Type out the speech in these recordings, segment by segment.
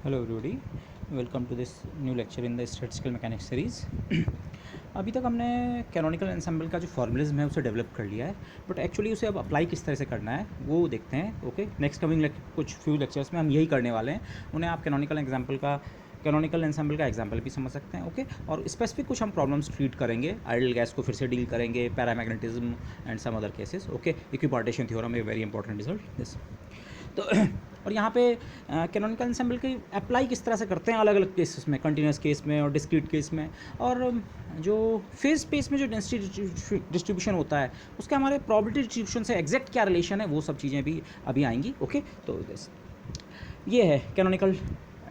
Hello everybody, welcome to this new lecture in the statistical mechanics series. अभी तक हमने canonical ensemble का जो फॉर्मूलिज्म है उसे डेवलप कर लिया है, बट एक्चुअली उसे अब अप्लाई किस तरह से करना है वो देखते हैं। ओके, नेक्स्ट कमिंग कुछ फ्यू लेक्चर्स में हम यही करने वाले हैं। उन्हें आप कैनोनिकल एंसेंबल का एग्जाम्पल भी समझ सकते हैं। ओके, और स्पेसिफिक कुछ हम प्रॉब्लम्स ट्रीट करेंगे, आइडल गैस को फिर से डील करेंगे, paramagnetism and some other cases. Okay, equipartition theorem a very important result this. तो और यहाँ पे कैनोनिकल एंसेंबल की अप्लाई किस तरह से करते हैं अलग अलग केसेस में, कंटिन्यूस केस में और डिस्क्रीट केस में, और जो फेज स्पेस में जो डेंसिटी डिस्ट्रीब्यूशन होता है उसका हमारे प्रोबेबिलिटी डिस्ट्रीब्यूशन से एग्जैक्ट क्या रिलेशन है, वो सब चीज़ें भी अभी आएंगी। ओके, तो ये है कैनोनिकल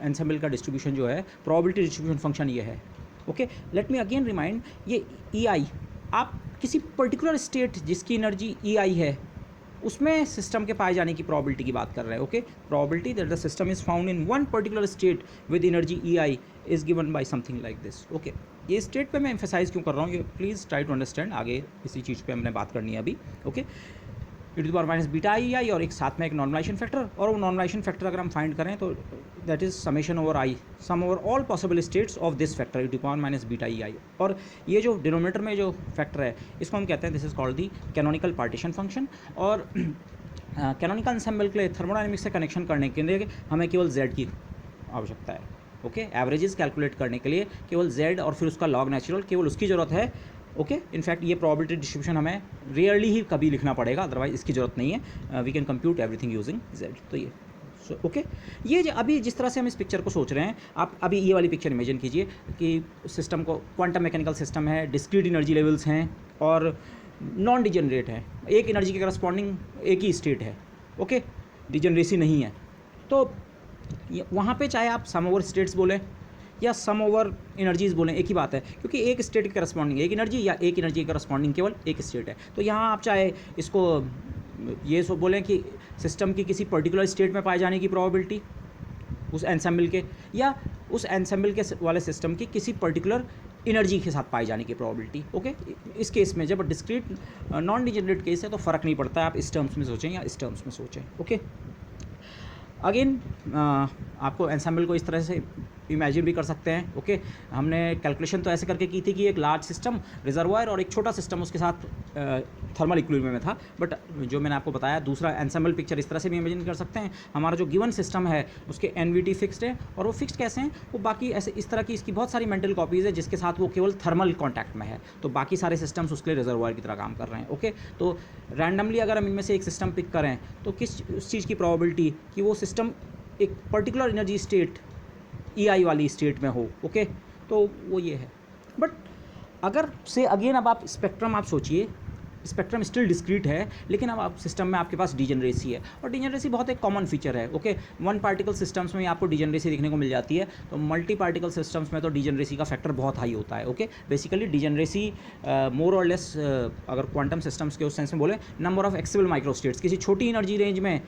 एंसेंबल का डिस्ट्रीब्यूशन जो है, प्रोबेबिलिटी डिस्ट्रीब्यूशन फंक्शन ये है। Okay, let me again remind, ये ई आई आप किसी पर्टिकुलर स्टेट जिसकी एनर्जी ई आई है उसमें सिस्टम के पाए जाने की प्रोबेबिलिटी की बात कर रहे हैं। Okay, probability that the system is found in one particular state with energy E I is given by something like this. Okay, ये स्टेट पे मैं एम्फेसाइज क्यों कर रहा हूँ, ये प्लीज़ ट्राई टू अंडरस्टैंड। आगे इसी चीज़ पे हमने बात करनी है अभी। Okay, e to the power minus beta E I और एक साथ में एक नॉर्मलाइजेशन फैक्टर, और वो नॉर्मलाइजेशन फैक्टर अगर हम फाइंड करें तो that is summation over I, sum over all possible states of this factor e to the power minus beta E I. और ये जो डिनोमिनेटर में जो फैक्टर है इसको हम कहते हैं, this is called the canonical partition function. और कैनोनिकल एंसेंबल के लिए थर्मोडायनेमिक्स से कनेक्शन करने के लिए हमें केवल z की आवश्यकता है। ओके, एवरेजेस कैलकुलेट करने के लिए केवल z और फिर उसका लॉग नेचुरल, केवल उसकी ज़रूरत है। ओके, इनफैक्ट ये प्रोबेबिलिटी डिस्ट्रीब्यूशन हमें रेयरली ही कभी लिखना पड़ेगा, अदरवाइज इसकी ज़रूरत नहीं है। We can compute everything using z। तो ये ओके, ये अभी जिस तरह से हम इस पिक्चर को सोच रहे हैं, आप अभी ये वाली पिक्चर इमेजिन कीजिए कि सिस्टम को क्वांटम मैकेनिकल सिस्टम है, डिस्क्रीट एनर्जी लेवल्स हैं और नॉन डिजनरेट है, एक एनर्जी के करस्पॉन्डिंग एक ही स्टेट है। ओके, डिजनरेसी नहीं है। तो वहाँ पे चाहे आप सम ओवर स्टेट्स बोलें या सम ओवर एनर्जीज बोलें, एक ही बात है, क्योंकि एक स्टेट के करस्पॉन्डिंग एक एनर्जी या एक एनर्जी के करस्पॉन्डिंग केवल एक स्टेट है। तो यहाँ आप चाहे इसको ये सो बोलें कि सिस्टम की किसी पर्टिकुलर स्टेट में पाए जाने की प्रोबेबिलिटी उस एंसेंबल के, या उस एंसेंबल के वाले सिस्टम की किसी पर्टिकुलर एनर्जी के साथ पाए जाने की प्रोबेबिलिटी। ओके, इस केस में जब डिस्क्रीट नॉन डिजनरेट केस है तो फ़र्क नहीं पड़ता है आप इस टर्म्स में सोचें या इस टर्म्स में सोचें। ओके, अगेन आपको एंसेंबल को इस तरह से इमेजिन भी कर सकते हैं। ओके, हमने कैलकुलेशन तो ऐसे करके की थी कि एक लार्ज सिस्टम रिजर्वायर और एक छोटा सिस्टम उसके साथ थर्मल इक्विलिब्रियम में था, बट जो मैंने आपको बताया दूसरा एंसेंबल पिक्चर इस तरह से भी इमेजिन कर सकते हैं। हमारा जो गिवन सिस्टम है उसके एनवीटी फिक्स्ड है, और वो फिक्स्ड कैसे हैं, वो बाकी ऐसे इस तरह की इसकी बहुत सारी मेंटल कॉपीज़ है जिसके साथ वो केवल थर्मल कॉन्टैक्ट में है, तो बाकी सारे सिस्टम्स उसके लिए रिजर्वायर की तरह काम कर रहे हैं। ओके, तो रैंडमली अगर हम इनमें से एक सिस्टम पिक करें तो किस उस चीज़ की प्रोबेबिलिटी कि वो सिस्टम एक पर्टिकुलर एनर्जी स्टेट ई आई वाली स्टेट में हो। ओके, तो वो ये है। बट अगर से अगेन अब आप स्पेक्ट्रम आप सोचिए, स्पेक्ट्रम स्टिल डिस्क्रीट है, लेकिन अब आप सिस्टम में आपके पास डिजनरेसी है, और डिजनरेसी बहुत एक कॉमन फीचर है। ओके, वन पार्टिकल सिस्टम्स में आपको डिजनरेसी देखने को मिल जाती है, तो मल्टी पार्टिकल सिस्टम्स में तो डिजनरेसी का फैक्टर बहुत हाई होता है। ओके, बेसिकली डिजनरेसी मोर और लेस अगर क्वांटम सिस्टम्स के उस सेंस में बोले, नंबर ऑफ एक्सेबल माइक्रोस्टेट्स, किसी छोटी एनर्जी रेंज में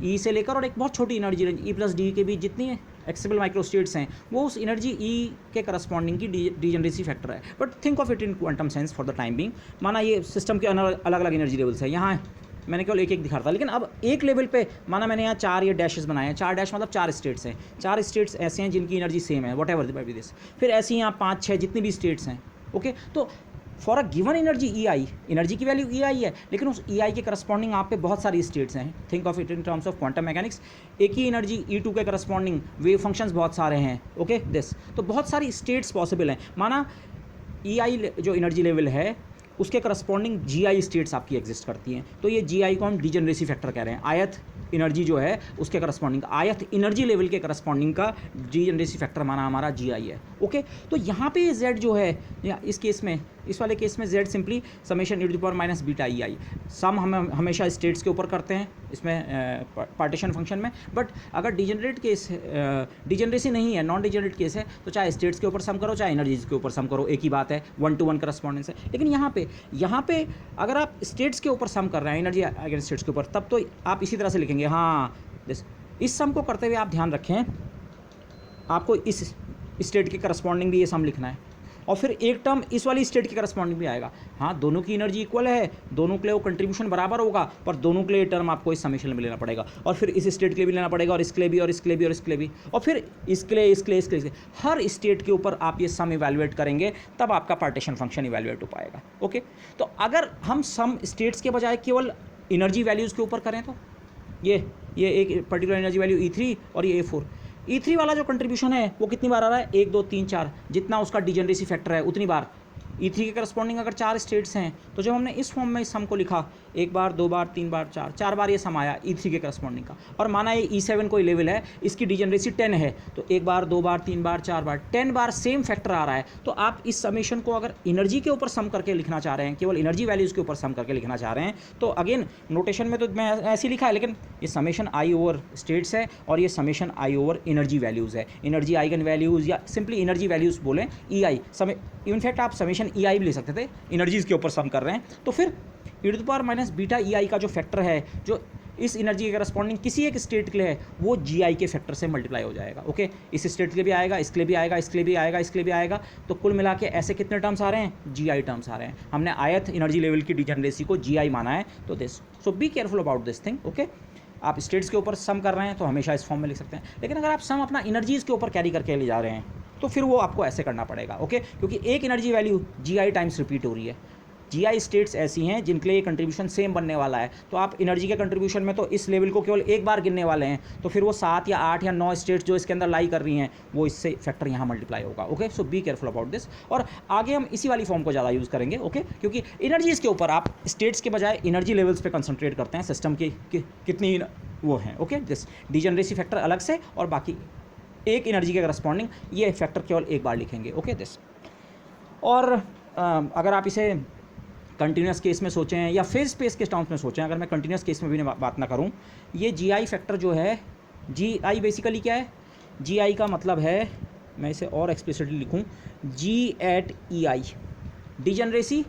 ई से लेकर और एक बहुत छोटी एनर्जी रेंज ई प्लस डी के बीच जितनी एक्सेबल माइक्रोस्टेट्स हैं वो उस एनर्जी ई के करस्पॉन्डिंग की डिजनरेसी फैक्टर है। But think of it in quantum sense for the time being. माना ये सिस्टम के अलग अलग एनर्जी लेवल्स है, यहाँ मैंने केवल एक एक दिखा रहा था, लेकिन अब एक लेवल पे माना मैंने यहाँ 4 ये डैशेस बनाए हैं, 4 डैश मतलब 4 स्टेट्स हैं, 4 स्टेट्स ऐसे हैं जिनकी एनर्जी सेम है, वट एवर दिस। फिर ऐसी यहाँ 5-6 जितनी भी स्टेट्स हैं। ओके, तो for a given energy E I, energy की वैल्यू ई आई है, लेकिन उस ई आई के करस्पॉन्डिंग आप पे बहुत सारी स्टेट्स हैं। Think of it in terms of quantum mechanics, एक ही एनर्जी ई टू के करस्पॉन्डिंग वेव फंक्शंस बहुत सारे हैं। ओके, दिस तो बहुत सारी स्टेट्स पॉसिबल हैं। माना ई आई जो एनर्जी लेवल है उसके करस्पॉन्डिंग जी आई स्टेट्स आपकी एग्जिस्ट करती हैं, तो ये जी आई को हम डिजनरेसी फैक्टर कह रहे हैं। आयत एनर्जी जो है उसके करस्पॉन्डिंग, आयत एनर्जी लेवल के करस्पॉन्डिंग का डिजनरेसी फैक्टर माना हमारा जी आई है। ओके, तो यहाँ पे जेड जो है, या इस केस में, इस वाले केस में Z simply summation E to the power minus beta E I, sum हम हमेशा स्टेट्स के ऊपर करते हैं इसमें पार्टीशन फंक्शन में। बट अगर डिजनरेट केस, डिजनरेसी नहीं है, नॉन डिजनरेट केस है, तो चाहे स्टेट्स के ऊपर सम करो चाहे एनर्जीज के ऊपर सम करो, एक ही बात है, 1-to-1 करस्पॉन्डेंस है। लेकिन यहाँ पे अगर आप स्टेट्स के ऊपर सम कर रहे हैं, एनर्जी अगर स्टेट्स के ऊपर, तब तो आप इसी तरह से लिखेंगे। हाँ, इस सम को करते हुए आप ध्यान रखें, आपको इस स्टेट के करस्पॉन्डिंग भी ये सम लिखना है। और फिर एक टर्म इस वाली स्टेट के करस्पॉन्डिंग भी आएगा। हाँ, दोनों की एनर्जी इक्वल है, दोनों के लिए वो कंट्रीब्यूशन बराबर होगा, पर दोनों के लिए टर्म आपको इस समेशन में लेना पड़ेगा, और फिर इस स्टेट के लिए भी लेना पड़ेगा, और इसके लिए भी, और इसके लिए भी, और इसके लिए भी, और फिर इसके लिए, इसके लिए, इसके लिए, हर स्टेट के ऊपर आप ये सम इवैल्यूएट करेंगे, तब आपका पार्टीशन फंक्शन इवैल्यूएट हो पाएगा। ओके, तो अगर हम सम स्टेट्स के बजाय केवल एनर्जी वैल्यूज़ के ऊपर करें तो ये एक पर्टिकुलर एनर्जी वैल्यू E3 और ये A4, E3 वाला जो कंट्रीब्यूशन है वो कितनी बार आ रहा है, 1 2 3 4, जितना उसका डिजेनरेसी फैक्टर है उतनी बार। E3 के करस्पॉन्डिंग अगर 4 स्टेट्स हैं तो जब हमने इस फॉर्म में इस सम को लिखा, 1 बार 2 बार 3 बार 4 बार ये सम आया E3 के करस्पॉन्डिंग का, और माना ये E7 कोई लेवल है, इसकी डिजेनरेसी 10 है, तो 1 बार 2 बार 3 बार 4 बार 10 बार सेम फैक्टर आ रहा है, तो आप इस समेशन को अगर एनर्जी के ऊपर सम करके लिखना चाह रहे हैं, केवल एनर्जी वैल्यूज़ के ऊपर सम करके लिखना चाह रहे हैं, तो अगेन नोटेशन में तो मैं ऐसे ही लिखा है, लेकिन ये समेशन आई ओवर स्टेट्स है और ये समेशन आई ओवर एनर्जी वैल्यूज़ है, एनर्जी आइगन वैल्यूज़ या सिंपली एनर्जी वैल्यूज़ बोलें, EI समय, इनफैक्ट आप समेशन EI भी ले सकते थे, एनर्जीज़ के ऊपर सम कर रहे हैं, तो फिर e⁻ βEI का जो फैक्टर है, जो इस एनर्जी के करस्पॉन्डिंग किसी एक स्टेट के लिए है, वो GI के फैक्टर से मल्टीप्लाई हो जाएगा। ओके, इस स्टेट के लिए भी आएगा, इसके लिए भी आएगा, इसके लिए भी आएगा, इसके लिए भी आएगा, तो कुल मिला के ऐसे कितने टर्म्स आ रहे हैं, GI टर्म्स आ रहे हैं। हमने आयत एनर्जी लेवल की डिजेनरेसी को GI माना है, तो this, so be careful about this thing. Okay, आप स्टेट्स के ऊपर सम कर रहे हैं तो हमेशा इस फॉर्म में लिख सकते हैं, लेकिन अगर आप सम अपना एनर्जीज़ के ऊपर कैरी करके ले जा रहे हैं तो फिर वो आपको ऐसे करना पड़ेगा। ओके, क्योंकि एक energy value GI times repeat हो रही है। GI स्टेट्स ऐसी हैं जिनके लिए कंट्रीब्यूशन सेम बनने वाला है, तो आप एनर्जी के कंट्रीब्यूशन में तो इस लेवल को केवल एक बार गिनने वाले हैं, तो फिर वो 7 या 8 या 9 स्टेट्स जो इसके अंदर लाई कर रही हैं, वो इससे फैक्टर यहाँ मल्टीप्लाई होगा। Okay, so be careful about this, और आगे हम इसी वाली फॉर्म को ज़्यादा यूज़ करेंगे। ओके, क्योंकि एनर्जीज़ के ऊपर आप स्टेट्स के बजाय एनर्जी लेवल्स पे कंसंट्रेट करते हैं, सिस्टम की कितनी वो हैं। ओके, दिस डिजेनरेसी फैक्टर अलग से, और बाकी एक एनर्जी के करस्पॉन्डिंग ये फैक्टर केवल एक बार लिखेंगे। ओके, दिस, और अगर आप इसे कंटिन्यूस केस में सोचें या फेज स्पेस के टर्म्स में सोचें, अगर मैं कंटिन्यूस केस में भी बात ना करूं, ये GI फैक्टर जो है, GI बेसिकली क्या है, GI का मतलब है, मैं इसे और एक्सप्लिसिटली लिखूं, G@EI, डिजेनरेसी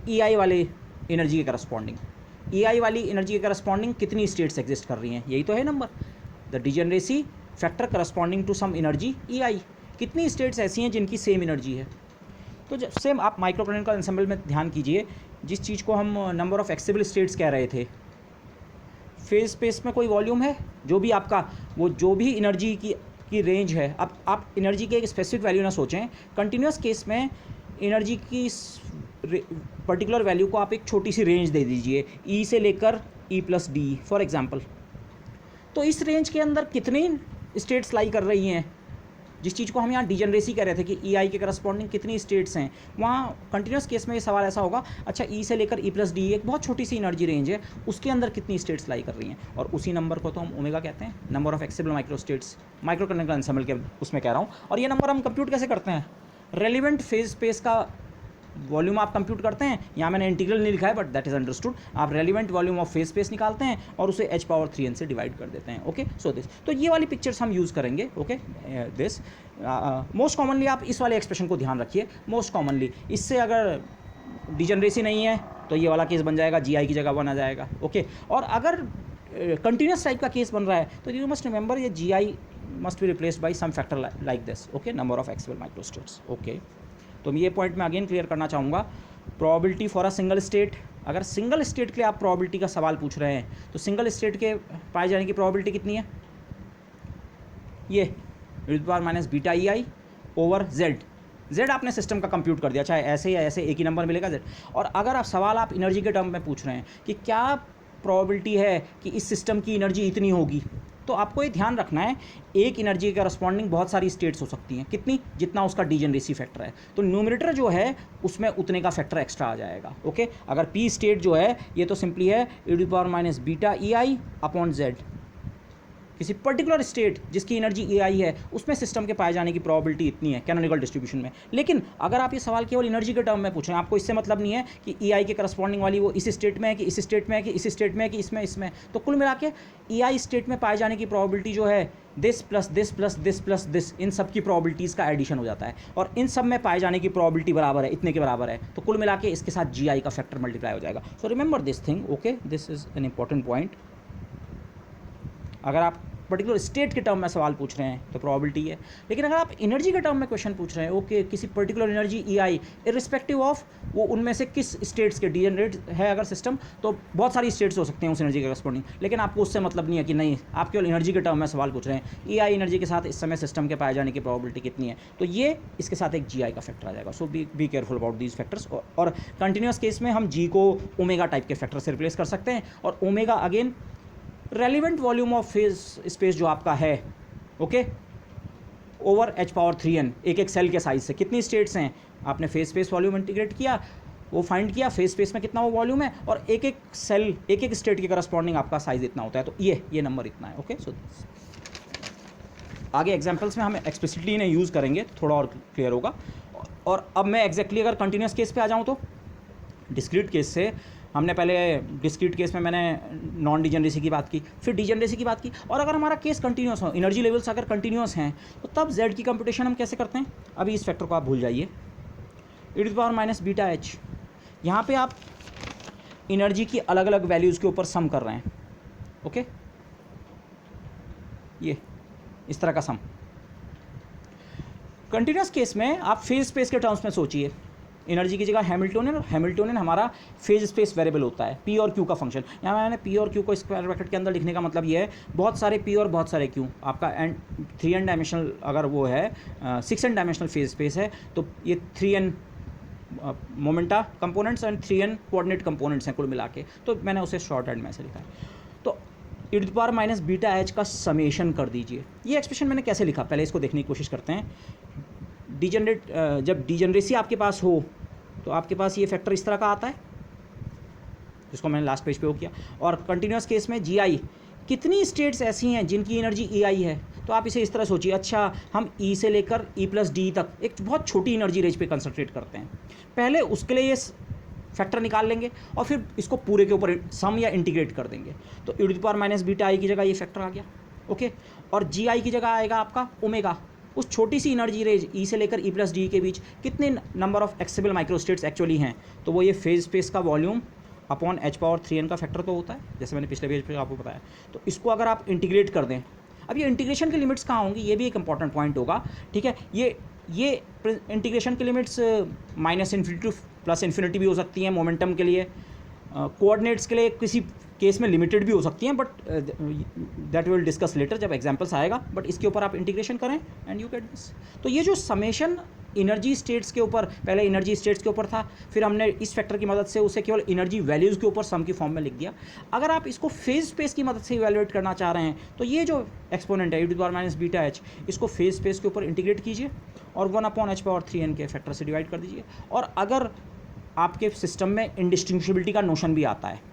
EI वाले एनर्जी के करस्पॉन्डिंग, EI वाली एनर्जी के करस्पॉन्डिंग कितनी स्टेट्स एग्जिस्ट कर रही हैं, यही तो है number, the degeneracy factor corresponding to some energy EI, कितनी स्टेट्स ऐसी हैं जिनकी सेम एनर्जी है। तो जब सेम आप माइक्रोकैनोनिकल एंसेंबल में ध्यान कीजिए, जिस चीज़ को हम नंबर ऑफ एक्सेसिबल स्टेट्स कह रहे थे, फेज स्पेस में कोई वॉल्यूम है, जो भी आपका वो जो भी एनर्जी की रेंज है, अब आप एनर्जी के एक स्पेसिफिक वैल्यू ना सोचें, कंटिन्यूस केस में एनर्जी की पर्टिकुलर वैल्यू को आप एक छोटी सी रेंज दे दीजिए, E से लेकर E+D फॉर एग्जांपल, तो इस रेंज के अंदर कितनी स्टेट्स लाई कर रही हैं, जिस चीज़ को हम यहाँ डिजेनरेसी कह रहे थे कि EI के करस्पॉन्डिंग कितनी स्टेट्स हैं, वहाँ कंटिन्यूस केस में ये सवाल ऐसा होगा, अच्छा E से लेकर E+D एक बहुत छोटी सी एनर्जी रेंज है, उसके अंदर कितनी स्टेट्स लाई कर रही हैं, और उसी नंबर को तो हम ओमेगा कहते हैं, number of accessible micro states, microcanonical ensemble के उसमें कह रहा हूँ। और ये नंबर हम कंप्यूट कैसे करते हैं, रेलिवेंट फेज स्पेस का वॉल्यूम आप कंप्यूट करते हैं, यहाँ मैंने इंटीग्रल नहीं लिखा है बट दैट इज अंडरस्टूड, आप relevant volume of phase space निकालते हैं और उसे h⁻3n से डिवाइड कर देते हैं। ओके, सो दिस, तो ये वाली पिक्चर्स हम यूज़ करेंगे। ओके, दिस मोस्ट कॉमनली आप इस वाले एक्सप्रेशन को ध्यान रखिए, मोस्ट कॉमनली इससे अगर डिजेनरेसी नहीं है तो ये वाला केस बन जाएगा, GI की जगह 1 आ जाएगा। ओके, और अगर कंटिन्यूस टाइप का केस बन रहा है तो यू मस्ट रिमेंबर ये GI must be replaced by some factor like this. Okay, number of accessible micro states. Okay, तो ये पॉइंट मैं अगेन क्लियर करना चाहूँगा, probability for a single state, अगर सिंगल स्टेट के लिए आप प्रोबेबिलिटी का सवाल पूछ रहे हैं तो सिंगल स्टेट के पाए जाने की प्रोबेबिलिटी कितनी है, ये e⁻βEI ओवर Z आपने सिस्टम का कंप्यूट कर दिया, चाहे ऐसे या ऐसे एक ही नंबर मिलेगा Z। और अगर आप सवाल आप एनर्जी के टर्म में पूछ रहे हैं कि क्या प्रोबेबिलिटी है कि इस सिस्टम की एनर्जी इतनी होगी, तो आपको ये ध्यान रखना है, एक एनर्जी के करस्पॉन्डिंग बहुत सारी स्टेट्स हो सकती हैं, कितनी, जितना उसका डिजेनरेसी फैक्टर है, तो न्यूमरेटर जो है उसमें उतने का फैक्टर एक्स्ट्रा आ जाएगा। ओके, अगर P स्टेट जो है ये तो सिंपली है e⁻βEI अपॉन Z, किसी पर्टिकुलर स्टेट जिसकी एनर्जी EI है उसमें सिस्टम के पाए जाने की प्रोबेबिलिटी इतनी है कैनोनिकल डिस्ट्रीब्यूशन में। लेकिन अगर आप ये सवाल केवल एनर्जी के टर्म में पूछ रहे हैं, आपको इससे मतलब नहीं है कि EI के करस्पॉन्डिंग वाली वो इस स्टेट में है कि इस स्टेट में है कि इस स्टेट में है कि इसमें, तो कुल मिला के EI स्टेट में पाए जाने की प्रोबेबिलिटी जो है this plus this plus this plus this, इन सब की प्रोबेबिलिटीज़ का एडिशन हो जाता है और इन सब में पाए जाने की प्रोबेबिलिटी बराबर है, इतने के बराबर है, तो कुल मिला के इसके साथ GI का फैक्टर मल्टीप्लाई हो जाएगा। So remember this thing. Okay, this is an important point. अगर आप पर्टिकुलर स्टेट के टर्म में सवाल पूछ रहे हैं तो प्रोबेबिलिटी है। लेकिन अगर आप एनर्जी के टर्म में क्वेश्चन पूछ रहे हैं, ओके किसी particular energy E I irrespective of वो उनमें से किस स्टेट्स के डीजनरेट है अगर सिस्टम, तो बहुत सारी स्टेट्स हो सकते हैं उस एनर्जी के करस्पॉन्डिंग, लेकिन आपको उससे मतलब नहीं है कि नहीं, आप केवल एनर्जी के टर्म में सवाल पूछ रहे हैं ई आई एनर्जी के साथ इस समय सिस्टम के पाए जाने की प्रोबेबिलिटी कितनी है, तो ये इसके साथ एक जी आई का फैक्टर आ जाएगा। So be careful about these factors. और कंटिन्यूस केस में हम जी को ओमेगा टाइप के फैक्टर से रिप्लेस कर सकते हैं, और omega again relevant volume of phase space जो आपका है, okay, over h power 3n, एक एक सेल के साइज से कितनी स्टेट्स हैं, आपने फेज स्पेस वॉल्यूम इंटीग्रेट किया, वो फाइंड किया फेज स्पेस में कितना वो वॉल्यूम है, और एक एक सेल एक एक स्टेट के करस्पॉन्डिंग आपका साइज इतना होता है, तो ये नंबर इतना है। ओके, सो आगे एग्जांपल्स में हम एक्सप्लिसिटली इन्हें यूज़ करेंगे, थोड़ा और क्लियर होगा। और अब मैं एग्जैक्टली अगर कंटिन्यूस केस पे आ जाऊँ तो डिस्क्रीट केस से हमने पहले डिस्क्रीट केस में मैंने नॉन डिजनरेसी की बात की, फिर डिजनरेसी की बात की, और अगर हमारा केस कंटिन्यूस हो, एनर्जी लेवल्स अगर कंटिन्यूस हैं, तो तब z की कंप्यूटेशन हम कैसे करते हैं। अभी इस फैक्टर को आप भूल जाइए, e⁻⁻βh, यहाँ पे आप एनर्जी की अलग अलग वैल्यूज़ के ऊपर सम कर रहे हैं। ओके, ये इस तरह का सम। कंटिन्यूस केस में आप फेज स्पेस के टर्म्स में सोचिए, एनर्जी की जगह हैमिल्टोनियन, और हैमिल्टोनियन हमारा फेज स्पेस वेरिएबल होता है, पी और क्यू का फंक्शन। यहाँ मैंने पी और क्यू को स्क्वायर ब्रैकेट के अंदर लिखने का मतलब ये है, बहुत सारे पी और बहुत सारे क्यू, आपका एंड 3n डायमेंशनल अगर वो है 6n डायमेंशनल फेज स्पेस है, तो ये 3n momenta components and 3n coordinate components हैं कुल मिला के, तो मैंने उसे शॉर्ट हैंड में ऐसे लिखा है। तो e⁻⁻βh का समेशन कर दीजिए। ये एक्सप्रेशन मैंने कैसे लिखा, पहले इसको देखने की कोशिश करते हैं। जब डिजनरेसी आपके पास हो तो आपके पास ये फैक्टर इस तरह का आता है, जिसको मैंने लास्ट पेज पे वो किया। और कंटिन्यूस केस में जी आई, कितनी स्टेट्स ऐसी हैं जिनकी एनर्जी ई आई है, तो आप इसे इस तरह सोचिए, अच्छा हम ई से लेकर E+D तक एक बहुत छोटी एनर्जी रेंज पे कंसंट्रेट करते हैं, पहले उसके लिए ये फैक्टर निकाल लेंगे और फिर इसको पूरे के ऊपर सम या इंटीग्रेट कर देंगे, तो e⁻⁻βi की जगह ये फैक्टर आ गया। ओके, और जी आई की जगह आएगा आपका ओमेगा, उस छोटी सी एनर्जी रेंज ई से लेकर E+D के बीच कितने number of accessible microstates actually हैं, तो वो ये फेज स्पेस का volume upon h power 3n का फैक्टर तो होता है, जैसे मैंने पिछले पेज पे आपको बताया। तो इसको अगर आप इंटीग्रेट कर दें, अब ये इंटीग्रेशन की लिमिट्स कहाँ होंगी, ये भी एक इंपॉर्टेंट पॉइंट होगा। ठीक है, ये इंटीग्रेशन की लिमिट्स -∞ टू +∞ भी हो सकती हैं मोमेंटम के लिए, कोऑर्डिनेट्स के लिए किसी केस में लिमिटेड भी हो सकती हैं, but that will discuss later जब एग्जांपल्स आएगा। बट इसके ऊपर आप इंटीग्रेशन करें एंड यू गेट दिस। तो ये जो समेशन एनर्जी स्टेट्स के ऊपर, पहले एनर्जी स्टेट्स के ऊपर था, फिर हमने इस फैक्टर की मदद से उसे केवल एनर्जी वैल्यूज़ के ऊपर सम की फॉर्म में लिख दिया। अगर आप इसको फेज स्पेस की मदद से इवैल्यूएट करना चाह रहे हैं, तो ये जो एक्सपोनेंट है e⁻⁻βh, इसको फेज स्पेस के ऊपर इंटीग्रेट कीजिए और 1/h पावर 3n के फैक्टर से डिवाइड कर दीजिए। और अगर आपके सिस्टम में इंडिस्टिंग्विशबिलिटी का नोशन भी आता है,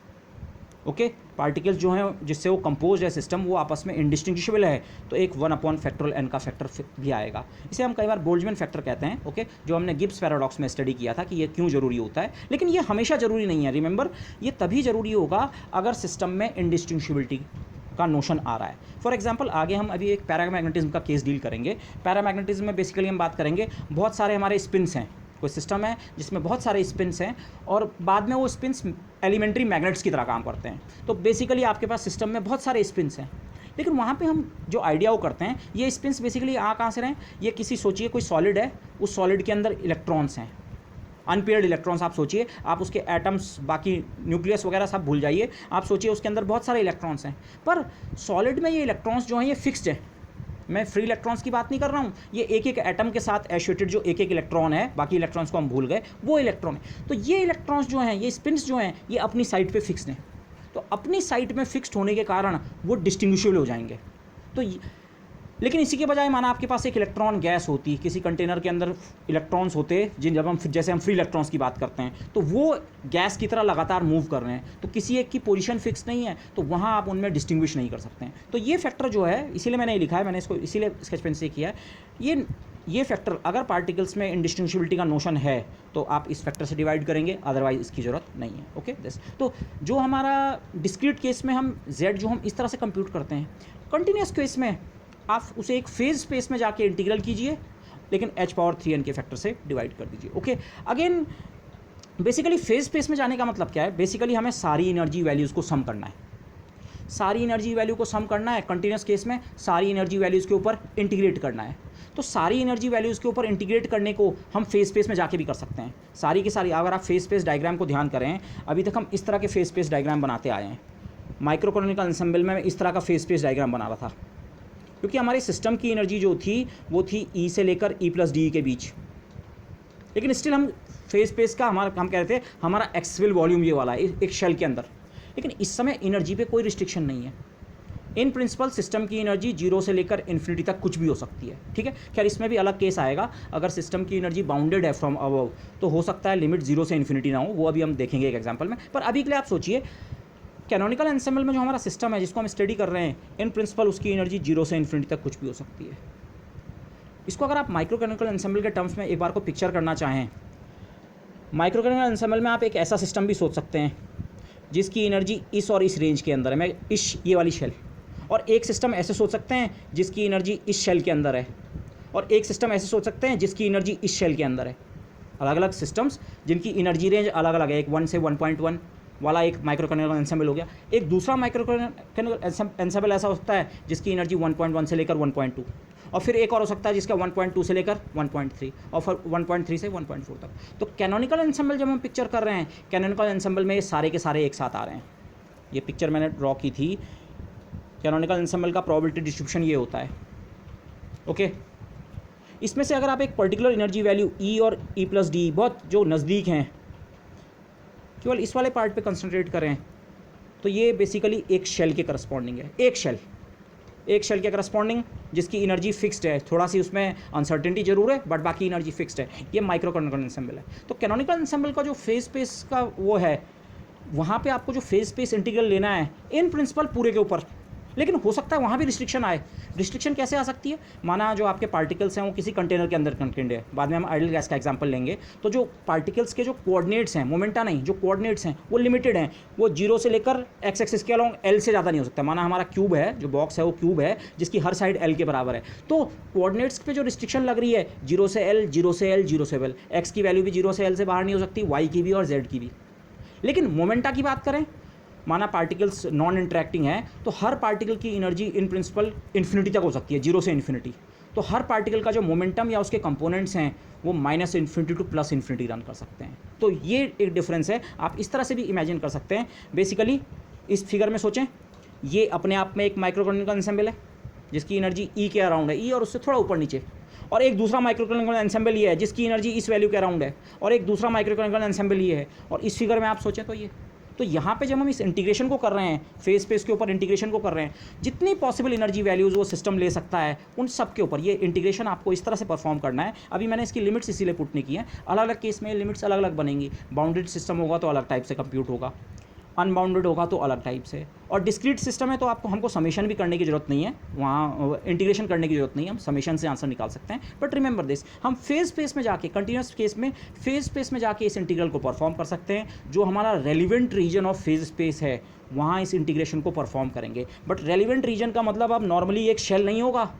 ओके, पार्टिकल्स जो हैं जिससे वो कंपोज है सिस्टम, वो आपस में इंडिस्टिंग्विशबल है, तो एक 1/n का फैक्टर भी आएगा। इसे हम कई बार बोल्ट्जमैन फैक्टर कहते हैं, ओके, जो हमने गिब्स पैराडॉक्स में स्टडी किया था कि ये क्यों ज़रूरी होता है, लेकिन ये हमेशा ज़रूरी नहीं है। रिमेंबर, ये तभी ज़रूरी होगा अगर सिस्टम में इंडिस्टिंग्विशबिलिटी का नोशन आ रहा है। फॉर एग्जांपल, आगे हम अभी एक पैरामैग्नेटिज्म का केस डील करेंगे। पैरामैग्नेटिज्म में बेसिकली हम बात करेंगे, बहुत सारे हमारे स्पिन्स हैं, कोई सिस्टम है जिसमें बहुत सारे स्पिन्स हैं और बाद में वो स्पिन्स एलिमेंट्री मैग्नेट्स की तरह काम करते हैं। तो बेसिकली आपके पास सिस्टम में बहुत सारे स्पिन्स हैं, लेकिन वहाँ पे हम जो आइडिया वो करते हैं, ये स्पिन्स बेसिकली कहाँ से रहे हैं, ये किसी, सोचिए कोई सॉलिड है, उस सॉलिड के अंदर इलेक्ट्रॉन्स हैं, अनपेयर्ड इलेक्ट्रॉन्स। आप सोचिए, आप उसके एटम्स, बाकी न्यूक्लियस वगैरह सब भूल जाइए, आप सोचिए उसके अंदर बहुत सारे इलेक्ट्रॉन्स हैं, पर सॉलिड में ये इलेक्ट्रॉन्स जो हैं ये फिक्स्ड है। मैं फ्री इलेक्ट्रॉन्स की बात नहीं कर रहा हूँ, ये एक एक एटम के साथ एसोसिएटेड जो एक एक इलेक्ट्रॉन है, बाकी इलेक्ट्रॉन्स को हम भूल गए, वो इलेक्ट्रॉन है। तो ये इलेक्ट्रॉन्स जो हैं, ये स्पिन्स जो हैं, ये अपनी साइड पे फिक्स्ड हैं। तो अपनी साइड में फिक्स्ड होने के कारण वो डिस्टिंग्विशेबल हो जाएंगे। तो लेकिन इसी के बजाय माना आपके पास एक इलेक्ट्रॉन गैस होती, किसी कंटेनर के अंदर इलेक्ट्रॉन्स होते, जब हम जैसे हम फ्री इलेक्ट्रॉन्स की बात करते हैं, तो वो गैस की तरह लगातार मूव कर रहे हैं, तो किसी एक की पोजीशन फिक्स नहीं है, तो वहाँ आप उनमें डिस्टिंग्विश नहीं कर सकते हैं। तो ये फैक्टर जो है, इसीलिए मैंने लिखा है, मैंने इसको इसीलिए स्केच पेन से किया है, ये फैक्टर अगर पार्टिकल्स में इंडिस्टिंग्विशबिलिटी का नोशन है तो आप इस फैक्टर से डिवाइड करेंगे, अदरवाइज इसकी ज़रूरत नहीं है। Okay, this. तो जो हमारा डिस्क्रीट केस में हम z जो हम इस तरह से कंप्यूट करते हैं, कंटिन्यूस केस में आप उसे एक फेज स्पेस में जाके इंटीग्रल कीजिए, लेकिन h पावर 3n के फैक्टर से डिवाइड कर दीजिए। Okay, again basically phase space में जाने का मतलब क्या है, बेसिकली हमें सारी एनर्जी वैल्यूज़ को सम करना है। सारी एनर्जी वैल्यू को सम करना है, कंटिन्यूस केस में सारी एनर्जी वैल्यूज़ के ऊपर इंटीग्रेट करना है। तो सारी एनर्जी वैल्यूज़ के ऊपर इंटीग्रेट करने को हम फेज स्पेस में जाके भी कर सकते हैं। सारी की सारी, अगर आप फेज स्पेस डायग्राम को ध्यान करें, अभी तक हम इस तरह के फेज स्पेस डायग्राम बनाते आए हैं। माइक्रो कैनोनिकल एंसेंबल में मैं इस तरह का फेज स्पेस डायग्राम बना रहा था, क्योंकि हमारे सिस्टम की एनर्जी जो थी वो थी ई से लेकर ई प्लस डी के बीच। लेकिन स्टिल हम फेज स्पेस का हम कह रहे थे हमारा एक्सेसिबल वॉल्यूम ये वाला है एक शेल के अंदर। लेकिन इस समय एनर्जी पे कोई रिस्ट्रिक्शन नहीं है। इन प्रिंसिपल सिस्टम की एनर्जी 0 से लेकर इन्फिनिटी तक कुछ भी हो सकती है, ठीक है। खैर इसमें भी अलग केस आएगा, अगर सिस्टम की एनर्जी बाउंडेड है फ्रॉम अबव तो हो सकता है लिमिट 0 से इन्फिनिटी ना हो, वो अभी हम देखेंगे एक एग्जाम्पल में। पर अभी के लिए आप सोचिए, कैनोनिकल एंसेंबल में जो हमारा सिस्टम है जिसको हम स्टडी कर रहे हैं, इन प्रिंसिपल उसकी एनर्जी 0 से इन्फिनिटी तक कुछ भी हो सकती है। इसको अगर आप माइक्रो कैनोनिकल एंसेंबल के टर्म्स में एक बार को पिक्चर करना चाहें, माइक्रो कैनोनिकल एंसेंबल में आप एक ऐसा सिस्टम भी सोच सकते हैं जिसकी एनर्जी इस और इस रेंज के अंदर है, मैं ये वाली शेल, और एक सिस्टम ऐसे सोच सकते हैं जिसकी एनर्जी इस शेल के अंदर है, और एक सिस्टम ऐसे सोच सकते हैं जिसकी एनर्जी इस शेल के अंदर है। अलग अलग सिस्टम्स जिनकी एनर्जी रेंज अलग अलग है, एक 1 से 1.1 वाला एक माइक्रो कैनोनिकल एंसेंबल हो गया। एक दूसरा माइक्रो कैनोनिकल एंसेंबल ऐसा होता है जिसकी एनर्जी 1.1 से लेकर 1.2, और फिर एक और हो सकता है जिसका 1.2 से लेकर 1.3, और फिर 1.3 से 1.4 तक। तो कैनोनिकल एंसेंबल जब हम पिक्चर कर रहे हैं, कैनोनिकल एंसेंबल में ये सारे के सारे एक साथ आ रहे हैं। ये पिक्चर मैंने ड्रॉ की थी, कैनोनिकल एंसेंबल का प्रोबेबिलिटी डिस्ट्रीब्यूशन ये होता है, ओके। इसमें से अगर आप एक पर्टिकुलर एनर्जी वैल्यू ई और ई प्लस डी बहुत जो नज़दीक हैं, केवल इस वाले पार्ट पे कंसंट्रेट करें, तो ये बेसिकली एक शेल के करस्पॉन्डिंग है। एक शेल के करस्पॉन्डिंग जिसकी एनर्जी फिक्स्ड है, थोड़ा सी उसमें अनसर्टेनिटी जरूर है बट बाकी एनर्जी फिक्स्ड है, ये माइक्रो कैनोनिकल एंसेंबल है। तो कैनोनिकल एंसेंबल का जो फेज स्पेस का वो है, वहाँ पे आपको जो फेज स्पेस इंटीग्रल लेना है इन प्रिंसिपल पूरे के ऊपर, लेकिन हो सकता है वहाँ भी रिस्ट्रिक्शन आए। रिस्ट्रिक्शन कैसे आ सकती है? माना जो आपके पार्टिकल्स हैं वो किसी कंटेनर के अंदर कंटेंड है, बाद में हम आइडियल गैस का एग्जांपल लेंगे, तो जो पार्टिकल्स के जो कोऑर्डिनेट्स हैं, मोमेंटा नहीं, जो कोऑर्डिनेट्स हैं वो लिमिटेड हैं, वो 0 से लेकर एक्स एक्सिस के अलॉन्ग एल से ज़्यादा नहीं हो सकता। माना हमारा क्यूब है, जो बॉक्स है वो क्यूब है जिसकी हर साइड एल के बराबर है, तो कोऑर्डिनेट्स पे जो रिस्ट्रिक्शन लग रही है 0 से एल, 0 से एल, 0 से एल, एक्स की वैल्यू भी 0 से एल से बाहर नहीं हो सकती, वाई की भी और जेड की भी। लेकिन मोमेंटा की बात करें, माना पार्टिकल्स नॉन इंटरेक्टिंग है, तो हर पार्टिकल की एनर्जी इन प्रिंसिपल इन्फिनिटी तक हो सकती है, 0 से इन्फिनिटी। तो हर पार्टिकल का जो मोमेंटम या उसके कंपोनेंट्स हैं वो -इन्फिनिटी टू +इन्फिनिटी रन कर सकते हैं। तो ये एक डिफरेंस है, आप इस तरह से भी इमेजिन कर सकते हैं। बेसिकली इस फिगर में सोचें, ये अपने आप में एक माइक्रो कैनोनिकल एंसेंबल है जिसकी एनर्जी ई के अराउंड है, ई और उससे थोड़ा ऊपर नीचे, और एक दूसरा माइक्रो कैनोनिकल एंसेंबल ये है जिसकी एनर्जी इस वैल्यू के अराउंड है, और एक दूसरा माइक्रो कैनोनिकल एंसेंबल ये है। और इस फिगर में आप सोचें तो ये, तो यहाँ पे जब हम इस इंटीग्रेशन को कर रहे हैं, फेज स्पेस के ऊपर इंटीग्रेशन को कर रहे हैं, जितनी पॉसिबल एनर्जी वैल्यूज़ वो सिस्टम ले सकता है उन सब के ऊपर ये इंटीग्रेशन आपको इस तरह से परफॉर्म करना है। अभी मैंने इसकी लिमिट्स इसीलिए पुट नहीं की है, अलग अलग केस में लिमिट्स अलग अलग बनेंगी। बाउंडेड सिस्टम होगा तो अलग टाइप से कंप्यूट होगा, अनबाउंडेड होगा तो अलग टाइप से, और डिस्क्रीट सिस्टम है तो हमको समेशन भी करने की जरूरत नहीं है, वहाँ इंटीग्रेशन करने की जरूरत नहीं है, हम समेशन से आंसर निकाल सकते हैं। बट रिमेंबर दिस, हम फेज स्पेस में जाके, कंटिन्यूस केस में फेज स्पेस में जाके इस इंटीग्रल को परफॉर्म कर सकते हैं। जो हमारा relevant region of phase space है वहाँ इस इंटीग्रेशन को परफॉर्म करेंगे। बट रेलिवेंट रीजन का मतलब अब नॉर्मली एक शेल नहीं होगा,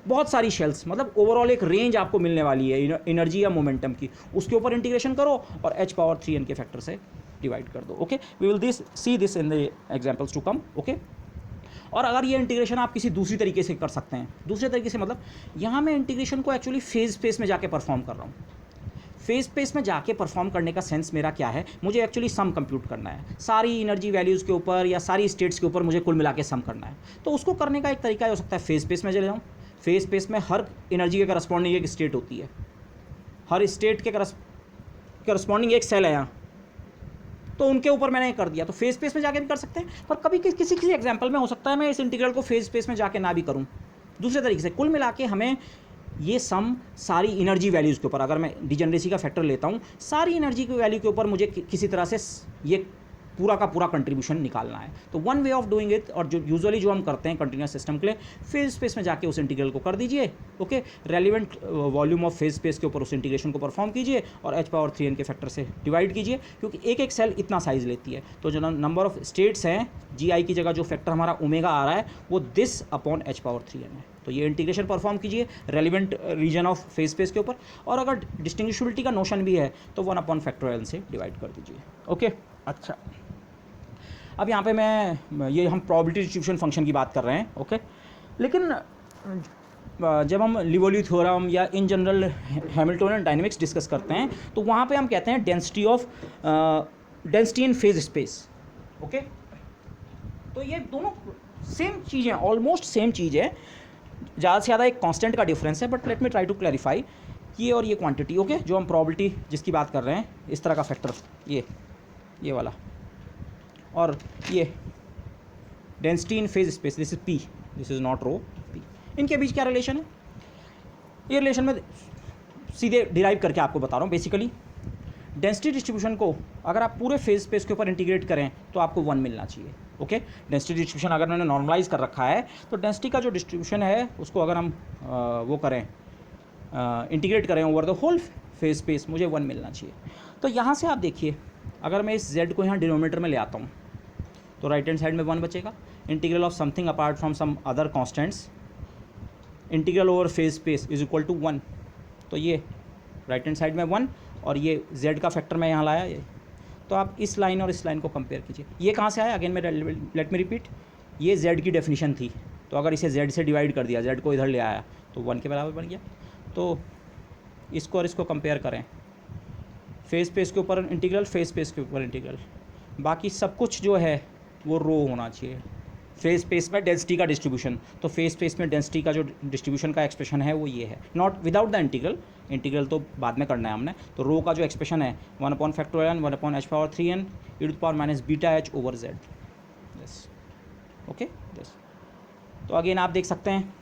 बहुत सारी शेल्स, मतलब ओवरऑल एक रेंज आपको मिलने वाली है एनर्जी या मोमेंटम की, उसके ऊपर इंटीग्रेशन करो और h⁻3n के फैक्टर से डिवाइड कर दो। Okay, we will see this in the examples to come. Okay, और अगर ये इंटीग्रेशन आप किसी दूसरी तरीके से कर सकते हैं, दूसरे तरीके से मतलब यहाँ मैं इंटीग्रेशन को एक्चुअली फेज स्पेस में जाके परफॉर्म कर रहा हूँ। फेज स्पेस में जाके परफॉर्म करने का सेंस मेरा क्या है, मुझे एक्चुअली सम कंप्यूट करना है, सारी एनर्जी वैल्यूज़ के ऊपर या सारी स्टेट्स के ऊपर मुझे कुल मिला के सम करना है। तो उसको करने का एक तरीका हो सकता है फेज स्पेस में चले जाऊँ। फेज स्पेस में हर एनर्जी के करस्पॉन्डिंग एक स्टेट होती है, हर स्टेट के करस्पॉन्डिंग एक सेल है यहाँ, तो उनके ऊपर मैंने कर दिया। तो फेज स्पेस में जाके भी कर सकते हैं, पर कभी किसी एग्जांपल में हो सकता है मैं इस इंटीग्रल को फेज स्पेस में जाके ना भी करूँ। दूसरे तरीके से कुल मिला के हमें ये सम सारी एनर्जी वैल्यूज़ के ऊपर, अगर मैं डिजनरेसी का फैक्टर लेता हूँ, सारी एनर्जी की वैल्यू के ऊपर मुझे किसी तरह से ये पूरा का पूरा कंट्रीब्यूशन निकालना है। तो one way of doing it, और जो यूजुअली जो हम करते हैं कंटिन्यूस सिस्टम के लिए, फेज स्पेस में जाके उस इंटीग्रल को कर दीजिए। Okay, relevant volume of phase space के ऊपर उस इंटीग्रेशन को परफॉर्म कीजिए और h⁻3n के फैक्टर से डिवाइड कीजिए, क्योंकि एक एक सेल इतना साइज लेती है। तो जो नंबर ऑफ स्टेट्स हैं, GI की जगह जो फैक्टर हमारा ओमेगा आ रहा है वो दिस अपॉन h⁻3n है। तो ये इंटीग्रेशन परफॉर्म कीजिए relevant region of phase space के ऊपर, और अगर डिस्टिंग्विशबिलिटी का नोशन भी है तो 1/(n) से डिवाइड कर दीजिए। ओके, अच्छा, अब यहाँ पे मैं ये हम प्रोबेबिलिटी डिस्ट्रीब्यूशन फंक्शन की बात कर रहे हैं, ओके। लेकिन जब हम लिवोली थ्योरम या in general Hamiltonian dynamics discuss करते हैं तो वहाँ पे हम कहते हैं density in phase space, okay. तो ये दोनों सेम चीज़ हैं, ऑलमोस्ट सेम चीज़ है, ज़्यादा से ज़्यादा एक कांस्टेंट का डिफरेंस है। But let me try to clarify ये और ये क्वांटिटी, ओके, जो हम प्रोबेबिलिटी जिसकी बात कर रहे हैं, इस तरह का फैक्टर, ये वाला, और ये density in phase space, this is P, this is not rho P, इनके बीच क्या रिलेशन है? ये रिलेशन में सीधे डिराइव करके आपको बता रहा हूँ। बेसिकली डेंसिटी डिस्ट्रीब्यूशन को अगर आप पूरे फेज स्पेस के ऊपर इंटीग्रेट करें तो आपको 1 मिलना चाहिए, ओके। डेंसिटी डिस्ट्रीब्यूशन अगर मैंने नॉर्मलाइज कर रखा है तो डेंसिटी का जो डिस्ट्रीब्यूशन है उसको अगर हम वो करें, इंटीग्रेट करें over the whole phase space, मुझे 1 मिलना चाहिए। तो यहाँ से आप देखिए, अगर मैं इस z को यहाँ डिनोमिनेटर में ले आता हूँ तो राइट हैंड साइड में 1 बचेगा। Integral of something apart from some other constants, integral over phase space is equal to 1। तो ये राइट हैंड साइड में 1 और ये z का फैक्टर मैं यहाँ लाया ये। तो आप इस लाइन और इस लाइन को कंपेयर कीजिए। ये कहाँ से आया? अगेन मैं लेट मी रिपीट, ये z की डेफिनेशन थी, तो अगर इसे z से डिवाइड कर दिया, z को इधर ले आया तो 1 के बराबर बन गया। तो इसको और इसको कंपेयर करें, फेज स्पेस के ऊपर इंटीग्रल, फेज स्पेस के ऊपर इंटीग्रल, बाकी सब कुछ जो है वो रो होना चाहिए। फेज स्पेस में डेंसिटी का डिस्ट्रीब्यूशन, तो फेज स्पेस में डेंसिटी का जो डिस्ट्रीब्यूशन का एक्सप्रेशन है वो ये है, not without the integral, integral तो बाद में करना है हमने। तो रो का जो एक्सप्रेशन है 1/(n) 1/h⁻³ e⁻βh over z, yes, okay, yes. तो अगेन आप देख सकते हैं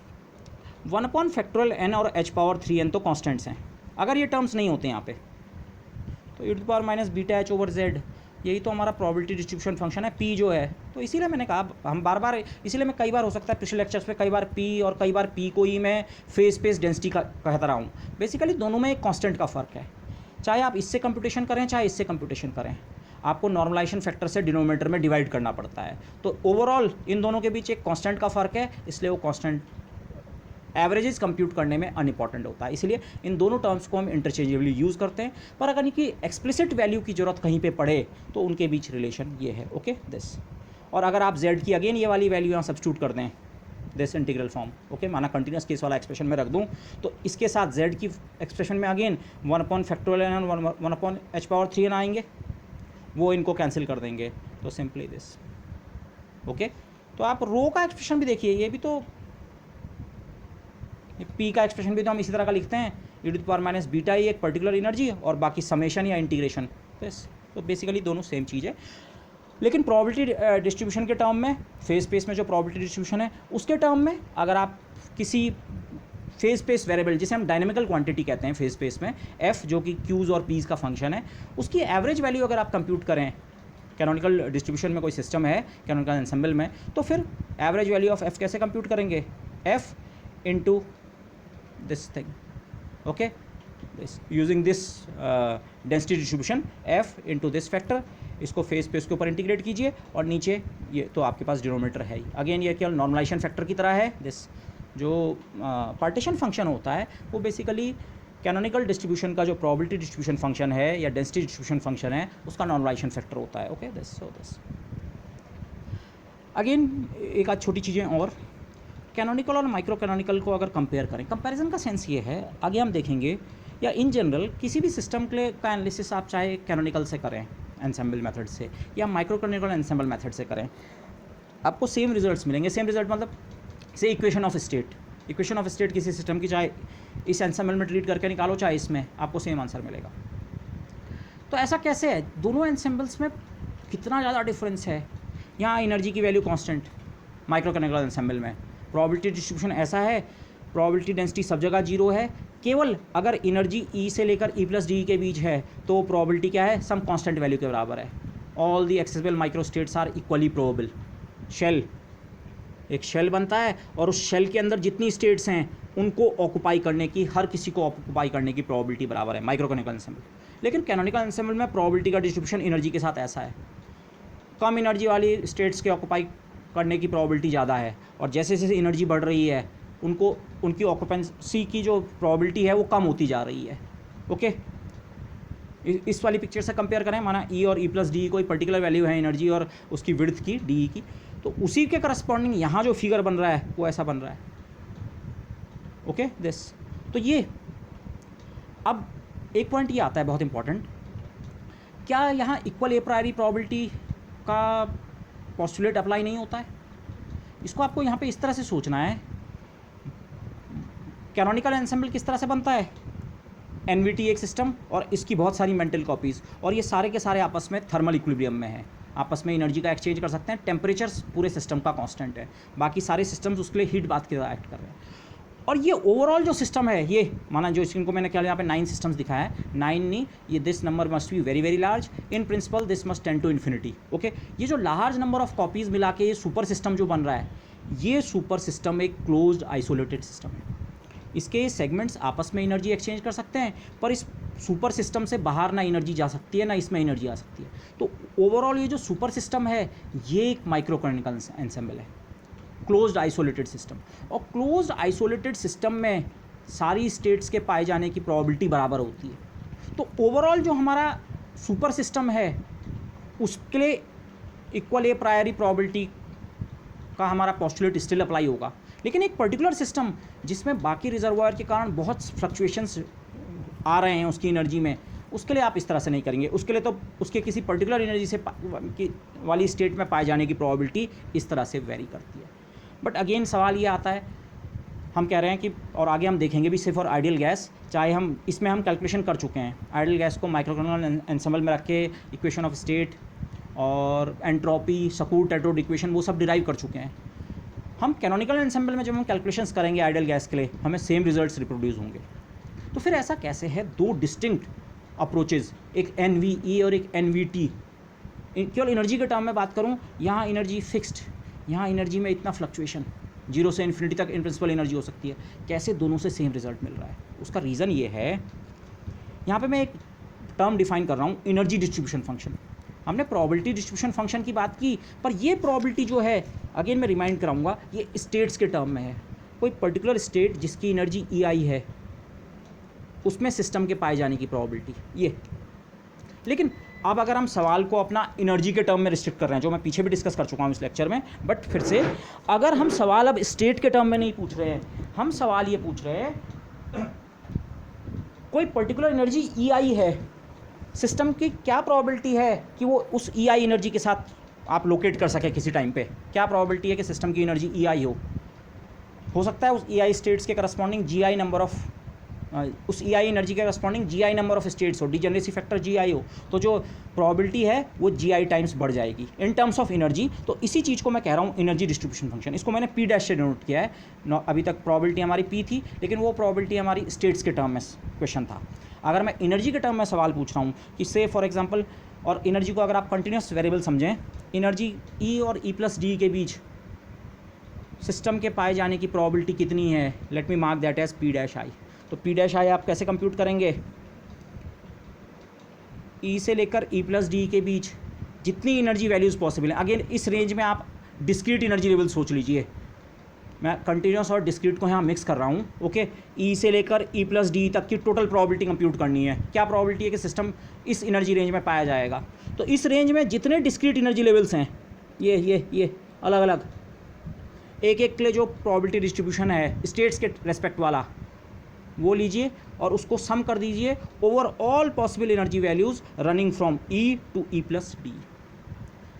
1/(n) और h⁻³ तो कॉन्स्टेंट्स हैं। अगर ये टर्म्स नहीं होते यहाँ पे तो e⁻βh ओवर z, यही तो हमारा प्रोबेबिलिटी डिस्ट्रीब्यूशन फंक्शन है, p जो है। तो इसीलिए मैंने कहा, हम बार बार, इसीलिए मैं कई बार हो सकता है पिछले लेक्चर्स में कई बार p और कई बार p को ही मैं फेज स्पेस डेंसिटी का कहता रहा हूँ। बेसिकली दोनों में एक कांस्टेंट का फ़र्क है, चाहे आप इससे कंप्यूटेशन करें चाहे इससे कंप्यूटेशन करें, आपको नॉर्मलाइजेशन फैक्टर से डिनोमिनेटर में डिवाइड करना पड़ता है। तो ओवरऑल इन दोनों के बीच एक कांस्टेंट का फ़र्क है, इसलिए वो कांस्टेंट एवरेजेस कंप्यूट करने में अनइम्पॉर्टेंट होता है। इसलिए इन दोनों टर्म्स को हम इंटरचेंजेबली यूज़ करते हैं, पर अगर इनकी एक्सप्लिसिट वैल्यू की ज़रूरत कहीं पे पड़े तो उनके बीच रिलेशन ये है, ओके, दिस। और अगर आप z की अगेन ये वाली वैल्यू यहाँ सब्स्टिट्यूट कर दें, दिस इंटीग्रल फॉर्म, ओके, माना कंटिन्यूस केस वाला एक्सप्रेशन में रख दूँ, तो इसके साथ z की एक्सप्रेशन में अगेन 1/(n) 1/h⁻³ आएंगे, वो इनको कैंसिल कर देंगे, तो सिंपली दिस, ओके। तो आप रो का एक्सप्रेशन भी देखिए, ये भी तो p का एक्सप्रेशन भी तो हम इसी तरह का लिखते हैं, e⁻β एक पर्टिकुलर एनर्जी और बाकी समेशन या इंटीग्रेशन, बस। तो बेसिकली दोनों सेम चीज़ है। लेकिन प्रोबेबिलिटी डिस्ट्रीब्यूशन के टर्म में, फेज स्पेस में जो प्रोबेबिलिटी डिस्ट्रीब्यूशन है उसके टर्म में, अगर आप किसी फेज स्पेस वेरिएबल जिसे हम डायनेमिकल क्वांटिटी कहते हैं फेज स्पेस में, f जो कि q's और p's का फंक्शन है, उसकी एवरेज वैल्यू अगर आप कंप्यूट करें, कैनोनिकल डिस्ट्रीब्यूशन में कोई सिस्टम है कैनोनिकल एंसेंबल में, तो फिर एवरेज वैल्यू ऑफ f कैसे कंप्यूट करेंगे? f into this thing, okay, this using this density distribution f into this factor, इसको फेज स्पेस के ऊपर इंटीग्रेट कीजिए और नीचे ये तो आपके पास डिनोमिनेटर है ही। अगेन ये केवल नॉर्मलाइजेशन फैक्टर की तरह है। दिस जो पार्टीशन फंक्शन होता है वो बेसिकली कैनोनिकल डिस्ट्रीब्यूशन का जो प्रोबेबिलिटी डिस्ट्रीब्यूशन फंक्शन है या डेंसिटी डिस्ट्रीब्यूशन फंक्शन है उसका नॉर्मलाइजेशन फैक्टर होता है, okay, this. So this again एक आध छोटी चीज़ें और, कैनोनिकल और माइक्रो कैनोनिकल को अगर कंपेयर करें, कंपैरिजन का सेंस ये है, आगे हम देखेंगे, या इन जनरल किसी भी सिस्टम के का एनालिसिस आप चाहे कैनोनिकल से करें एंसेंबल मेथड से या माइक्रो कैनोनिकल एंसेंबल मेथड से करें, आपको सेम रिजल्ट्स मिलेंगे। सेम रिजल्ट मतलब से इक्वेशन ऑफ स्टेट किसी सिस्टम की, चाहे इस एंसेंबल में ट्रीट करके निकालो चाहे इसमें, आपको सेम आंसर मिलेगा। तो ऐसा कैसे है? दोनों एंसेंबल्स में कितना ज़्यादा डिफरेंस है। यहाँ एनर्जी की value constant micro canonical ensemble में, प्रोबेबिलिटी डिस्ट्रीब्यूशन ऐसा है, प्रोबेबिलिटी डेंसिटी सब जगह 0 है, केवल अगर एनर्जी E से लेकर E+D के बीच है तो प्रोबेबिलिटी क्या है? सम कांस्टेंट वैल्यू के बराबर है। All the accessible micro states are equally probable. Shell, एक शेल बनता है और उस शेल के अंदर जितनी स्टेट्स हैं उनको ऑक्यूपाई करने की, हर किसी को ऑक्यूपाई करने की प्रोबेबिलिटी बराबर है माइक्रो कैनोनिकल एंसेंबल। लेकिन कैनोनिकल एंसेंबल में प्रोबेबिलिटी का डिस्ट्रीब्यूशन एनर्जी के साथ ऐसा है, कम एनर्जी वाली स्टेट्स के ऑक्यूपाई करने की प्रोबेबिलिटी ज़्यादा है, और जैसे जैसे एनर्जी बढ़ रही है उनको उनकी ऑक्यूपेंसी की जो प्रोबेबिलिटी है वो कम होती जा रही है, ओके। इस वाली पिक्चर से कंपेयर करें, माना ई और ई प्लस डी कोई पर्टिकुलर वैल्यू है एनर्जी और उसकी विड्थ की डी की, तो उसी के करस्पॉन्डिंग यहाँ जो फिगर बन रहा है वो ऐसा बन रहा है। ओके दिस, तो ये अब एक पॉइंट ये आता है बहुत इंपॉर्टेंट, क्या यहाँ इक्वल ए प्रायरी प्रोबेबिलिटी का पोस्टुलेट अप्लाई नहीं होता है? इसको आपको यहाँ पे इस तरह से सोचना है, कैनोनिकल एंसेंबल किस तरह से बनता है, एनवीटी एक सिस्टम और इसकी बहुत सारी मेंटल कॉपीज़, और ये सारे के सारे आपस में थर्मल इक्विलिब्रियम में है, आपस में एनर्जी का एक्सचेंज कर सकते हैं, टेम्परेचर पूरे सिस्टम का कांस्टेंट है, बाकी सारे सिस्टम्स उसके लिए हीट बात की तरह एक्ट कर रहे हैं। और ये ओवरऑल जो सिस्टम है, ये माना जो इनको मैंने क्या यहाँ पे 9 सिस्टम्स दिखाया है, 9 नहीं, ये this number must be very very large, in principle this must tend to infinity. Okay, ये जो लार्ज नंबर ऑफ कॉपीज़ मिला के ये सुपर सिस्टम जो बन रहा है, ये सुपर सिस्टम एक क्लोज्ड आइसोलेटेड सिस्टम है। इसके सेगमेंट्स आपस में एनर्जी एक्सचेंज कर सकते हैं, पर इस सुपर सिस्टम से बाहर ना एनर्जी जा सकती है ना इसमें एनर्जी आ सकती है। तो ओवरऑल ये जो सुपर सिस्टम है ये एक माइक्रोकैनिकल एंसेंबल है, क्लोज्ड आइसोलेटेड सिस्टम। और क्लोज्ड आइसोलेटेड सिस्टम में सारी स्टेट्स के पाए जाने की प्रोबेबिलिटी बराबर होती है। तो ओवरऑल जो हमारा सुपर सिस्टम है उसके लिए इक्वल ए प्रायरी प्रोबेबिलिटी का हमारा पोस्टुलेट स्टिल अप्लाई होगा। लेकिन एक पर्टिकुलर सिस्टम जिसमें बाकी रिजर्वायर के कारण बहुत फ्लक्चुएशंस आ रहे हैं उसकी एनर्जी में, उसके लिए आप इस तरह से नहीं करेंगे। उसके लिए तो उसके किसी पर्टिकुलर एनर्जी से वाली स्टेट में पाए जाने की प्रोबेबिलिटी इस तरह से वेरी करती है। बट अगेन सवाल ये आता है, हम कह रहे हैं कि, और आगे हम देखेंगे भी, सिर्फ और आइडियल गैस, चाहे हम इसमें हम कैलकुलेशन कर चुके हैं, आइडियल गैस को माइक्रोकैनिकल एंसेंबल में रख के इक्वेशन ऑफ स्टेट और एंट्रोपी, सकूर टेट्रोड इक्वेशन वो सब डिराइव कर चुके हैं। हम कैनोनिकल एंसेंबल में जब हम कैलकुलेशंस करेंगे आइडियल गैस के लिए, हमें सेम रिजल्ट्स रिप्रोड्यूस होंगे। तो फिर ऐसा कैसे है, दो डिस्टिंक्ट अप्रोचेज, एक NVE और एक NVT। केवल एनर्जी के टर्म में बात करूं, यहाँ एनर्जी फिक्स्ड, यहाँ एनर्जी में इतना फ्लक्चुएशन, 0 से इन्फिनिटी तक इन प्रिंसिपल एनर्जी हो सकती है। कैसे दोनों से सेम रिजल्ट मिल रहा है? उसका रीज़न ये है, यहाँ पे मैं एक टर्म डिफाइन कर रहा हूँ, एनर्जी डिस्ट्रीब्यूशन फंक्शन। हमने प्रोबेबिलिटी डिस्ट्रीब्यूशन फंक्शन की बात की, पर ये प्रोबेबिलिटी जो है, अगेन मैं रिमाइंड कराऊंगा, ये स्टेट्स के टर्म में है। कोई पर्टिकुलर स्टेट जिसकी एनर्जी EI है, उसमें सिस्टम के पाए जाने की प्रोबेबिलिटी ये। लेकिन अब अगर हम सवाल को अपना एनर्जी के टर्म में रिस्ट्रिक्ट कर रहे हैं, जो मैं पीछे भी डिस्कस कर चुका हूँ इस लेक्चर में, बट फिर से अगर हम सवाल अब स्टेट के टर्म में नहीं पूछ रहे हैं, हम सवाल ये पूछ रहे हैं कोई पर्टिकुलर एनर्जी EI है, सिस्टम की क्या प्रोबेबिलिटी है कि वो उस EI एनर्जी के साथ आप लोकेट कर सके किसी टाइम पे? क्या प्रोबेबिलिटी है कि सिस्टम की एनर्जी EI हो सकता है उस EI स्टेट्स के करस्पॉन्डिंग GI नंबर ऑफ उस EI एनर्जी के corresponding GI number of states हो, डिजेनरेसी फैक्टर GI हो, तो जो प्रोबेबिलिटी है वो GI टाइम्स बढ़ जाएगी इन टर्म्स ऑफ एनर्जी। तो इसी चीज़ को मैं कह रहा हूँ एनर्जी डिस्ट्रीब्यूशन फंक्शन। इसको मैंने P' से डिनोट किया है। अभी तक प्रोबेबिलिटी हमारी P थी, लेकिन वो प्रोबेबिलिटी हमारी स्टेट्स के टर्म में क्वेश्चन था। अगर मैं एनर्जी के टर्म में सवाल पूछ रहा हूँ कि से फॉर एग्जांपल, और एनर्जी को अगर आप कंटिन्यूस वेरिएबल समझें, एनर्जी E और E प्लस D के बीच सिस्टम के पाए जाने की प्रोबेबिलिटी कितनी है, let me mark that as P'(i). तो P'(i) आप कैसे कंप्यूट करेंगे? E से लेकर E प्लस D के बीच जितनी एनर्जी वैल्यूज़ पॉसिबल हैं, अगेन इस रेंज में आप डिस्क्रीट एनर्जी लेवल सोच लीजिए, मैं कंटिन्यूस और डिस्क्रीट को यहाँ मिक्स कर रहा हूँ। ओके, E से लेकर E प्लस D तक की टोटल प्रोबेबिलिटी कंप्यूट करनी है। क्या प्रोबेबिलिटी है कि सिस्टम इस एनर्जी रेंज में पाया जाएगा? तो इस रेंज में जितने डिस्क्रीट एनर्जी लेवल्स हैं, ये अलग अलग एक एक के लिए जो प्रोबेबिलिटी डिस्ट्रीब्यूशन है स्टेट्स के रेस्पेक्ट वाला, वो लीजिए और उसको सम कर दीजिए over all possible energy values running from E to E plus D।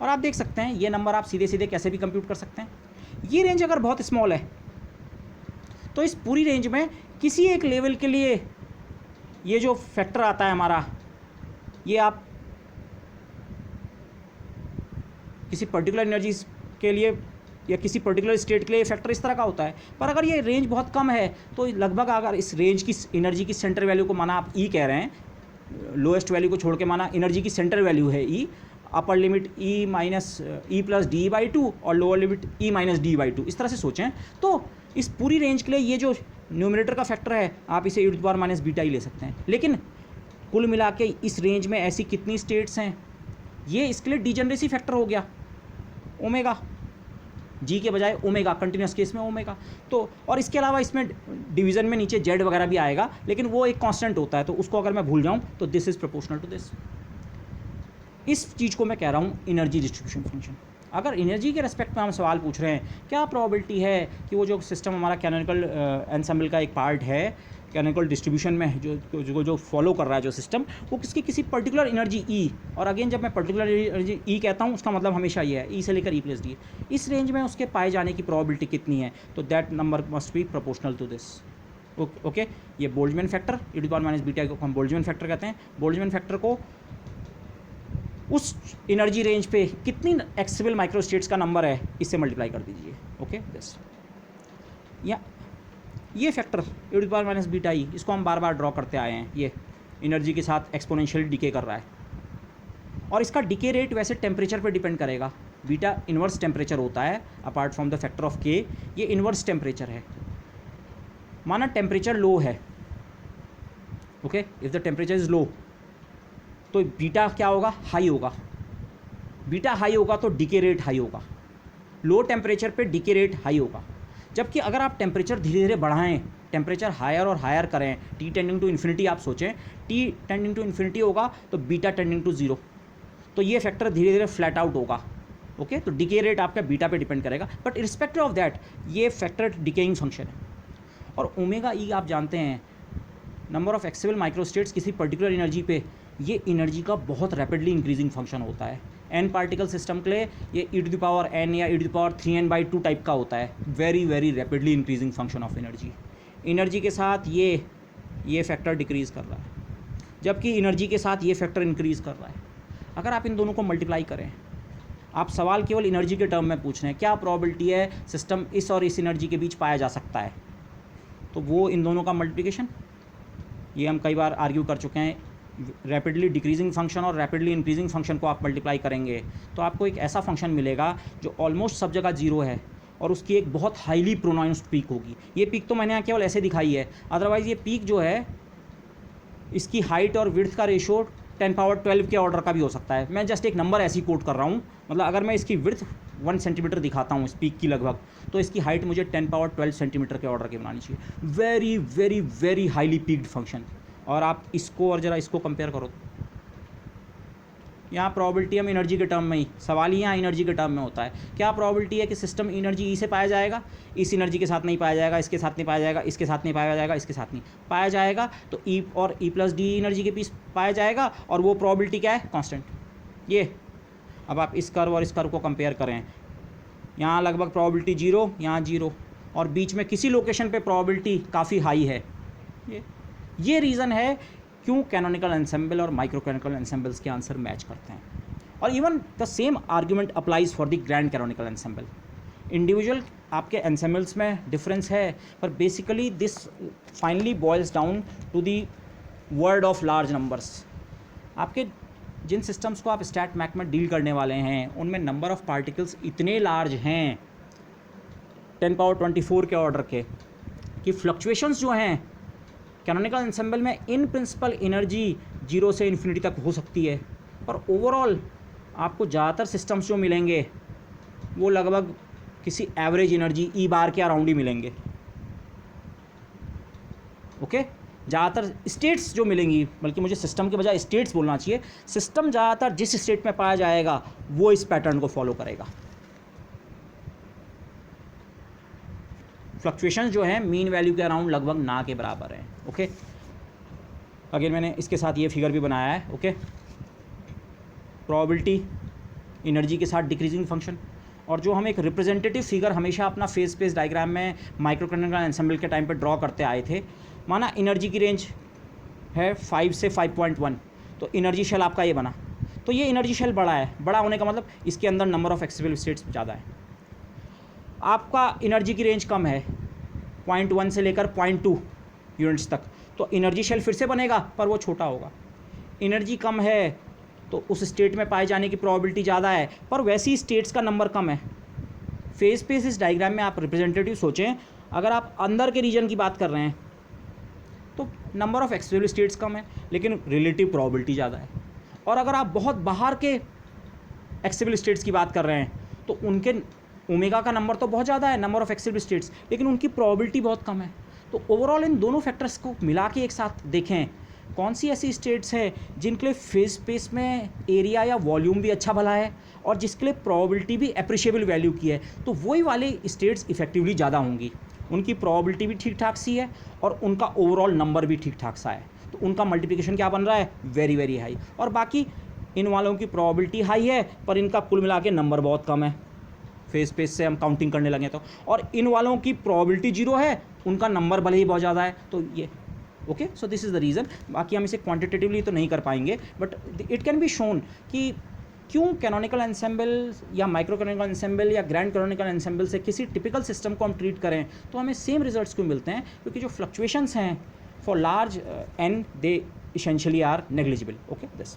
और आप देख सकते हैं ये नंबर आप सीधे सीधे कैसे भी कंप्यूट कर सकते हैं। ये रेंज अगर बहुत स्मॉल है तो इस पूरी रेंज में किसी एक लेवल के लिए ये जो फैक्टर आता है हमारा, ये आप किसी पर्टिकुलर एनर्जी के लिए या किसी पर्टिकुलर स्टेट के लिए फैक्टर इस तरह का होता है। पर अगर ये रेंज बहुत कम है तो लगभग अगर इस रेंज की एनर्जी की सेंटर वैल्यू को माना आप E कह रहे हैं, लोएस्ट वैल्यू को छोड़ के माना एनर्जी की सेंटर वैल्यू है E, upper limit E minus E plus D/2 और lower limit E minus D/2, इस तरह से सोचें तो इस पूरी रेंज के लिए ये जो न्यूमरेटर का फैक्टर है आप इसे e⁻ माइनस बीटा ही ले सकते हैं। लेकिन कुल मिला के इस रेंज में ऐसी कितनी स्टेट्स हैं, ये इसके लिए डिजेनरेसी फैक्टर हो गया ओमेगा। जी के बजाय ओमेगा, कंटिन्यूस केस में ओमेगा। तो और इसके अलावा इसमें डिवीज़न में नीचे जेड वगैरह भी आएगा, लेकिन वो एक कांस्टेंट होता है, तो उसको अगर मैं भूल जाऊँ तो this is proportional to this. इस चीज़ को मैं कह रहा हूँ एनर्जी डिस्ट्रीब्यूशन फंक्शन। अगर एनर्जी के रेस्पेक्ट में हम सवाल पूछ रहे हैं, क्या प्रोबेबिलिटी है कि वो जो सिस्टम हमारा कैनोनिकल एंसेंबल का एक पार्ट है, कैनोनिकल डिस्ट्रीब्यूशन में जो फॉलो कर रहा है जो सिस्टम, वो किसी पर्टिकुलर एनर्जी ई, और अगेन जब मैं पर्टिकुलर एनर्जी ई कहता हूँ उसका मतलब हमेशा ये है ई से लेकर ई प्लस डी, इस रेंज में उसके पाए जाने की प्रोबेबिलिटी कितनी है, तो that number must be proportional to this. Okay, ये Boltzmann factor e to power minus beta को हम बोल्ट्जमैन फैक्टर कहते हैं। बोल्ट्जमैन फैक्टर को उस एनर्जी रेंज पे कितनी एक्सेसिबल माइक्रोस्टेट्स का नंबर है इससे मल्टीप्लाई कर दीजिए। ओके, बस या ये factor e to power minus beta E, इसको हम बार बार ड्रॉ करते आए हैं। ये एनर्जी के साथ एक्सपोनेंशियल डिके कर रहा है, और इसका डिके रेट वैसे टेम्परेचर पे डिपेंड करेगा। बीटा इन्वर्स टेम्परेचर होता है apart from the factor of के, ये इन्वर्स टेम्परेचर है। माना टेम्परेचर लो है, okay, if the temperature is low तो बीटा क्या होगा, हाई होगा। बीटा हाई होगा तो डिके रेट हाई होगा। लो टेम्परेचर पे डिके रेट हाई होगा। जबकि अगर आप टेम्परेचर धीरे धीरे बढ़ाएं, टेम्परेचर हायर और हायर करें, टी टेंडिंग टू इन्फिनिटी, आप सोचें टी टेंडिंग टू इन्फिनिटी होगा तो बीटा टेंडिंग टू जीरो, तो ये फैक्टर धीरे धीरे फ्लैट आउट होगा। ओके, तो डिके रेट आपका बीटा पे डिपेंड करेगा, बट इरिस्पेक्टिव ऑफ दैट ये फैक्टर डिकेइंग फंक्शन है। और ओमेगा ई आप जानते हैं, नंबर ऑफ एक्सेसिबल माइक्रोस्टेट्स किसी पर्टिकुलर एनर्जी पे, ये एनर्जी का बहुत रैपिडली इंक्रीजिंग फंक्शन होता है। एन पार्टिकल सिस्टम के लिए ये e to the power n या e to the power 3n/2 type का होता है। Very very rapidly increasing function of energy. Energy के साथ ये फैक्टर डिक्रीज़ कर रहा है, जबकि एनर्जी के साथ ये फैक्टर इंक्रीज़ कर रहा है। अगर आप इन दोनों को मल्टीप्लाई करें, आप सवाल केवल एनर्जी के टर्म में पूछ रहे हैं, क्या प्रोबेबिलिटी है सिस्टम इस और इस एनर्जी के बीच पाया जा सकता है, तो वो इन दोनों का मल्टीप्लिकेशन, ये हम कई बार आर्ग्यू कर चुके हैं। रैपिडली डिक्रीजिंग फंक्शन और रैपिडली इंक्रीजिंग फंक्शन को आप मल्टीप्लाई करेंगे तो आपको एक ऐसा फंक्शन मिलेगा जो ऑलमोस्ट सब जगह जीरो है, और उसकी एक बहुत हाईली प्रोनाउंस्ड पीक होगी। ये पीक तो मैंने यहाँ केवल ऐसे दिखाई है, अदरवाइज़ ये पीक जो है इसकी हाइट और विड्थ का रेशो 10^12 के ऑर्डर का भी हो सकता है। मैं जस्ट एक नंबर ऐसी कोट कर रहा हूँ, मतलब अगर मैं इसकी विड्थ 1 सेंटीमीटर दिखाता हूँ इस पीक की लगभग, तो इसकी हाइट मुझे 10^12 सेंटीमीटर के ऑर्डर की बनानी चाहिए। Very very very highly peaked function. और आप इसको और ज़रा इसको कंपेयर करो, यहाँ प्रोबेबिलिटी हम एनर्जी के टर्म में ही, सवाल ही यहाँ एनर्जी के टर्म में होता है। क्या प्रोबेबिलिटी है कि सिस्टम एनर्जी ई से पाया जाएगा, इस एनर्जी के साथ नहीं पाया जाएगा, इसके साथ नहीं पाया जाएगा, इसके साथ नहीं पाया जाएगा, इसके साथ नहीं पाया जाएगा, तो ई और ई प्लस डी एनर्जी के बीच पाया जाएगा, और वो प्रोबेबिलिटी क्या है, कांस्टेंट। ये अब आप इस कर्व और इस कर्व को कंपेयर करें, यहाँ लगभग प्रोबेबिलिटी जीरो, यहाँ जीरो, और बीच में किसी लोकेशन पे प्रोबेबिलिटी काफ़ी हाई है। ये रीज़न है क्यों कैनोनिकल एंसेंबल और माइक्रो कैनोनिकल एंसेंबल्स के आंसर मैच करते हैं। और even the same argument applies for the grand canonical ensemble. Individual आपके एंसेंबल्स में डिफरेंस है, पर basically this finally boils down to the word of large numbers. आपके जिन सिस्टम्स को आप स्टैट मैक में डील करने वाले हैं उनमें नंबर ऑफ पार्टिकल्स इतने लार्ज हैं 10^24 के ऑर्डर के, कि फ्लक्चुएशंस जो हैं कैनोनिकल एंसेंबल में इन प्रिंसिपल एनर्जी 0 से इन्फिनिटी तक हो सकती है, पर ओवरऑल आपको ज़्यादातर सिस्टम्स जो मिलेंगे वो लगभग किसी एवरेज एनर्जी ई बार के अराउंड ही मिलेंगे। ओके, ज़्यादातर स्टेट्स जो मिलेंगी, बल्कि मुझे सिस्टम के बजाय स्टेट्स बोलना चाहिए, सिस्टम ज़्यादातर जिस स्टेट में पाया जाएगा वो इस पैटर्न को फॉलो करेगा। फ्लक्चुएशंस जो है मीन वैल्यू के अराउंड लगभग ना के बराबर है। ओके, अगेन मैंने इसके साथ ये फिगर भी बनाया है। ओके, प्रोबेबिलिटी एनर्जी के साथ डिक्रीजिंग फंक्शन, और जो हम एक रिप्रेजेंटेटिव फिगर हमेशा अपना फेज स्पेस डायग्राम में माइक्रो कैनोनिकल एंसेंबल के टाइम पे ड्रॉ करते आए थे। माना एनर्जी की रेंज है 5 से 5.1, तो एनर्जी शेल आपका ये बना, तो ये एनर्जी शेल बड़ा है। बड़ा होने का मतलब इसके अंदर नंबर ऑफ एक्सेसिबल स्टेट्स ज़्यादा है। आपका एनर्जी की रेंज कम है 0.1 से लेकर 0.2 यूनिट्स तक, तो एनर्जी शेल फिर से बनेगा पर वो छोटा होगा। एनर्जी कम है तो उस स्टेट में पाए जाने की प्रोबेबिलिटी ज़्यादा है, पर वैसी स्टेट्स का नंबर कम है। फेज स्पेस इस डायग्राम में आप रिप्रेजेंटेटिव सोचें, अगर आप अंदर के रीजन की बात कर रहे हैं तो नंबर ऑफ एक्सेसिबल स्टेट्स कम है लेकिन रिलेटिव प्रोबेबिलिटी ज़्यादा है, और अगर आप बहुत बाहर के एक्सेसिबल स्टेट्स की बात कर रहे हैं तो ओमेगा का नंबर तो बहुत ज़्यादा है, नंबर ऑफ एक्सिस्टिंग स्टेट्स, लेकिन उनकी प्रोबेबिलिटी बहुत कम है। तो ओवरऑल इन दोनों फैक्टर्स को मिला के एक साथ देखें कौन सी ऐसी स्टेट्स हैं जिनके लिए फेज स्पेस में एरिया या वॉल्यूम भी अच्छा भला है और जिसके लिए प्रोबेबिलिटी भी अप्रिशिएबल वैल्यू की है, तो वही वाले स्टेट्स इफेक्टिवली ज़्यादा होंगी, उनकी प्रोबेबिलिटी भी ठीक ठाक सी है और उनका ओवरऑल नंबर भी ठीक ठाक सा है, तो उनका मल्टीप्लिकेशन क्या बन रहा है, वेरी वेरी हाई। और बाकी इन वालों की प्रोबेबिलिटी हाई है पर इनका कुल मिला के नंबर बहुत कम है, फेज स्पेस से हम काउंटिंग करने लगे तो, और इन वालों की प्रोबेबिलिटी जीरो है, उनका नंबर भले ही बहुत ज़्यादा है। तो ये okay, so this is the reason. बाकी हम इसे क्वांटिटेटिवली तो नहीं कर पाएंगे, but it can be shown कि क्यों कैनोनिकल एंसेंबल या माइक्रो कैनोनिकल एंसेंबल या ग्रैंड कैनोनिकल एंसेंबल से किसी टिपिकल सिस्टम को हम ट्रीट करें तो हमें सेम रिजल्ट्स क्यों मिलते हैं, क्योंकि जो फ्लक्चुएशंस हैं for large N they essentially are negligible. Okay this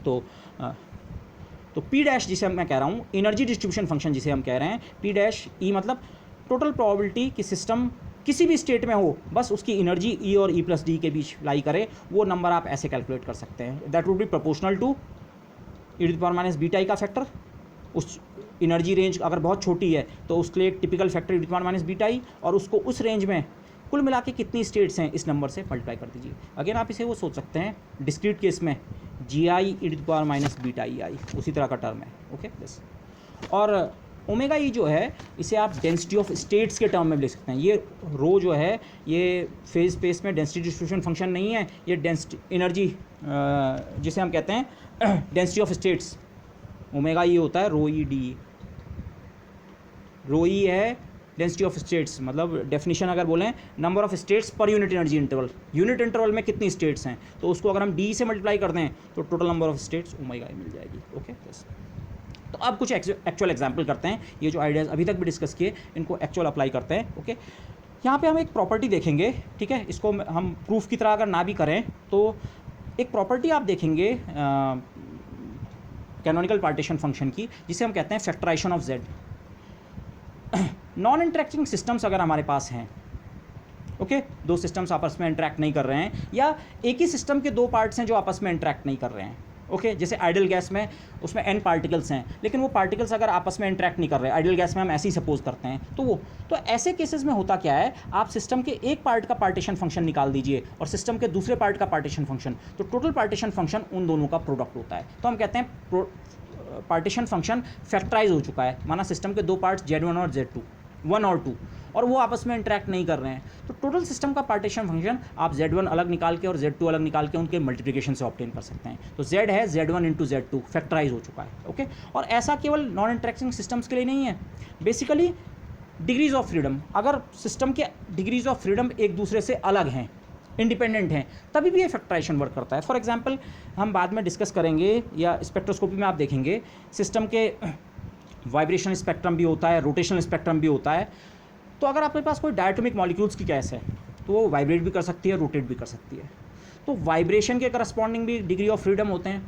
तो पी डैश जिसे मैं कह रहा हूँ एनर्जी डिस्ट्रीब्यूशन फंक्शन जिसे हम कह रहे हैं, पी डैश ई मतलब टोटल प्रोबेबिलिटी कि सिस्टम किसी भी स्टेट में हो बस उसकी एनर्जी ई और ई प्लस डी के बीच लाई करे, वो नंबर आप ऐसे कैलकुलेट कर सकते हैं। That would be proportional to e to the power minus beta E का फैक्टर। उस एनर्जी रेंज अगर बहुत छोटी है तो उसके लिए एक typical factor e to the power minus beta E, और उसको उस रेंज में कुल मिला के कितनी स्टेट्स हैं इस नंबर से मल्टीप्लाई कर दीजिए। अगेन आप इसे वो सोच सकते हैं डिस्क्रीट केस में G I E to the power minus beta E I, उसी तरह का टर्म है। ओके बस, और ओमेगा ई जो है इसे आप डेंसिटी ऑफ स्टेट्स के टर्म में भी लिख सकते हैं। ये रो जो है ये फेज स्पेस में डेंसिटी डिस्ट्रीब्यूशन फंक्शन नहीं है, ये डेंसिटी एनर्जी जिसे हम कहते हैं डेंसिटी ऑफ स्टेट्स, ओमेगा ई होता है रो ई डी, रो ई है डेंसिटी ऑफ स्टेट्स, मतलब डेफिनेशन अगर बोलें number of states per unit energy interval, unit interval में कितनी स्टेट्स हैं, तो उसको अगर हम डी से मल्टीप्लाई कर दें तो total number of states omega E मिल जाएगी। ओके बस, तो अब कुछ एक्चुअल एग्जाम्पल करते हैं, ये जो आइडियाज़ अभी तक भी डिस्कस किए इनको एक्चुअल अप्लाई करते हैं। ओके, यहाँ पे हम एक प्रॉपर्टी देखेंगे, ठीक है, इसको हम प्रूफ की तरह अगर ना भी करें तो एक प्रॉपर्टी आप देखेंगे कैनोनिकल पार्टीशन फंक्शन की, जिसे हम कहते हैं factorization of Z. Non interacting systems अगर हमारे पास हैं, ओके, दो सिस्टम्स आपस में इंटरेक्ट नहीं कर रहे हैं या एक ही सिस्टम के दो पार्ट्स हैं जो आपस में इंटरेक्ट नहीं कर रहे हैं, ओके, जैसे आइडियल गैस में उसमें n पार्टिकल्स हैं लेकिन वो पार्टिकल्स अगर आपस में इंटरेक्ट नहीं कर रहे, आइडियल गैस में हम ऐसे ही सपोज करते हैं, तो ऐसे केसेस में होता क्या है, आप सिस्टम के एक पार्ट का पार्टीशन फंक्शन निकाल दीजिए और सिस्टम के दूसरे पार्ट का पार्टीशन फंक्शन, तो टोटल पार्टीशन फंक्शन उन दोनों का प्रोडक्ट होता है। तो हम कहते हैं पार्टीशन फंक्शन फैक्टराइज हो चुका है, माना सिस्टम के दो पार्ट्स Z1 और Z2, 1 और 2, और वो आपस में इंटरेक्ट नहीं कर रहे हैं, तो टोटल सिस्टम का पार्टीशन फंक्शन आप Z1 अलग निकाल के और Z2 अलग निकाल के उनके मल्टीप्लिकेशन से ऑब्टेन कर सकते हैं। तो Z है Z1 इंटू Z2 फैक्टराइज हो चुका है। ओके, और ऐसा केवल नॉन इंटरेक्टिंग सिस्टम्स के लिए नहीं है, बेसिकली डिग्रीज ऑफ फ्रीडम, अगर सिस्टम के डिग्रीज ऑफ फ्रीडम एक दूसरे से अलग हैं, इंडिपेंडेंट हैं, तभी भी ये फैक्टराइजेशन वर्क करता है। फॉर एग्जांपल हम बाद में डिस्कस करेंगे या स्पेक्ट्रोस्कोपी में आप देखेंगे सिस्टम के वाइब्रेशन स्पेक्ट्रम भी होता है, रोटेशनल स्पेक्ट्रम भी होता है। तो अगर आपके पास कोई डायटोमिक मॉलिक्यूल्स की गैस है तो वो वाइब्रेट भी कर सकती है, रोटेट भी कर सकती है। तो वाइब्रेशन के करस्पॉन्डिंग भी डिग्री ऑफ फ्रीडम होते हैं,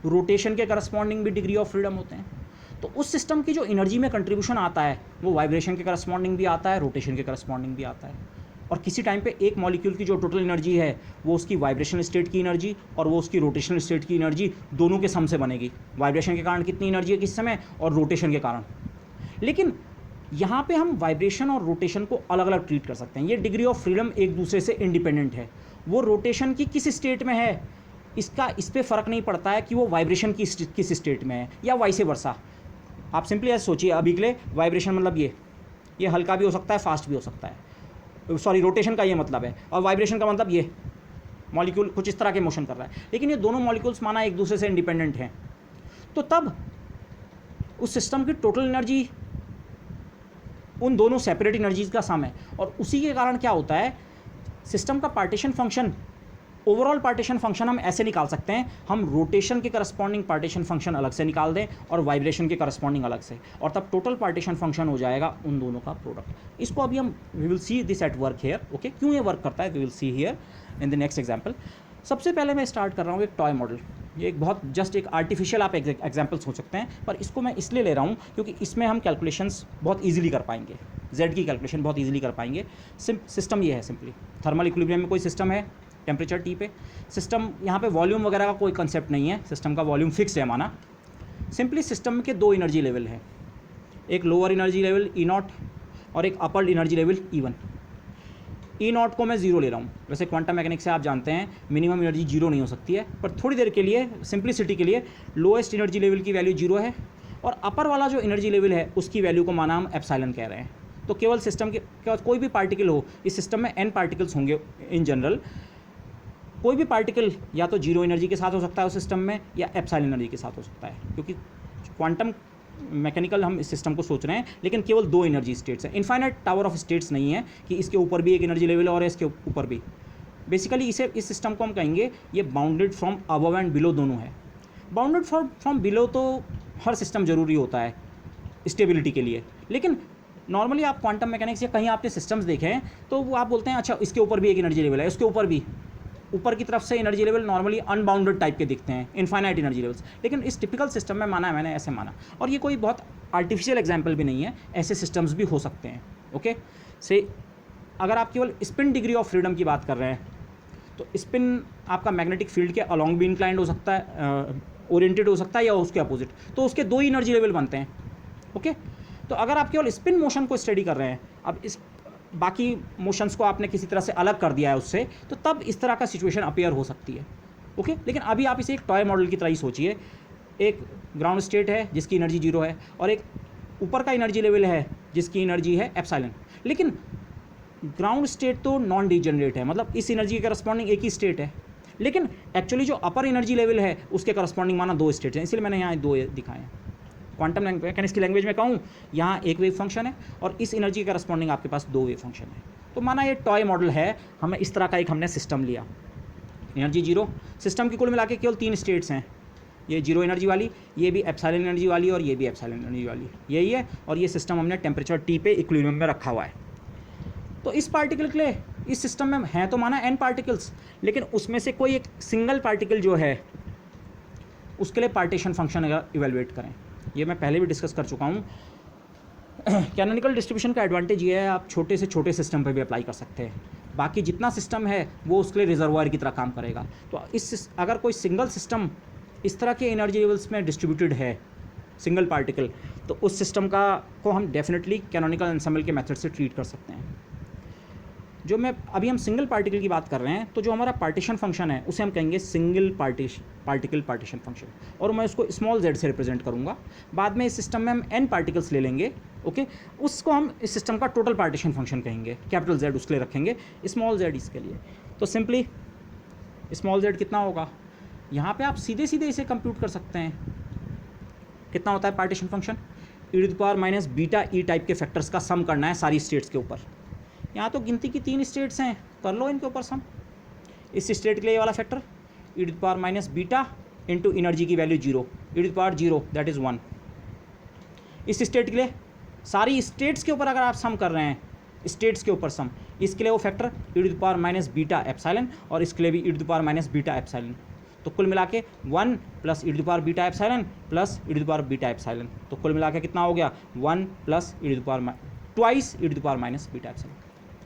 रोटेशन के करस्पॉन्डिंग भी डिग्री ऑफ फ्रीडम होते हैं। तो उस सिस्टम की जो एनर्जी में कंट्रीब्यूशन आता है वो वाइब्रेशन के करस्पॉन्डिंग भी आता है, रोटेशन के करस्पॉन्डिंग भी आता है। और किसी टाइम पे एक मॉलिक्यूल की जो टोटल एनर्जी है वो उसकी वाइब्रेशनल स्टेट की एनर्जी और वो उसकी रोटेशनल स्टेट की एनर्जी दोनों के सम से बनेगी। वाइब्रेशन के कारण कितनी एनर्जी है किस समय और रोटेशन के कारण। लेकिन यहाँ पे हम वाइब्रेशन और रोटेशन को अलग अलग ट्रीट कर सकते हैं। ये डिग्री ऑफ फ्रीडम एक दूसरे से इंडिपेंडेंट है। वो रोटेशन की किस स्टेट में है इसका इस पर फ़र्क नहीं पड़ता है कि वो वाइब्रेशन की किस स्टेट में है या वाइसे वर्सा। आप सिंपली ऐसे सोचिए, अभी के लिए वाइब्रेशन मतलब ये हल्का भी हो सकता है, फास्ट भी हो सकता है, सॉरी रोटेशन का ये मतलब है, और वाइब्रेशन का मतलब ये मॉलिक्यूल कुछ इस तरह के मोशन कर रहा है। लेकिन ये दोनों मॉलिक्यूल्स माना एक दूसरे से इंडिपेंडेंट हैं, तो तब उस सिस्टम की टोटल एनर्जी उन दोनों सेपरेट एनर्जीज का सम है। और उसी के कारण क्या होता है, सिस्टम का partition function, overall partition function हम ऐसे निकाल सकते हैं, हम रोटेशन के करस्पॉन्डिंग पार्टीशन फंक्शन अलग से निकाल दें और वाइब्रेशन के करस्पॉन्डिंग अलग से, और तब टोटल पार्टीशन फंक्शन हो जाएगा उन दोनों का प्रोडक्ट। इसको अभी हम we will see this at work here. Okay, क्यों ये वर्क करता है we will see here in the next example. सबसे पहले मैं स्टार्ट कर रहा हूँ एक टॉय मॉडल। ये एक बहुत जस्ट एक आर्टिफिशियल आप एग्जाम्पल सोच सकते हैं, पर इसको मैं इसलिए ले रहा हूँ क्योंकि इसमें हम कैलकुलेशंस बहुत ईजिली कर पाएंगे, जेड की कैलकुलेशन बहुत ईजिली कर पाएंगे। सिस्टम ये है, सिंपली थर्मल इक्विलिब्रियम में कोई सिस्टम है टेम्परेचर टी पे, सिस्टम यहाँ पे वॉल्यूम वगैरह का कोई कंसेप्ट नहीं है, सिस्टम का वॉल्यूम फिक्स है माना। सिंपली सिस्टम के दो एनर्जी लेवल है, एक लोअर एनर्जी लेवल E0 और एक अपर एनर्जी लेवल E1। E0 को मैं ज़ीरो ले रहा हूँ। वैसे क्वांटम मैकेनिक्स से आप जानते हैं मिनिमम एनर्जी जीरो नहीं हो सकती है, पर थोड़ी देर के लिए सिंप्लिसिटी के लिए लोएस्ट एनर्जी लेवल की वैल्यू जीरो है और अपर वाला जो एनर्जी लेवल है उसकी वैल्यू को माना हम एप्सिलॉन कह रहे हैं। तो केवल सिस्टम के कोई भी पार्टिकल हो, इस सिस्टम में n पार्टिकल्स होंगे इन जनरल, कोई भी पार्टिकल या तो जीरो एनर्जी के साथ हो सकता है उस सिस्टम में या एप्सिलॉन एनर्जी के साथ हो सकता है, क्योंकि क्वांटम मैकेनिकल हम इस सिस्टम को सोच रहे हैं, लेकिन केवल दो एनर्जी स्टेट्स हैं। इनफाइनाइट टावर ऑफ स्टेट्स नहीं है कि इसके ऊपर भी एक एनर्जी लेवल है और इसके ऊपर भी। बेसिकली इस सिस्टम को हम कहेंगे ये bounded from above and below दोनों है। बाउंडेड फ्रॉम बिलो तो हर सिस्टम ज़रूरी होता है स्टेबिलिटी के लिए, लेकिन नॉर्मली आप क्वांटम मैकेनिक्स या कहीं आपने सिस्टम्स देखे हैं तो वो आप बोलते हैं अच्छा इसके ऊपर भी एक एनर्जी लेवल है, उसके ऊपर भी, ऊपर की तरफ से energy level normally unbounded type के दिखते हैं, इनफाइनाइट एनर्जी लेवल्स। लेकिन इस टिपिकल सिस्टम में माना है मैंने, ऐसे माना, और ये कोई बहुत आर्टिफिशियल एग्जाम्पल भी नहीं है, ऐसे सिस्टम्स भी हो सकते हैं। ओके से अगर आप केवल स्पिन डिग्री ऑफ फ्रीडम की बात कर रहे हैं तो स्पिन आपका मैग्नेटिक फील्ड के अलॉन्ग भी इंक्लाइंड हो सकता है, ओरिएंटेड हो सकता है, या उसके अपोजिट, तो उसके दो ही एनर्जी लेवल बनते हैं। ओके तो अगर आप केवल स्पिन मोशन को स्टडी कर रहे हैं, अब इस बाकी मोशंस को आपने किसी तरह से अलग कर दिया है उससे, तो तब इस तरह का सिचुएशन अपीयर हो सकती है। ओके लेकिन अभी आप इसे एक टॉय मॉडल की तरह ही सोचिए। एक ग्राउंड स्टेट है जिसकी एनर्जी जीरो है और एक ऊपर का एनर्जी लेवल है जिसकी एनर्जी है एप्सिलॉन। लेकिन ग्राउंड स्टेट तो नॉन डिजेनरेट है, मतलब इस एनर्जी के करस्पॉन्डिंग एक ही स्टेट है, लेकिन एक्चुअली जो अपर एनर्जी लेवल है उसके करस्पॉन्डिंग माना दो स्टेट्स हैं, इसलिए मैंने यहाँ दो दिखाए हैं। क्वांटम मैकेनिक्स की लैंग्वेज में कहूँ, यहाँ एक वेव फंक्शन है और इस एनर्जी के करस्पॉन्डिंग आपके पास दो वेव फंक्शन है। तो माना ये टॉय मॉडल है, हमें इस तरह का एक हमने सिस्टम लिया, एनर्जी जीरो, सिस्टम की कुल मिला के केवल तीन स्टेट्स हैं, ये जीरो एनर्जी वाली, ये भी एप्सिलॉन एनर्जी वाली और ये भी एप्सिलॉन एनर्जी वाली, यही है। और ये सिस्टम हमने टेम्परेचर T पे इक्विलिब्रियम में रखा हुआ है। तो इस पार्टिकल के लिए इस सिस्टम में हैं तो माना n पार्टिकल्स, लेकिन उसमें से कोई एक सिंगल पार्टिकल जो है उसके लिए पार्टीशन फंक्शन अगर इवेलुएट करें, ये मैं पहले भी डिस्कस कर चुका हूँ। कैनोनिकल डिस्ट्रीब्यूशन का एडवांटेज ये है आप छोटे से छोटे सिस्टम पे भी अप्लाई कर सकते हैं, बाकी जितना सिस्टम है वो उसके लिए रिजर्वायर की तरह काम करेगा। तो इस अगर कोई सिंगल सिस्टम इस तरह के एनर्जी लेवल्स में डिस्ट्रीब्यूटेड है सिंगल पार्टिकल, तो उस सिस्टम को हम डेफिनेटली कैनोनिकल एंसेंबल के मेथड से ट्रीट कर सकते हैं। जो मैं अभी हम सिंगल पार्टिकल की बात कर रहे हैं, तो जो हमारा पार्टीशन फंक्शन है उसे हम कहेंगे सिंगल पार्टिकल पार्टीशन फंक्शन, और मैं उसको स्मॉल z से रिप्रेजेंट करूँगा। बाद में इस सिस्टम में हम n पार्टिकल्स ले लेंगे, ओके, उसको हम इस सिस्टम का टोटल पार्टीशन फंक्शन कहेंगे, कैपिटल Z उसके लिए रखेंगे, स्मॉल z इसके लिए। तो सिंपली स्मॉल z कितना होगा, यहाँ पे आप सीधे सीधे इसे कंप्यूट कर सकते हैं। कितना होता है पार्टीशन फंक्शन, e⁻β टाइप के फैक्टर्स का सम करना है सारी स्टेट्स के ऊपर। यहाँ तो गिनती की तीन स्टेट्स हैं, कर लो इनके ऊपर सम। इस स्टेट के लिए ये वाला फैक्टर e⁻β इंटू एनर्जी की value zero, e⁻0 that is 1। इस स्टेट के लिए सारी स्टेट्स के ऊपर अगर आप सम कर रहे हैं, स्टेट्स के ऊपर सम, इसके लिए वो फैक्टर e⁻β एप्सिलॉन और इसके लिए भी e⁻β एप्सिलॉन। तो कुल मिला के 1 plus e⁻β epsilon plus e⁻β epsilon, तो कुल मिला के कितना हो गया 1 plus twice e⁻β epsilon.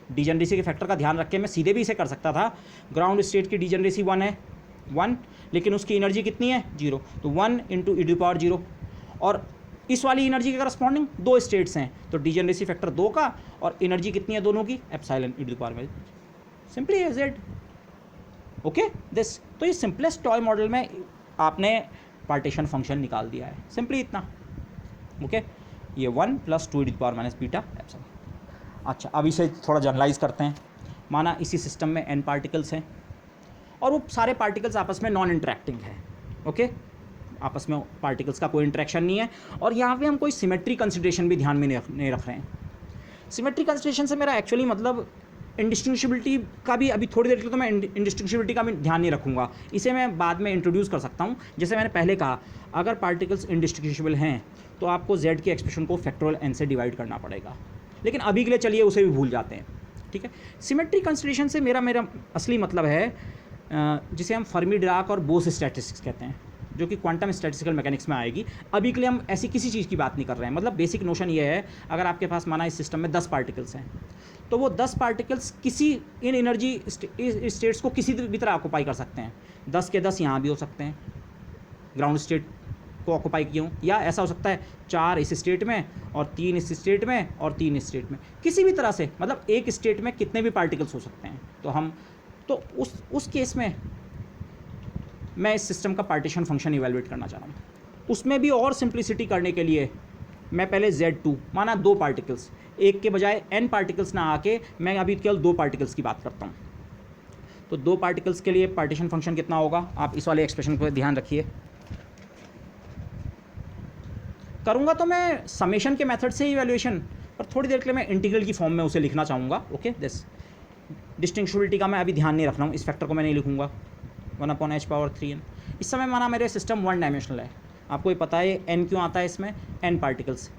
Degeneracy के फैक्टर का ध्यान रख के मैं सीधे भी इसे कर सकता था। ग्राउंड स्टेट की डिजेनरेसी 1 है 1, लेकिन उसकी एनर्जी कितनी है 0, तो 1 इंटू e⁻0, और इस वाली एनर्जी के करस्पॉन्डिंग दो स्टेट्स हैं, तो डिजेनरेसी फैक्टर 2 का, और एनर्जी कितनी है दोनों की एप्सिलॉन e⁻, सिंपली है z। ओके दिस, तो ये सिंपलेस्ट टॉय मॉडल में आपने पार्टीशन फंक्शन निकाल दिया है, सिंपली इतना। ओके ये 1 प्लस 2 e⁻β एप्सिलॉन। अच्छा अब इसे थोड़ा जनरलाइज करते हैं। माना इसी सिस्टम में n पार्टिकल्स हैं और वो सारे पार्टिकल्स आपस में नॉन इंटरेक्टिंग है, ओके, आपस में पार्टिकल्स का कोई इंटरेक्शन नहीं है, और यहाँ पे हम कोई सिमेट्री कंसिडरेशन भी ध्यान में नहीं रख रहे हैं। सिमेट्री कंसिडरेशन से मेरा एक्चुअली मतलब इंडिस्टिंग्विशबिलिटी का भी, अभी थोड़ी देर के लिए तो मैं इंडिस्टिंग्विशबिलिटी का भी ध्यान नहीं रखूँगा, इसे मैं बाद में इंट्रोड्यूस कर सकता हूँ। जैसे मैंने पहले कहा, अगर पार्टिकल्स इंडिस्टिंग्विशबल हैं तो आपको z के एक्सप्रेशन को फैक्टोरियल n से डिवाइड करना पड़ेगा, लेकिन अभी के लिए चलिए उसे भी भूल जाते हैं, ठीक है। सिमेट्री कंसिडरेशन से मेरा असली मतलब है जिसे हम फर्मी डिराक और बोस स्टैटिस्टिक्स कहते हैं, जो कि क्वांटम स्टैटिस्टिकल मैकेनिक्स में आएगी। अभी के लिए हम ऐसी किसी चीज़ की बात नहीं कर रहे हैं। मतलब बेसिक नोशन ये है, अगर आपके पास माना इस सिस्टम में 10 पार्टिकल्स हैं, तो वो 10 पार्टिकल्स किसी इन एनर्जी स्टेट्स को किसी भी तरह ऑक्यूपाई कर सकते हैं। 10 के 10 यहाँ भी हो सकते हैं ग्राउंड स्टेट को ऑक्यूपाई किए हों, या ऐसा हो सकता है 4 इस स्टेट में और 3 इस स्टेट में और 3 इस स्टेट में, किसी भी तरह से, मतलब एक स्टेट में कितने भी पार्टिकल्स हो सकते हैं। तो उस केस में मैं इस सिस्टम का पार्टीशन फंक्शन इवेलुएट करना चाह रहा हूँ। उसमें भी और सिंप्लिसिटी करने के लिए मैं पहले Z2 माना 2 पार्टिकल्स, एक के बजाय n पार्टिकल्स ना आके मैं अभी केवल 2 पार्टिकल्स की बात करता हूँ। तो 2 पार्टिकल्स के लिए पार्टीशन फंक्शन कितना होगा, आप इस वाले एक्सप्रेशन पर ध्यान रखिए। करूँगा तो मैं समेशन के मेथड से ही इवैल्यूएशन, पर थोड़ी देर के लिए मैं इंटीग्रल की फॉर्म में उसे लिखना चाहूँगा। ओके, दिस डिस्टिंक्शबिलिटी का मैं अभी ध्यान नहीं रख रहा हूँ, इस फैक्टर को मैं नहीं लिखूँगा 1/h⁻3n। इस समय माना मेरे सिस्टम 1 डायमेंशनल है, आपको ये पता है n क्यों आता है इसमें, n पार्टिकल्स,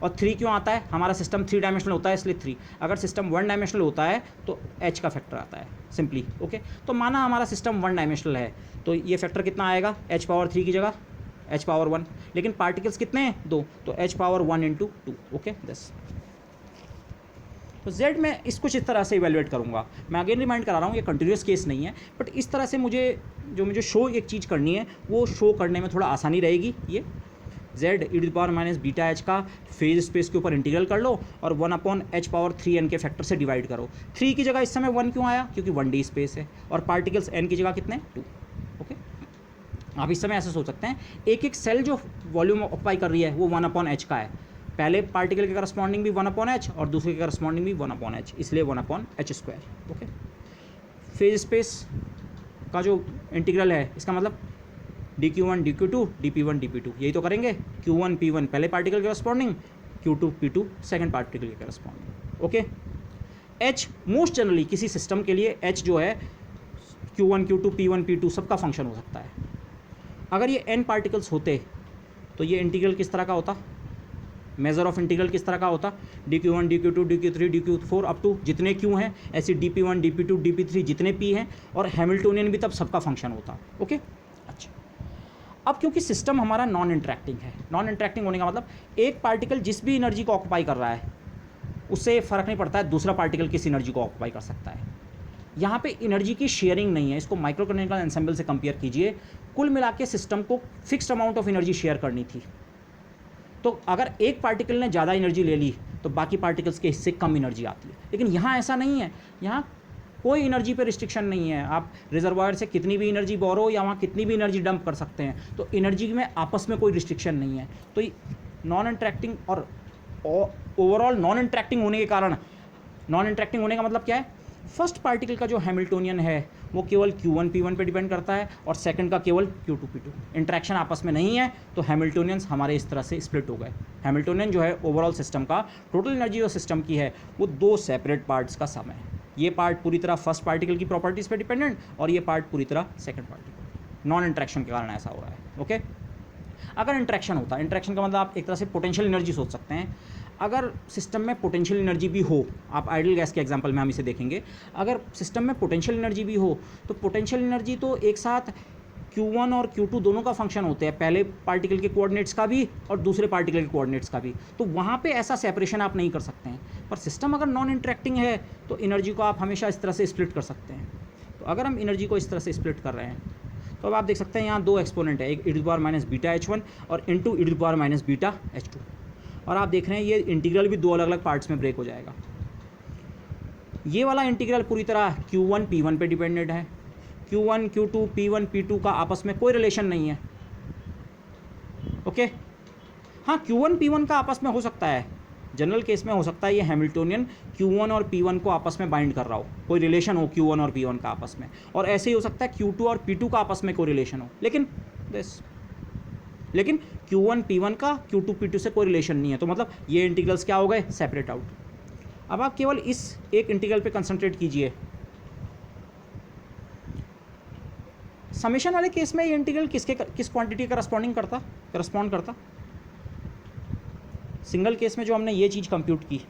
और 3 क्यों आता है, हमारा सिस्टम 3 डायमेंशनल होता है इसलिए 3। अगर सिस्टम 1 डायमेंशनल होता है तो h का फैक्टर आता है सिंपली। ओके, तो माना हमारा सिस्टम 1 डायमेंशनल है तो ये फैक्टर कितना आएगा, h⁻3 की जगह h⁻1, लेकिन पार्टिकल्स कितने हैं 2, तो h⁻1 × 2। ओके, दस। तो Z में इसको इस तरह से इवेलुएट करूँगा। मैं अगेन रिमाइंड करा रहा हूँ, ये कंटिन्यूस केस नहीं है, बट इस तरह से मुझे शो एक चीज़ करनी है, वो शो करने में थोड़ा आसानी रहेगी। ये Z e⁻βh का फेज स्पेस के ऊपर इंटीग्रल कर लो और 1/h⁻3n के फैक्टर से डिवाइड करो। 3 की जगह इस समय 1 क्यों आया, क्योंकि 1D स्पेस है, और पार्टिकल्स n की जगह कितने 2। ओके, आप इस समय ऐसे सोच सकते हैं, एक सेल जो वॉल्यूम ऑक्यूपाई कर रही है वो 1/h का है, पहले पार्टिकल के करस्पॉन्डिंग भी 1/h और दूसरे के करस्पॉन्डिंग भी 1/h, इसलिए 1/h²। ओके, फेज स्पेस का जो इंटीग्रल है इसका मतलब dq1 dq2 dp1 dp2, यही तो करेंगे। q1 p1 पहले पार्टिकल के corresponding, q2 p2 second particle के corresponding. Okay, h most generally किसी सिस्टम के लिए h जो है q1 q2 p1 p2 सबका फंक्शन हो सकता है। अगर ये n पार्टिकल्स होते तो ये इंटीग्रल किस तरह का होता, मेजर ऑफ इंटीग्रल किस तरह का होता, dq1 dq2 dq3 dq4 up to जितने q हैं, ऐसे dp1 dp2 dp3 जितने p हैं, और हैमिल्टोनियन भी तब सबका फंक्शन होता। ओके, अच्छा, अब क्योंकि सिस्टम हमारा नॉन इंटरेक्टिंग है, नॉन इंटरेक्टिंग होने का मतलब एक पार्टिकल जिस भी एनर्जी को ऑक्यूपाई कर रहा है उससे फ़र्क नहीं पड़ता है दूसरा पार्टिकल किस एनर्जी को ऑक्यूपाई कर सकता है। यहाँ पे एनर्जी की शेयरिंग नहीं है, इसको माइक्रोकैनिकल एंसेंबल से कंपेयर कीजिए। कुल मिला के सिस्टम को fixed amount of energy share करनी थी, तो अगर एक पार्टिकल ने ज़्यादा एनर्जी ले ली तो बाकी पार्टिकल्स के हिस्से कम एनर्जी आती है। लेकिन यहाँ ऐसा नहीं है, यहाँ कोई एनर्जी पे रिस्ट्रिक्शन नहीं है, आप रिजर्वायर से कितनी भी एनर्जी बोरो या वहाँ कितनी भी एनर्जी डंप कर सकते हैं, तो एनर्जी में आपस में कोई रिस्ट्रिक्शन नहीं है। तो नॉन इंटरेक्टिंग और ओवरऑल नॉन इंटरेक्टिंग होने के कारण, नॉन इंटरेक्टिंग होने का मतलब क्या है, फर्स्ट पार्टिकल का जो हैमिल्टोनियन है वो केवल q1 p1 पे डिपेंड करता है और सेकंड का केवल q2 p2। इंटरेक्शन आपस में नहीं है, तो हैमिल्टोनियंस हमारे इस तरह से स्प्लिट हो गए। हैमिल्टोनियन जो है ओवरऑल सिस्टम का टोटल एनर्जी जो सिस्टम की है वो 2 सेपरेट पार्ट्स का सम है। ये पार्ट पूरी तरह फर्स्ट पार्टिकल की प्रॉपर्टीज़ पे डिपेंडेंट और ये पार्ट पूरी तरह सेकंड पार्टिकल। नॉन इंटरेक्शन के कारण ऐसा हो रहा है। ओके, अगर इंटरेक्शन होता है, इंटरेक्शन का मतलब आप एक तरह से पोटेंशियल एनर्जी सोच सकते हैं। अगर सिस्टम में पोटेंशियल एनर्जी भी हो, आप आइडियल गैस के एग्जांपल में हम इसे देखेंगे, अगर सिस्टम में पोटेंशियल एनर्जी भी हो तो पोटेंशियल एनर्जी तो एक साथ Q1 और Q2 दोनों का फंक्शन होते हैं, पहले पार्टिकल के कोऑर्डिनेट्स का भी और दूसरे पार्टिकल के कोऑर्डिनेट्स का भी, तो वहाँ पे ऐसा सेपरेशन आप नहीं कर सकते हैं। पर सिस्टम अगर नॉन इंटरेक्टिंग है तो एनर्जी को आप हमेशा इस तरह से स्प्लिट कर सकते हैं। तो अगर हम एनर्जी को इस तरह से स्प्लिट कर रहे हैं तो अब आप देख सकते हैं यहाँ 2 एक्सपोनेंट है, एक e⁻βh1 और इंटू e⁻βh2, और आप देख रहे हैं ये इंटीग्रल भी 2 अलग अलग पार्ट्स में ब्रेक हो जाएगा। ये वाला इंटीग्रल पूरी तरह q1 p1 पे डिपेंडेंट है, q1 q2 p1 p2 का आपस में कोई रिलेशन नहीं है। ओके, हाँ q1 p1 का आपस में हो सकता है, जनरल केस में हो सकता है ये हैमिल्टोनियन q1 और p1 को आपस में बाइंड कर रहा हो, कोई रिलेशन हो q1 और p1 का आपस में, और ऐसे ही हो सकता है q2 और p2 का आपस में कोई रिलेशन हो, लेकिन q1 p1 का q2 p2 से कोई रिलेशन नहीं है। तो मतलब ये इंटीग्रल्स क्या हो गए, सेपरेट आउट। अब आप केवल इस एक इंटीग्रल पे कंसंट्रेट कीजिए। समेशन वाले केस में ये इंटीग्रल किस क्वांटिटी का करस्पॉन्ड करता। सिंगल केस में जो हमने ये चीज़ कंप्यूट की,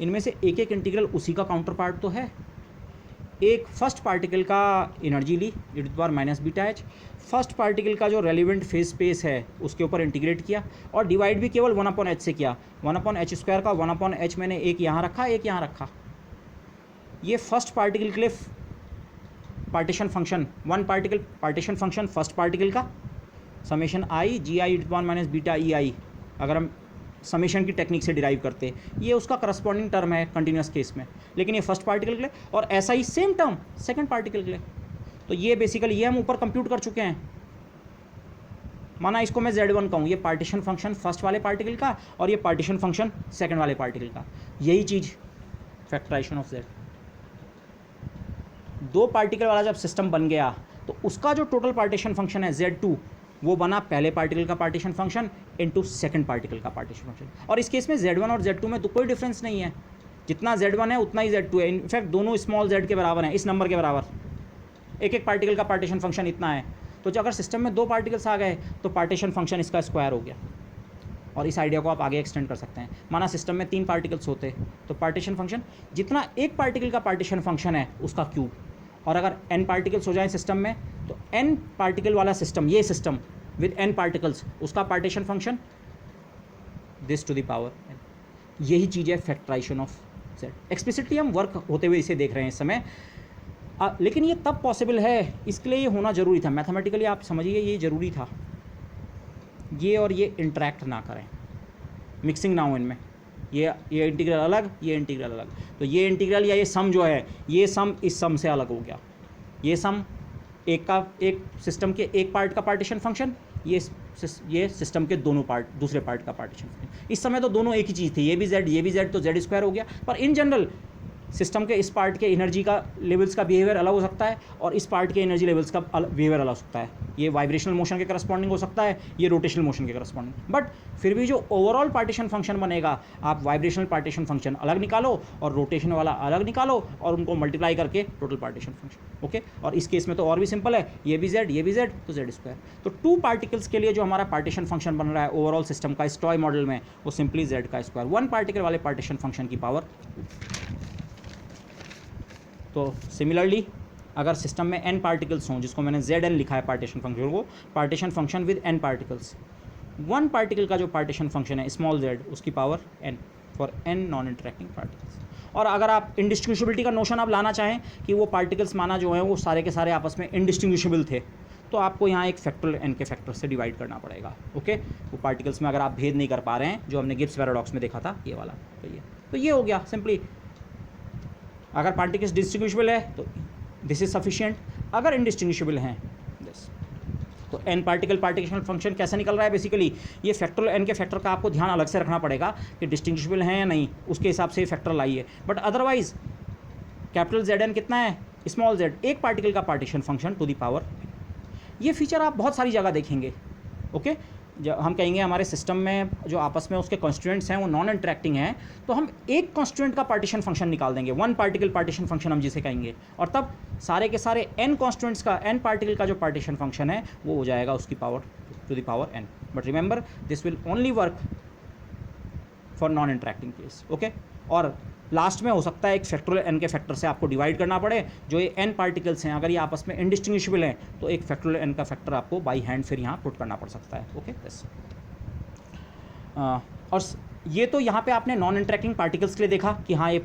इनमें से एक एक इंटीग्रल उसी का काउंटर पार्ट तो है। एक फर्स्ट पार्टिकल का एनर्जी ली e⁻βh, फर्स्ट पार्टिकल का जो रेलिवेंट फेज स्पेस है उसके ऊपर इंटीग्रेट किया और डिवाइड भी केवल 1/h से किया। 1/h² का 1/h मैंने एक यहाँ रखा, एक यहाँ रखा। ये फर्स्ट पार्टिकल के लिए partition function, one particle partition function first particle का summation I G I one minus beta E I, अगर हम समेशन की टेक्निक से डिराइव करते, ये उसका करस्पॉन्डिंग टर्म है कंटिन्यूस केस में, लेकिन ये फर्स्ट पार्टिकल के लिए, और ऐसा ही सेम टर्म सेकंड पार्टिकल के लिए। तो ये बेसिकली ये हम ऊपर कंप्यूट कर चुके हैं। माना इसको मैं Z1 कहूँ, ये पार्टीशन फंक्शन फर्स्ट वाले पार्टिकल का और ये पार्टीशन फंक्शन सेकंड वाले पार्टिकल का, यही चीज़ फैक्टराइजेशन ऑफ Z। दो पार्टिकल वाला जब सिस्टम बन गया तो उसका जो टोटल पार्टीशन फंक्शन है Z2, वो बना पहले पार्टिकल का partition function into second particle का पार्टीशन फंक्शन। और इस केस में Z1 और Z2 में तो कोई डिफरेंस नहीं है, जितना Z1 है उतना ही Z2 है। इनफैक्ट दोनों स्मॉल z के बराबर हैं, इस नंबर के बराबर, एक एक पार्टिकल का पार्टीशन फंक्शन इतना है। तो जो अगर सिस्टम में दो पार्टिकल्स आ गए तो पार्टीशन फंक्शन इसका स्क्वायर हो गया। और इस आइडिया को आप आगे एक्सटेंड कर सकते हैं। माना सिस्टम में 3 पार्टिकल्स होते तो पार्टीशन फंक्शन जितना एक पार्टिकल का पार्टीशन फंक्शन है उसका क्यूब, और अगर n पार्टिकल्स हो जाए सिस्टम में तो n पार्टिकल वाला सिस्टम, ये सिस्टम विद n पार्टिकल्स, उसका partition function this to the power n। यही चीज़ है फैक्टराइजेशन ऑफ z। एक्सप्लिसिटली हम वर्क होते हुए इसे देख रहे हैं इस समय, लेकिन ये तब पॉसिबल है, इसके लिए ये होना ज़रूरी था। मैथमेटिकली आप समझिए ये ज़रूरी था, ये और ये इंटरेक्ट ना करें, मिक्सिंग ना हो इनमें, ये इंटीग्रल अलग, ये इंटीग्रल अलग। तो ये इंटीग्रल या ये सम जो है, ये सम इस सम से अलग हो गया। ये सम एक सिस्टम के एक पार्ट का पार्टीशन फंक्शन, ये सिस्टम के दोनों पार्ट दूसरे पार्ट का पार्टीशन फंक्शन। इस समय तो दोनों एक ही चीज़ थी, ये भी z तो z स्क्वायर हो गया। पर इन जनरल सिस्टम के इस पार्ट के एनर्जी का लेवल्स का बिहेवियर अलग हो सकता है और इस पार्ट के एनर्जी लेवल्स का बिहेवियर अलग हो सकता है। ये वाइब्रेशनल मोशन के करस्पॉन्डिंग हो सकता है, ये रोटेशनल मोशन के करस्पॉन्डिंग। बट फिर भी जो ओवरऑल पार्टीशन फंक्शन बनेगा, आप वाइब्रेशनल पार्टीशन फंक्शन अलग निकालो और रोटेशन वाला अलग निकालो और उनको मल्टीप्लाई करके टोटल पार्टीशन फंक्शन। ओके, और इस केस में तो और भी सिंपल है, ये भी z तो z स्क्वायर। तो 2 पार्टिकल्स के लिए जो हमारा पार्टीशन फंक्शन बन रहा है ओवरऑल सिस्टम का इस टॉय मॉडल में, वो सिंपली z का स्क्वायर, 1 पार्टिकल वाले पार्टीशन फंक्शन की पावर। तो सिमिलरली अगर सिस्टम में n पार्टिकल्स हों, जिसको मैंने Zn लिखा है पार्टीशन फंक्शन को, partition function with n particles, 1 particle का जो पार्टीशन फंक्शन है स्मॉल z, उसकी power n for n non interacting particles. और अगर आप इंडिस्टिंग्विशबिलिटी का नोशन आप लाना चाहें कि वो पार्टिकल्स माना जो है वो सारे के सारे आपस में इंडिस्टिंग्विशेबल थे, तो आपको यहाँ एक फैक्टर n के फैक्टर से डिवाइड करना पड़ेगा। ओके, वो पार्टिकल्स में अगर आप भेद नहीं कर पा रहे हैं, जो हमने गिब्स पैराडॉक्स में देखा था ये वाला, तो ये हो गया सिंपली। अगर पार्टिकल्स डिस्टिंग्विशेबल है तो दिस इज सफिशिएंट, अगर इनडिस्टिंग्विशेबल हैं दिस। तो n पार्टिकल पार्टीशन फंक्शन कैसे निकल रहा है, बेसिकली ये फैक्टोरियल n के फैक्टर का आपको ध्यान अलग से रखना पड़ेगा कि डिस्टिंग्विशेबल हैं या नहीं, उसके हिसाब से फैक्टर लाइए। बट अदरवाइज कैपिटल Zn कितना है, स्मॉल z, एक पार्टिकल का partition function to the power. ये फीचर आप बहुत सारी जगह देखेंगे। ओके, जब हम कहेंगे हमारे सिस्टम में जो आपस में उसके कॉन्स्टिट्यूएंट्स हैं वो नॉन इंटरेक्टिंग हैं, तो हम एक कॉन्स्टिट्यूएंट का पार्टीशन फंक्शन निकाल देंगे, 1 पार्टिकल पार्टीशन फंक्शन हम जिसे कहेंगे, और तब सारे के सारे n कॉन्स्टिट्यूएंट्स का, n पार्टिकल का जो पार्टीशन फंक्शन है वो हो जाएगा उसकी power to the power n। But remember this will only work for non interacting case. Okay, और लास्ट में हो सकता है एक फैक्टोरियल n के फैक्टर से आपको डिवाइड करना पड़े, जो ये n पार्टिकल्स हैं अगर ये आपस में इनडिस्टिंग्विशेबल हैं तो एक फैक्टोरियल n का फैक्टर आपको बाई हैंड फिर यहाँ पुट करना पड़ सकता है। ओके, बस। और ये तो यहाँ पे आपने नॉन इंटरेक्टिंग पार्टिकल्स के लिए देखा कि हाँ ये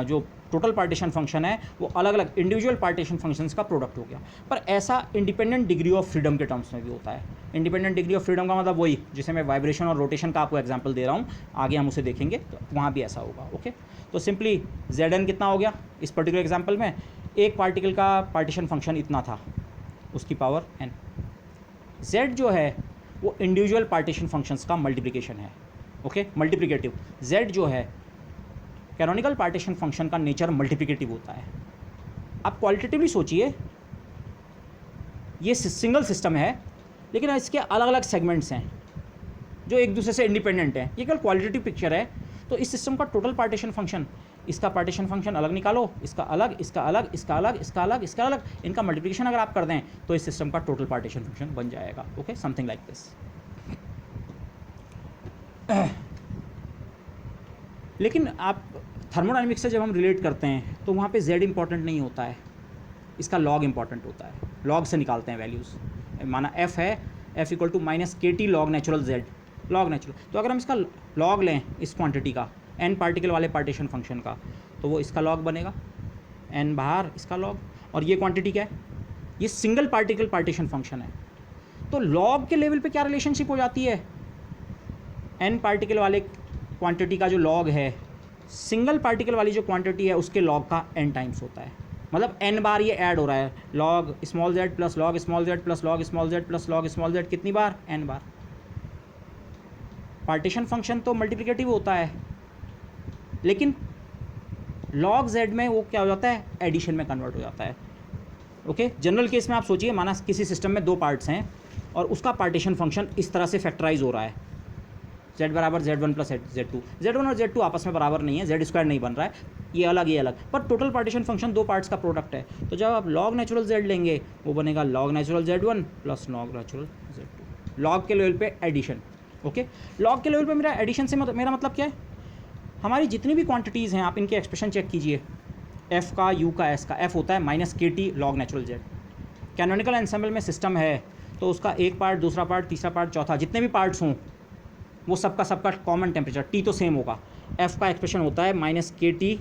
जो टोटल पार्टीशन फंक्शन है वो अलग अलग इंडिविजुअल पार्टीशन फंक्शंस का प्रोडक्ट हो गया। पर ऐसा इंडिपेंडेंट डिग्री ऑफ फ्रीडम के टर्म्स में भी होता है। इंडिपेंडेंट डिग्री ऑफ फ्रीडम का मतलब वही जिसे मैं वाइब्रेशन और रोटेशन का आपको एग्जांपल दे रहा हूँ, आगे हम उसे देखेंगे तो वहाँ भी ऐसा होगा। ओके, तो सिंपली Zn कितना हो गया इस पर्टिकुलर एग्जाम्पल में, एक पार्टिकल का पार्टीशन फंक्शन इतना था, उसकी पावर n। Z जो है वो इंडिविजुअल पार्टीशन फंक्शंस का मल्टीप्लिकेशन है। Okay, multiplicative. Z जो है कैनोनिकल पार्टीशन फंक्शन का नेचर मल्टीप्लिकेटिव होता है। आप क्वालिटेटिवली सोचिए, ये सिंगल सिस्टम है लेकिन इसके अलग अलग सेगमेंट्स हैं जो एक दूसरे से इंडिपेंडेंट हैं। ये केवल क्वालिटेटिव पिक्चर है। तो इस सिस्टम का टोटल पार्टीशन फंक्शन, इसका पार्टीशन फंक्शन अलग निकालो, इसका अलग, इसका अलग, इसका अलग, इसका अलग, इसका अलग, इनका मल्टीप्लिकेशन अगर आप कर दें तो इस सिस्टम का टोटल पार्टीशन फंक्शन बन जाएगा। Okay, something like this. लेकिन आप थर्मोडायनेमिक्स से जब हम रिलेट करते हैं तो वहाँ पे Z इंपॉर्टेंट नहीं होता है, इसका लॉग इंपॉर्टेंट होता है। लॉग से निकालते हैं वैल्यूज़। माना f है, f equal to minus KT log natural Z, log natural. तो अगर हम इसका लॉग लें इस क्वांटिटी का, n पार्टिकल वाले पार्टीशन फंक्शन का, तो वो इसका लॉग बनेगा, n बाहर इसका लॉग। और ये क्वांटिटी क्या है, ये सिंगल पार्टिकल पार्टीशन फंक्शन है। तो लॉग के लेवल पे क्या रिलेशनशिप हो जाती है, एन पार्टिकल वाले क्वांटिटी का जो लॉग है, सिंगल पार्टिकल वाली जो क्वांटिटी है उसके लॉग का एन टाइम्स होता है। मतलब एन बार ये ऐड हो रहा है, log small Z plus log small Z plus log small Z plus log small Z, कितनी बार, एन बार। पार्टीशन फंक्शन तो मल्टीप्लिकेटिव होता है, लेकिन लॉग जेड में वो क्या हो जाता है, एडिशन में कन्वर्ट हो जाता है। ओके, जनरल केस में आप सोचिए, माना किसी सिस्टम में दो पार्ट्स हैं और उसका पार्टीशन फंक्शन इस तरह से फैक्टराइज हो रहा है, z बराबर z1 प्लस z2। z1 और z2 आपस में बराबर नहीं है, z स्क्वायर नहीं बन रहा है, ये अलग, पर टोटल पार्टीशन फंक्शन दो पार्ट्स का प्रोडक्ट है। तो जब आप लॉग नेचुरल z लेंगे वो बनेगा log natural z1 plus log natural z2, log के लेवल पे एडिशन। ओके, लॉग के लेवल पे मेरा एडिशन से मेरा मतलब क्या है, हमारी जितनी भी क्वांटिटीज़ हैं आप इनके एक्सप्रेशन चेक कीजिए, f का, u का, s का। f होता है माइनस के T log natural z। Canonical ensemble में सिस्टम है तो उसका एक पार्ट, दूसरा पार्ट, तीसरा पार्ट, चौथा, जितने भी पार्ट्स हों वो सबका कॉमन टेम्परेचर T तो सेम होगा। F का एक्सप्रेशन होता है माइनस के टी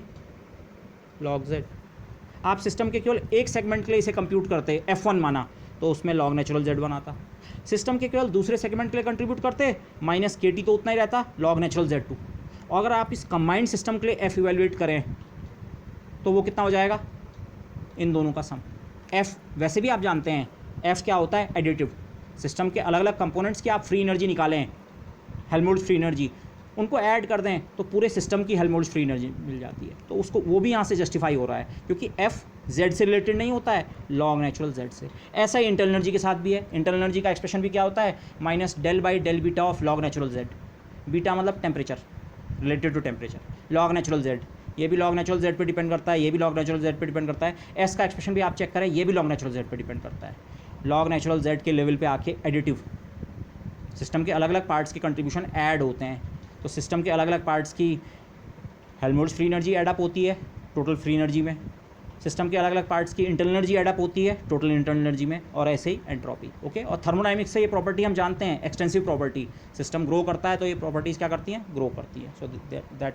लॉग z। आप सिस्टम के केवल एक सेगमेंट के लिए इसे कंप्यूट करते, F1 माना तो उसमें लॉग नेचुरल z1 आता। सिस्टम के केवल दूसरे सेगमेंट के लिए कंट्रीब्यूट करते, माइनस के टी तो उतना ही रहता, लॉग नेचुरल z2। और अगर आप इस कंबाइंड सिस्टम के लिए F इवेल्युएट करें तो वो कितना हो जाएगा, इन दोनों का सम। F वैसे भी आप जानते हैं F क्या होता है, एडिटिव। सिस्टम के अलग अलग कंपोनेंट्स की आप फ्री एनर्जी निकालें, हेल्महोल्ट्ज़ फ्री एनर्जी, उनको ऐड कर दें तो पूरे सिस्टम की हेल्महोल्ट्ज़ फ्री एनर्जी मिल जाती है। तो उसको वो भी यहाँ से जस्टिफाई हो रहा है क्योंकि F Z से रिलेटेड नहीं होता है, लॉग नेचुरल Z से। ऐसा ही इंटरनल एनर्जी के साथ भी है। इंटरनल एनर्जी का एक्सप्रेशन भी क्या होता है, minus del by del beta of log natural Z। Beta मतलब temperature, related to temperature, log natural Z। ये भी लॉग नेचुरल Z पे डिपेंड करता है, ये भी लॉग नेचुरल Z पे डिपेंड करता है। S का एक्सप्रेशन भी आप चेक करें, ये भी लॉग नेचुरल Z पे डिपेंड करता है। लॉग नेचुरल Z के लेवल पे आके एडिटिव, सिस्टम के अलग अलग पार्ट्स के कंट्रीब्यूशन ऐड होते हैं, तो सिस्टम के अलग अलग पार्ट्स की Helmholtz free energy add up होती है टोटल फ्री एनर्जी में, सिस्टम के अलग अलग पार्ट्स की इंटरनल एनर्जी ऐड अप होती है टोटल इंटरनल एनर्जी में, और ऐसे ही एंट्रोपी। ओके, और थर्मोडायनेमिक्स से ये प्रॉपर्टी हम जानते हैं, एक्सटेंसिव प्रॉपर्टी। सिस्टम ग्रो करता है तो ये प्रॉपर्टीज़ क्या करती हैं, ग्रो करती है। So that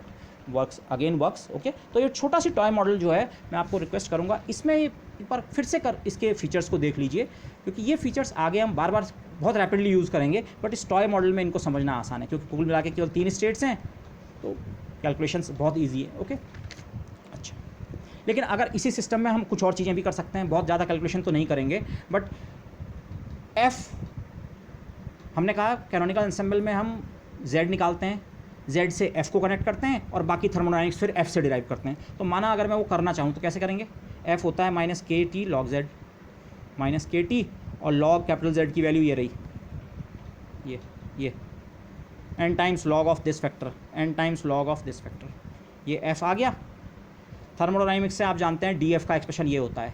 works. ओके, तो ये छोटा सी टॉय मॉडल जो है, मैं आपको रिक्वेस्ट करूँगा इसमें एक बार फिर से इसके फीचर्स को देख लीजिए, क्योंकि ये फीचर्स आगे हम बार बार बहुत रैपिडली यूज़ करेंगे, बट इस टॉय मॉडल में इनको समझना आसान है क्योंकि कुल मिला के केवल 3 स्टेट्स हैं, तो कैलकुलेशंस बहुत ईजी है। ओके, अच्छा, लेकिन अगर इसी सिस्टम में हम कुछ और चीज़ें भी कर सकते हैं, बहुत ज़्यादा कैलकुलेशन तो नहीं करेंगे, बट F हमने कहा कैनोनिकल एंसेंबल में हम Z निकालते हैं, Z से F को कनेक्ट करते हैं और बाकी थर्मोडायनेमिक्स फिर F से डिराइव करते हैं। तो माना अगर मैं वो करना चाहूँ तो कैसे करेंगे, F होता है माइनस के टी लॉग Z, माइनस के टी और लॉग कैपिटल Z की वैल्यू ये रही, ये n times log of this factor, n times log of this factor, ये F आ गया। थर्मोडायनेमिक्स से आप जानते हैं DF का एक्सप्रेशन ये होता है,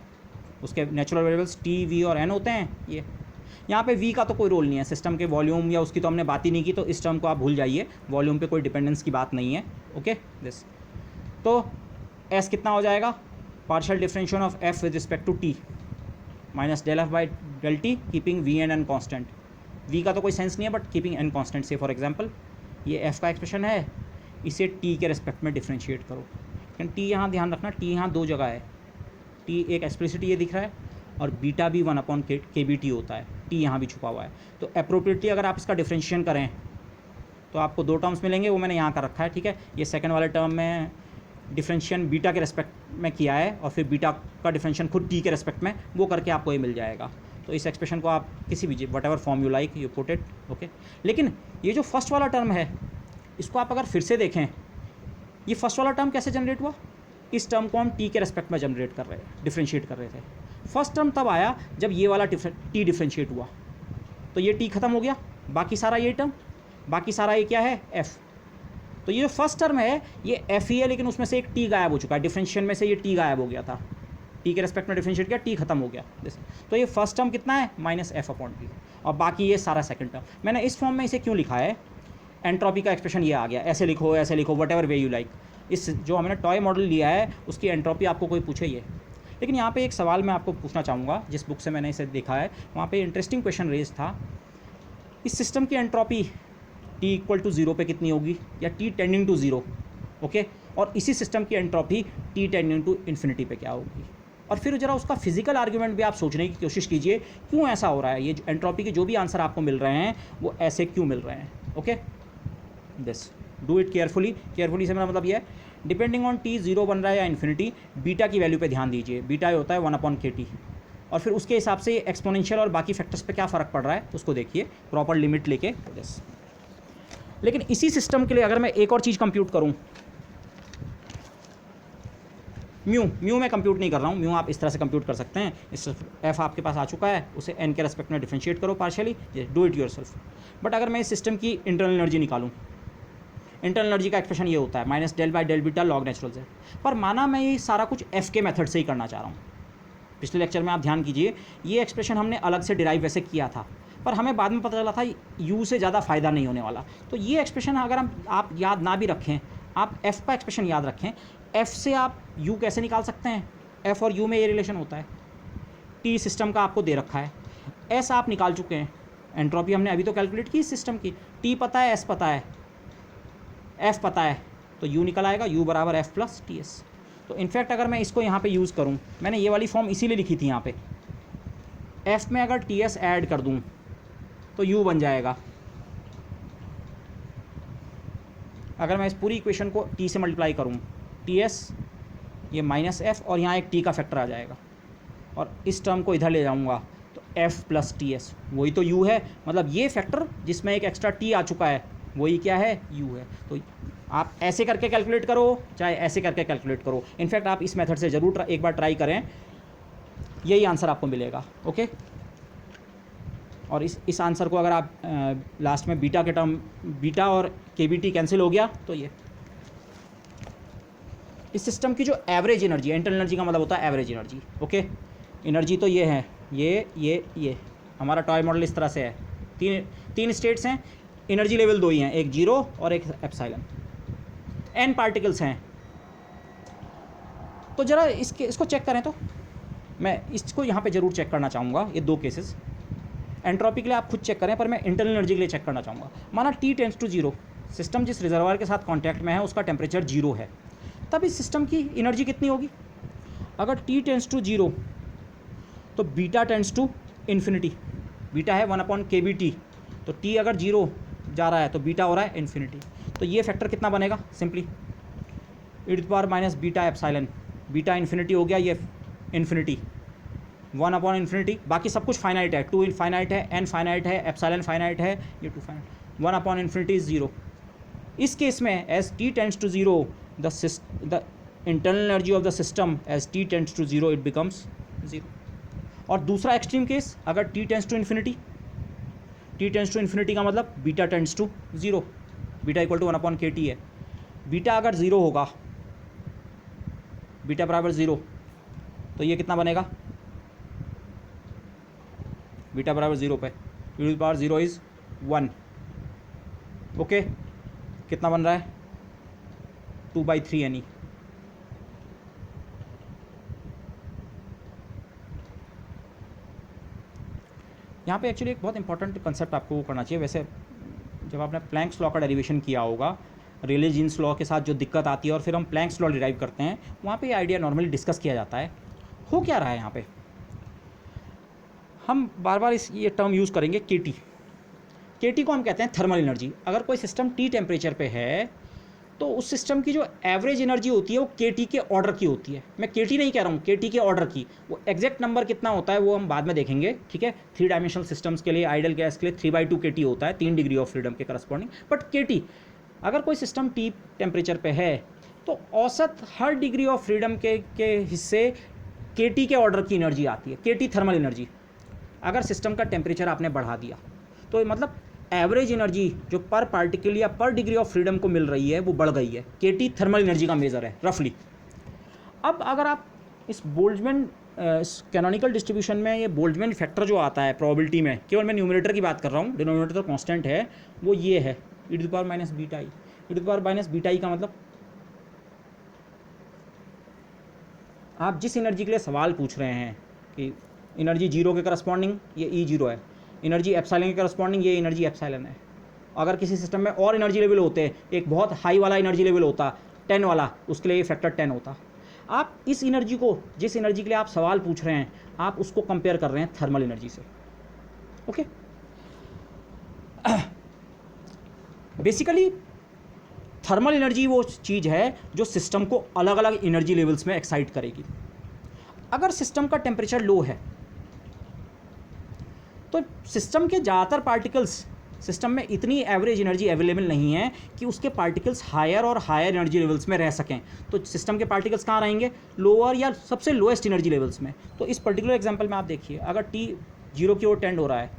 उसके नेचुरल वेरिएबल्स T, V और N होते हैं। ये यहाँ पे V का तो कोई रोल नहीं है, सिस्टम के वॉल्यूम या उसकी तो हमने बात ही नहीं की, तो इस टर्म को आप भूल जाइए, वॉल्यूम पे कोई डिपेंडेंस की बात नहीं है। ओके, दिस तो S कितना हो जाएगा, partial differential of F with respect to T minus del F by del T keeping V and N constant. V का तो कोई सेंस नहीं है, बट कीपिंग N कॉन्स्टेंट। से फॉर एग्जाम्पल ये F का एक्सप्रेशन है, इसे T के रिस्पेक्ट में डिफ्रेंशिएट करो, लेकिन T यहाँ ध्यान रखना, T यहाँ दो जगह है, T एक एक्सप्लिसिट ये दिख रहा है और बीटा भी 1/kBT होता है, T यहाँ भी छुपा हुआ है। तो अप्रोप्रिएटली अगर आप इसका डिफ्रेंशिएशन करें तो आपको दो टर्म्स मिलेंगे, वो मैंने यहाँ का रखा है, ठीक है। ये सेकंड वाले टर्म में डिफ्रेंशिएशन बीटा के रेस्पेक्ट में किया है और फिर बीटा का डिफ्रेंशिएशन खुद T के रेस्पेक्ट में, वो करके आपको ये मिल जाएगा। तो इस एक्सप्रेशन को आप किसी भी what ever form you like you put it. Okay, लेकिन ये जो फर्स्ट वाला टर्म है इसको आप अगर फिर से देखें, ये फर्स्ट वाला टर्म कैसे जनरेट हुआ, इस टर्म को हम T के रेस्पेक्ट में जनरेट कर रहे हैं, डिफ्रेंशिएट कर रहे थे। फर्स्ट टर्म तब आया जब ये वाला T डिफ्रेंशिएट हुआ, तो ये T खत्म हो गया, बाकी सारा ये टर्म, बाकी सारा ये क्या है, F। तो ये जो फर्स्ट टर्म है ये F ही है, लेकिन उसमें से एक T गायब हो चुका है, डिफ्रेंशिएशन में से ये T गायब हो गया था, T के रेस्पेक्ट में डिफ्रेंशिएट किया, T खत्म हो गया। तो ये फर्स्ट टर्म कितना है, माइनस F/T, और बाकी ये सारा सेकंड टर्म। मैंने इस फॉर्म में इसे क्यों लिखा है, एंट्रोपी का एक्सप्रेशन ये आ गया, ऐसे लिखो what ever way you like. इस जो हमने टॉय मॉडल लिया है उसकी एंट्रोपी आपको कोई पूछे ये, लेकिन यहाँ पे एक सवाल मैं आपको पूछना चाहूँगा, जिस बुक से मैंने इसे देखा है वहाँ पे इंटरेस्टिंग क्वेश्चन रेज था, इस सिस्टम की एंट्रोपी T = 0 पे कितनी होगी, या T टेंडिंग टू 0, ओके, और इसी सिस्टम की entropy T tending to infinity पे क्या होगी। और फिर ज़रा उसका फिजिकल आर्ग्यूमेंट भी आप सोचने की कोशिश कीजिए, क्यों ऐसा हो रहा है, ये एंट्रोपी के जो भी आंसर आपको मिल रहे हैं वो ऐसे क्यों मिल रहे हैं। Okay, this do it carefully. Carefully से मेरा मतलब ये है, डिपेंडिंग ऑन टी 0 बन रहा है या इन्फिनिटी, बीटा की वैल्यू पे ध्यान दीजिए। बीटा होता है 1/kt, और फिर उसके हिसाब से एक्सपोनेंशियल और बाकी फैक्टर्स पे क्या फ़र्क पड़ रहा है उसको देखिए, प्रॉपर लिमिट लेके। दिस लेकिन इसी सिस्टम के लिए अगर मैं एक और चीज़ कंप्यूट करूँ, म्यू मैं कंप्यूट नहीं कर रहा हूँ, म्यू आप इस तरह से कंप्यूट कर सकते हैं। इस एफ आपके पास आ चुका है, उसे एन के रेस्पेक्ट में डिफरेंशिएट करो partially, do it yourself. But अगर मैं इस सिस्टम की इंटरनल एनर्जी निकालूँ, इंटरनल एनर्जी का एक्सप्रेशन ये होता है -del/del beta log natural z। पर माना मैं ये सारा कुछ एफ के मेथड से ही करना चाह रहा हूँ। पिछले लेक्चर में आप ध्यान कीजिए, ये एक्सप्रेशन हमने अलग से डिराइव वैसे किया था, पर हमें बाद में पता चला था यू से ज़्यादा फ़ायदा नहीं होने वाला। तो ये एक्सप्रेशन अगर आप याद ना भी रखें, आप एफ़ का एक्सप्रेशन याद रखें, एफ़ से आप यू कैसे निकाल सकते हैं, एफ़ और यू में ये रिलेशन होता है। टी सिस्टम का आपको दे रखा है, एस आप निकाल चुके हैं, एंट्रोपी हमने अभी तो कैलकुलेट की इस सिस्टम की, टी पता है, एस पता है, एफ़ पता है, तो यू निकल आएगा, यू बराबर एफ़ प्लस टी एस। तो इनफैक्ट अगर मैं इसको यहाँ पे यूज़ करूँ, मैंने ये वाली फॉर्म इसीलिए लिखी थी यहाँ पे, एफ़ में अगर टी एस ऐड कर दूँ तो यू बन जाएगा। अगर मैं इस पूरी इक्वेशन को टी से मल्टीप्लाई करूँ, टी एस ये माइनस एफ़ और यहाँ एक टी का फैक्टर आ जाएगा, और इस टर्म को इधर ले जाऊँगा तो एफ़ प्लस टी एस, वही तो यू है। मतलब ये फैक्टर जिसमें एक एक्स्ट्रा टी आ चुका है वही क्या है, यू है। तो आप ऐसे करके कैलकुलेट करो चाहे ऐसे करके कैलकुलेट करो, इनफैक्ट आप इस मेथड से ज़रूर एक बार ट्राई करें, यही आंसर आपको मिलेगा। ओके, और इस आंसर को अगर आप लास्ट में बीटा के टर्म, बीटा और केबीटी कैंसिल हो गया तो ये इस सिस्टम की जो एवरेज एनर्जी है, इंटरनल एनर्जी का मतलब होता है एवरेज एनर्जी। ओके, एनर्जी तो ये है, ये हमारा टॉय मॉडल इस तरह से है, तीन स्टेट्स हैं, एनर्जी लेवल 2 ही हैं, एक 0 और एक एप्सिलॉन, n पार्टिकल्स हैं। तो ज़रा इसको चेक करें, तो मैं इसको यहाँ पे ज़रूर चेक करना चाहूँगा, ये 2 केसेस। एंट्रोपी के लिए आप खुद चेक करें, पर मैं इंटरनल एनर्जी के लिए चेक करना चाहूँगा। माना T टेंड्स टू 0, सिस्टम जिस रिजर्वायर के साथ कॉन्टैक्ट में है उसका टेम्परेचर 0 है, तब इस सिस्टम की एनर्जी कितनी होगी। अगर T टेंड्स टू 0 तो beta tends to infinity, beta है 1/kBt, तो T अगर 0 जा रहा है तो बीटा हो रहा है इन्फिनिटी। तो ये फैक्टर कितना बनेगा, simply e⁻⁻β epsilon, beta infinity हो गया, ये इन्फिनिटी 1/∞, बाकी सब कुछ फाइनाइट है, 2 फाइनाइट है, n फाइनाइट है, एप्सिलॉन फाइनाइट है, ये 2 फाइनाइट, 1/∞ इज 0। इस केस में as T tends to 0 the internal energy of the system as T tends to 0 it becomes 0। और दूसरा एक्सट्रीम केस, अगर T tends to infinity, T tends to infinity का मतलब beta tends to 0, beta equal to 1/kT है। Beta अगर 0 होगा, beta बराबर 0, तो ये कितना बनेगा, बीटा बराबर 0 पे e⁻0 इज़ 1। ओके, कितना बन रहा है, 2/3 NE। यहाँ पे एक्चुअली एक बहुत इंपॉर्टेंट कंसेप्ट आपको वो करना चाहिए। वैसे जब आपने प्लैंक्स लॉ का डेरिवेशन किया होगा, रेले जीन्स लॉ के साथ जो दिक्कत आती है और फिर हम प्लैंक्स लॉ डिराइव करते हैं, वहाँ पे ये आइडिया नॉर्मली डिस्कस किया जाता है। हो क्या रहा है यहाँ पे, हम बार बार ये टर्म यूज़ करेंगे केटी। केटी को हम कहते हैं थर्मल एनर्जी। अगर कोई सिस्टम टी टेम्परेचर पे है तो उस सिस्टम की जो एवरेज एनर्जी होती है वो केटी के ऑर्डर की होती है। मैं केटी नहीं कह रहा हूँ, केटी के ऑर्डर की। वो एग्जैक्ट नंबर कितना होता है वो हम बाद में देखेंगे, ठीक है। 3 डायमेंशनल सिस्टम्स के लिए, आइडल गैस के लिए 3/2 केटी होता है, 3 डिग्री ऑफ फ्रीडम के करस्पॉन्डिंग। बट केटी, अगर कोई सिस्टम टी टेम्परेचर पे है तो औसत हर डिग्री ऑफ फ्रीडम के हिस्से केटी के ऑर्डर की एनर्जी आती है, केटी थर्मल एनर्जी। अगर सिस्टम का टेम्परेचर आपने बढ़ा दिया तो मतलब एवरेज एनर्जी जो पर पार्टिकल या पर डिग्री ऑफ फ्रीडम को मिल रही है वो बढ़ गई है। केटी थर्मल एनर्जी का मेजर है रफली। अब अगर आप इस बोल्ट्जमैन कैनोनिकल डिस्ट्रीब्यूशन में ये बोल्ट्जमैन फैक्टर जो आता है प्रोबेबिलिटी में, केवल मैं न्यूमरेटर की बात कर रहा हूँ, डिनोमिनेटर तो कांस्टेंट है, वो ये है e⁻⁻βi। e⁻⁻βi का मतलब आप जिस एनर्जी के लिए सवाल पूछ रहे हैं कि एनर्जी 0 के करस्पॉन्डिंग ये E0 है, एनर्जी एप्सिलॉन के करस्पॉन्डिंग ये एनर्जी एप्सिलॉन है। अगर किसी सिस्टम में और एनर्जी लेवल होते, एक बहुत हाई वाला एनर्जी लेवल होता 10 वाला, उसके लिए ये फैक्टर 10 होता। आप इस एनर्जी को, जिस एनर्जी के लिए आप सवाल पूछ रहे हैं, आप उसको कंपेयर कर रहे हैं थर्मल एनर्जी से। ओके, बेसिकली थर्मल एनर्जी वो चीज़ है जो सिस्टम को अलग अलग एनर्जी लेवल्स में एक्साइट करेगी। अगर सिस्टम का टेम्परेचर लो है तो सिस्टम के ज़्यादातर पार्टिकल्स, सिस्टम में इतनी एवरेज एनर्जी अवेलेबल नहीं है कि उसके पार्टिकल्स हायर और हायर एनर्जी लेवल्स में रह सकें। तो सिस्टम के पार्टिकल्स कहाँ रहेंगे? लोअर या सबसे लोएस्ट एनर्जी लेवल्स में। तो इस पर्टिकुलर एग्जांपल में आप देखिए, अगर टी 0 की ओर टेंड हो रहा है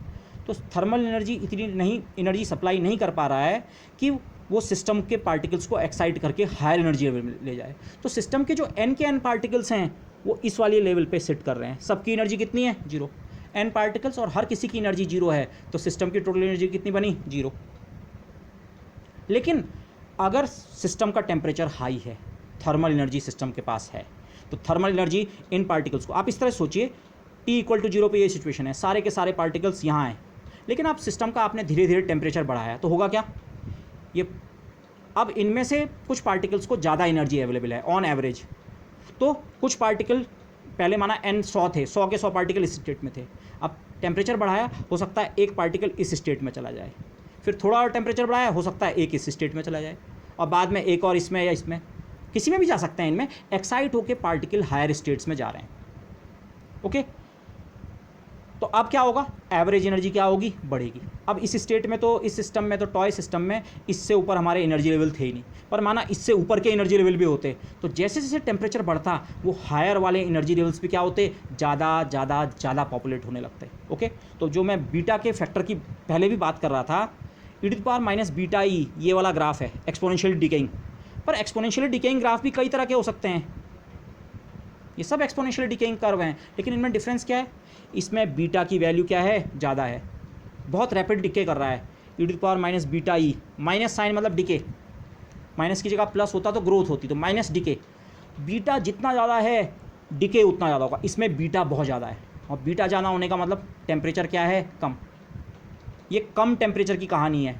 तो थर्मल एनर्जी इतनी नहीं, एनर्जी सप्लाई नहीं कर पा रहा है कि वो सिस्टम के पार्टिकल्स को एक्साइट करके हायर एनर्जी लेवल में ले जाए। तो सिस्टम के जो एन के एन पार्टिकल्स हैं वो इस वाले लेवल पे सिट कर रहे हैं। सबकी एनर्जी कितनी है? 0। एन पार्टिकल्स और हर किसी की एनर्जी 0 है, तो सिस्टम की टोटल एनर्जी कितनी बनी? 0। लेकिन अगर सिस्टम का टेम्परेचर हाई है, थर्मल एनर्जी सिस्टम के पास है, तो थर्मल एनर्जी इन पार्टिकल्स को, आप इस तरह सोचिए, T = 0 पे ये सिचुएशन है, सारे के सारे पार्टिकल्स यहाँ हैं, लेकिन आप सिस्टम का आपने धीरे धीरे टेम्परेचर बढ़ाया तो होगा क्या? ये अब इनमें से कुछ पार्टिकल्स को ज़्यादा एनर्जी अवेलेबल है ऑन एवरेज, तो कुछ पार्टिकल, पहले माना n 100 थे, 100 के 100 पार्टिकल इस स्टेट में थे, अब टेम्परेचर बढ़ाया, हो सकता है एक पार्टिकल इस स्टेट में चला जाए, फिर थोड़ा और टेम्परेचर बढ़ाया, हो सकता है एक इस स्टेट में चला जाए, और बाद में एक और इसमें या इसमें, किसी में भी जा सकते हैं। इनमें एक्साइट होकर पार्टिकल हायर स्टेट्स में जा रहे हैं। ओके, तो अब क्या होगा? एवरेज एनर्जी क्या होगी? बढ़ेगी। अब इस स्टेट में, तो इस सिस्टम में, तो टॉय सिस्टम में इससे ऊपर हमारे एनर्जी लेवल थे ही नहीं, पर माना इससे ऊपर के एनर्जी लेवल भी होते, तो जैसे जैसे टेम्परेचर बढ़ता वो हायर वाले एनर्जी लेवल्स भी क्या होते? ज़्यादा ज़्यादा ज़्यादा पॉपुलेट होने लगते। ओके, तो जो मैं बीटा के फैक्टर की पहले भी बात कर रहा था, e⁻⁻βe, ये वाला ग्राफ है एक्सपोनेंशियल डिकेइंग। पर एक्सपोनेंशियल डिकेइंग ग्राफ भी कई तरह के हो सकते हैं, ये सब एक्सपोनेंशियल डिकेइंग कर्व हैं, लेकिन इनमें डिफरेंस क्या है? इसमें बीटा की वैल्यू क्या है? ज़्यादा है, बहुत रैपिड डिके कर रहा है। e⁻⁻βe, माइनस साइन मतलब डिके, माइनस की जगह प्लस होता तो ग्रोथ होती, तो माइनस डिके। बीटा जितना ज़्यादा है डिके उतना ज़्यादा होगा, इसमें बीटा बहुत ज़्यादा है, और बीटा ज़्यादा होने का मतलब टेम्परेचर क्या है? कम। ये कम टेम्परेचर की कहानी है।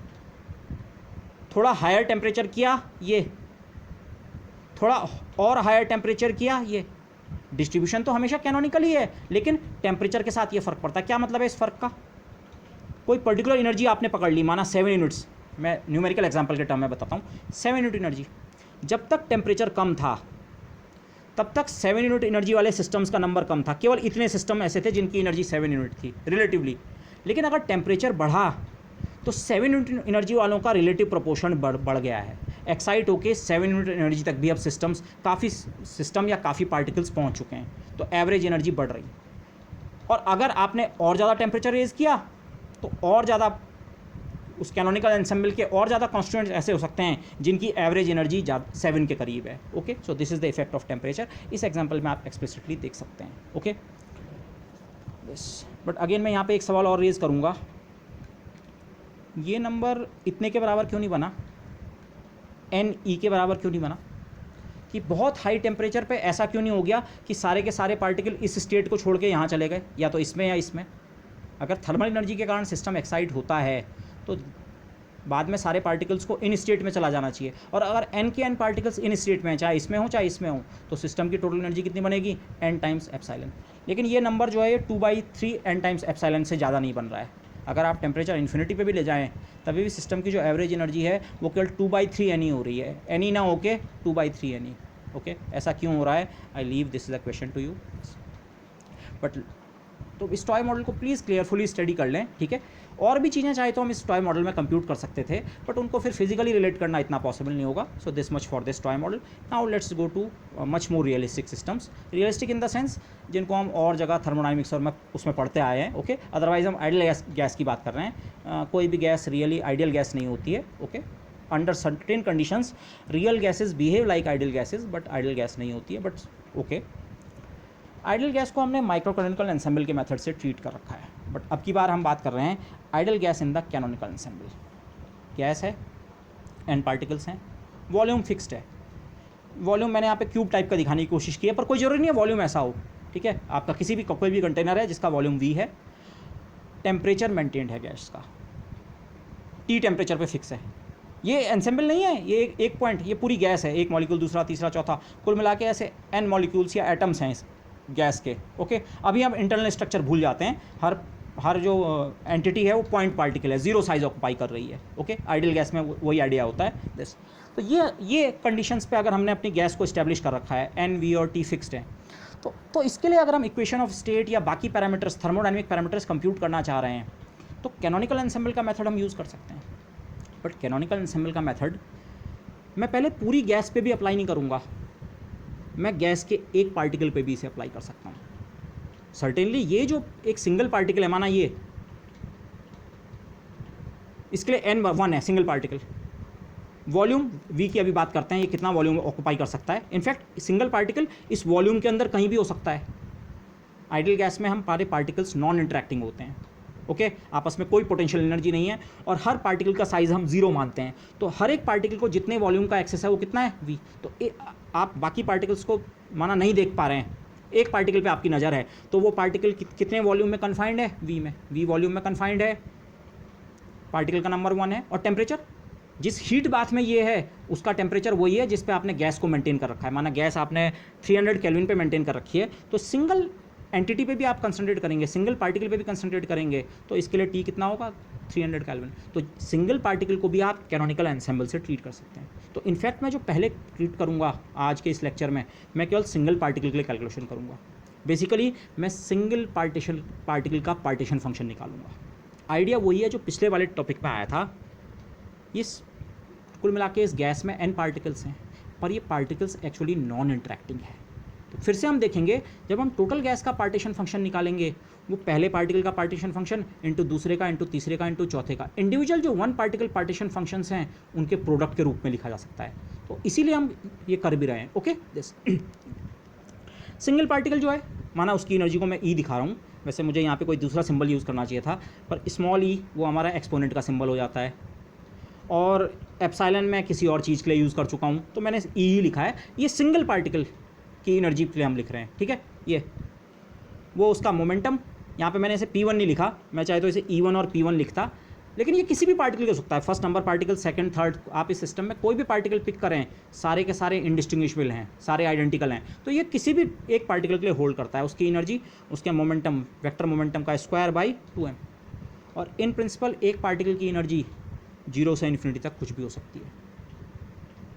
थोड़ा हायर टेम्परेचर किया ये, थोड़ा और हायर टेम्परेचर किया ये, डिस्ट्रीब्यूशन तो हमेशा कैनोनिकल ही है, लेकिन टेम्परेचर के साथ ये फ़र्क पड़ता है। क्या मतलब है इस फ़र्क का? कोई पर्टिकुलर एनर्जी आपने पकड़ ली, माना 7 यूनिट्स, मैं न्यूमेरिकल एग्जांपल के टर्म में बताता हूँ, 7 यूनिट एनर्जी। जब तक टेम्परेचर कम था तब तक 7 यूनिट एनर्जी वाले सिस्टम्स का नंबर कम था, केवल इतने सिस्टम ऐसे थे जिनकी एनर्जी 7 यूनिट थी रिलेटिवली। लेकिन अगर टेम्परेचर बढ़ा तो 7 यूनिट एनर्जी वालों का रिलेटिव प्रोपोर्शन बढ़ गया है, एक्साइट होके 7 यूनिट एनर्जी तक भी अब काफ़ी सिस्टम या काफ़ी पार्टिकल्स पहुंच चुके हैं, तो एवरेज एनर्जी बढ़ रही। और अगर आपने और ज़्यादा टेम्परेचर रेज किया तो और ज़्यादा उस कैनोनिकल एंसेम्बल के और ज़्यादा कॉन्स्टिट्यूएंट्स ऐसे हो सकते हैं जिनकी एवरेज एनर्जी 7 के करीब है। Okay, so this is the effect of temperature. इस एग्जाम्पल में आप एक्सप्लिसिटली देख सकते हैं। ओके, बट अगेन मैं यहाँ पे एक सवाल और रेज करूँगा, ये नंबर इतने के बराबर क्यों नहीं बना, NE के बराबर क्यों नहीं बना? कि बहुत हाई टेम्परेचर पे ऐसा क्यों नहीं हो गया कि सारे के सारे पार्टिकल इस स्टेट को छोड़ के यहाँ चले गए, या तो इसमें या इसमें? अगर थर्मल एनर्जी के कारण सिस्टम एक्साइट होता है तो बाद में सारे पार्टिकल्स को इन स्टेट में चला जाना चाहिए, और अगर n के n पार्टिकल्स इन स्टेट में, चाहे इसमें हो चाहे इसमें हो, तो सिस्टम की टोटल एनर्जी कितनी बनेगी? n times epsilon. लेकिन ये नंबर जो है ये 2/3 n टाइम्स एप्सिलॉन से ज़्यादा नहीं बन रहा है। अगर आप टेम्परेचर इन्फिनिटी पे भी ले जाएं तभी भी सिस्टम की जो एवरेज एनर्जी है वो केवल 2/3 NE हो रही है, NE ना होके 2/3 NE। ओके, ऐसा क्यों हो रहा है? I leave this is a question to you. But तो इस टॉय मॉडल को प्लीज़ क्लियरफुली स्टडी कर लें, ठीक है। और भी चीज़ें चाहे तो हम इस टॉय मॉडल में कंप्यूट कर सकते थे, बट उनको फिर फिजिकली रिलेट करना इतना पॉसिबल नहीं होगा। So this much for this toy model. Now let's go too much more realistic systems. Realistic in the sense जिनको हम और जगह थर्मोडायनेमिक्स और में उसमें पढ़ते आए हैं। ओके, अदरवाइज हम आइडियल गैस की बात कर रहे हैं। कोई भी गैस रियली आइडियल गैस नहीं होती है। Okay, under certain conditions real gases behave like ideal gases, but ideal gas नहीं होती है। बट ओके, आइडियल गैस को हमने माइक्रोकैनोनिकल एंसेंबल के मेथड से ट्रीट कर रखा है, बट अब की बार हम बात कर रहे हैं ideal gas in the canonical ensemble. Gas है, n पार्टिकल्स हैं, वॉल्यूम फिक्स्ड है। वॉल्यूम मैंने यहाँ पे क्यूब टाइप का दिखाने की कोशिश की है, पर कोई ज़रूरी नहीं है वॉल्यूम ऐसा हो, ठीक है। आपका कोई भी कंटेनर है जिसका वॉल्यूम V है, टेम्परेचर मेंटेन्ड है गैस का, T टेम्परेचर पे फिक्स है। ये एंसेंबल नहीं है, ये एक पॉइंट, ये पूरी गैस है, एक मॉलिक्यूल दूसरा तीसरा चौथा, कुल मिला के ऐसे n मॉलिक्यूल्स या एटम्स हैं इस गैस के। ओके, अभी हम इंटरनल स्ट्रक्चर भूल जाते हैं, हर जो एंटिटी है वो पॉइंट पार्टिकल है, जीरो साइज ऑक्यूपाई कर रही है। ओके, आइडियल गैस में वही आइडिया होता है दिस। तो ये कंडीशंस पे अगर हमने अपनी गैस को इस्टेब्लिश कर रखा है, n v और t फिक्स्ड है, तो इसके लिए अगर हम इक्वेशन ऑफ स्टेट या बाकी पैरामीटर्स, थर्मोडायनेमिक पैरामीटर्स कंप्यूट करना चाह रहे हैं, तो कैनोनिकल एंसेंबल का मेथड हम यूज़ कर सकते हैं। बट कैनोनिकल एंसेंबल का मेथड मैं पहले पूरी गैस पे भी अप्लाई नहीं करूँगा, मैं गैस के एक पार्टिकल पे भी इसे अप्लाई कर सकता हूँ। सर्टेनली ये जो एक सिंगल पार्टिकल है, माना ये, इसके लिए n1 है सिंगल पार्टिकल, वॉल्यूम v की अभी बात करते हैं, ये कितना वॉल्यूम ऑक्यूपाई कर सकता है। इनफैक्ट सिंगल पार्टिकल इस वॉल्यूम के अंदर कहीं भी हो सकता है। आइडियल गैस में हम सारे पार्टिकल्स नॉन इंटरेक्टिंग होते हैं। ओके, आपस में कोई पोटेंशियल एनर्जी नहीं है और हर पार्टिकल का साइज़ हम जीरो मानते हैं। तो हर एक पार्टिकल को जितने वॉल्यूम का एक्सेस है वो कितना है v। तो आप बाकी पार्टिकल्स को माना नहीं देख पा रहे हैं, एक पार्टिकल पे आपकी नज़र है, तो वो पार्टिकल कितने वॉल्यूम में कन्फाइंड है, v में, v वॉल्यूम में कन्फाइंड है, पार्टिकल का नंबर 1 है। और टेम्परेचर, जिस हीट बाथ में ये है उसका टेम्परेचर वही है जिस पे आपने गैस को मेंटेन कर रखा है। माना गैस आपने 300 केल्विन पे मेंटेन कर रखी है, तो सिंगल एंटिटी पे भी आप कंसंट्रेट करेंगे, सिंगल पार्टिकल पे भी कंसंट्रेट करेंगे, तो इसके लिए टी कितना होगा, 300 केल्विन। तो सिंगल पार्टिकल को भी आप कैनोनिकल एंसेंबल से ट्रीट कर सकते हैं। तो इनफैक्ट मैं जो पहले ट्रीट करूँगा आज के इस लेक्चर में, मैं केवल सिंगल पार्टिकल के लिए कैलकुलेशन करूँगा। बेसिकली मैं सिंगल पार्टिकल का पार्टीशन फंक्शन निकालूंगा। आइडिया वही है जो पिछले वाले टॉपिक में आया था। इस कुल मिला के इस गैस में n पार्टिकल्स हैं, पर ये पार्टिकल्स एक्चुअली नॉन इंटरेक्टिंग है। तो फिर से हम देखेंगे, जब हम टोटल गैस का पार्टीशन फंक्शन निकालेंगे, वो पहले पार्टिकल का पार्टीशन फंक्शन इंटू दूसरे का इंटू तीसरे का इंटू चौथे का, इंडिविजुअल जो वन पार्टिकल पार्टीशन फंक्शंस हैं उनके प्रोडक्ट के रूप में लिखा जा सकता है। तो इसीलिए हम ये कर भी रहे हैं। ओके, दिस सिंगल पार्टिकल जो है, माना उसकी एनर्जी को मैं ई दिखा रहा हूँ, वैसे मुझे यहाँ पे कोई दूसरा सिंबल यूज़ करना चाहिए था, पर स्मॉल ई वो हमारा एक्सपोनेंट का सिंबल हो जाता है, और एप्सिलॉन मैं किसी और चीज़ के लिए यूज़ कर चुका हूँ, तो मैंने ई ही लिखा है। ये सिंगल पार्टिकल की एनर्जी के लिए हम लिख रहे हैं, ठीक है। ये वो उसका मोमेंटम, यहाँ पे मैंने इसे P1 नहीं लिखा, मैं चाहे तो इसे E1 और P1 लिखता, लेकिन ये किसी भी पार्टिकल हो सकता है, first number particle, second, third, आप इस सिस्टम में कोई भी पार्टिकल पिक करें, सारे के सारे इंडिस्टिंग्विशेबल हैं, सारे आइडेंटिकल हैं, तो ये किसी भी एक पार्टिकल के लिए होल्ड करता है। उसकी एनर्जी उसके मोमेंटम, वेक्टर मोमेंटम का स्क्वायर बाई 2m। और इन प्रिंसिपल एक पार्टिकल की एनर्जी 0 से इन्फिनिटी तक कुछ भी हो सकती है।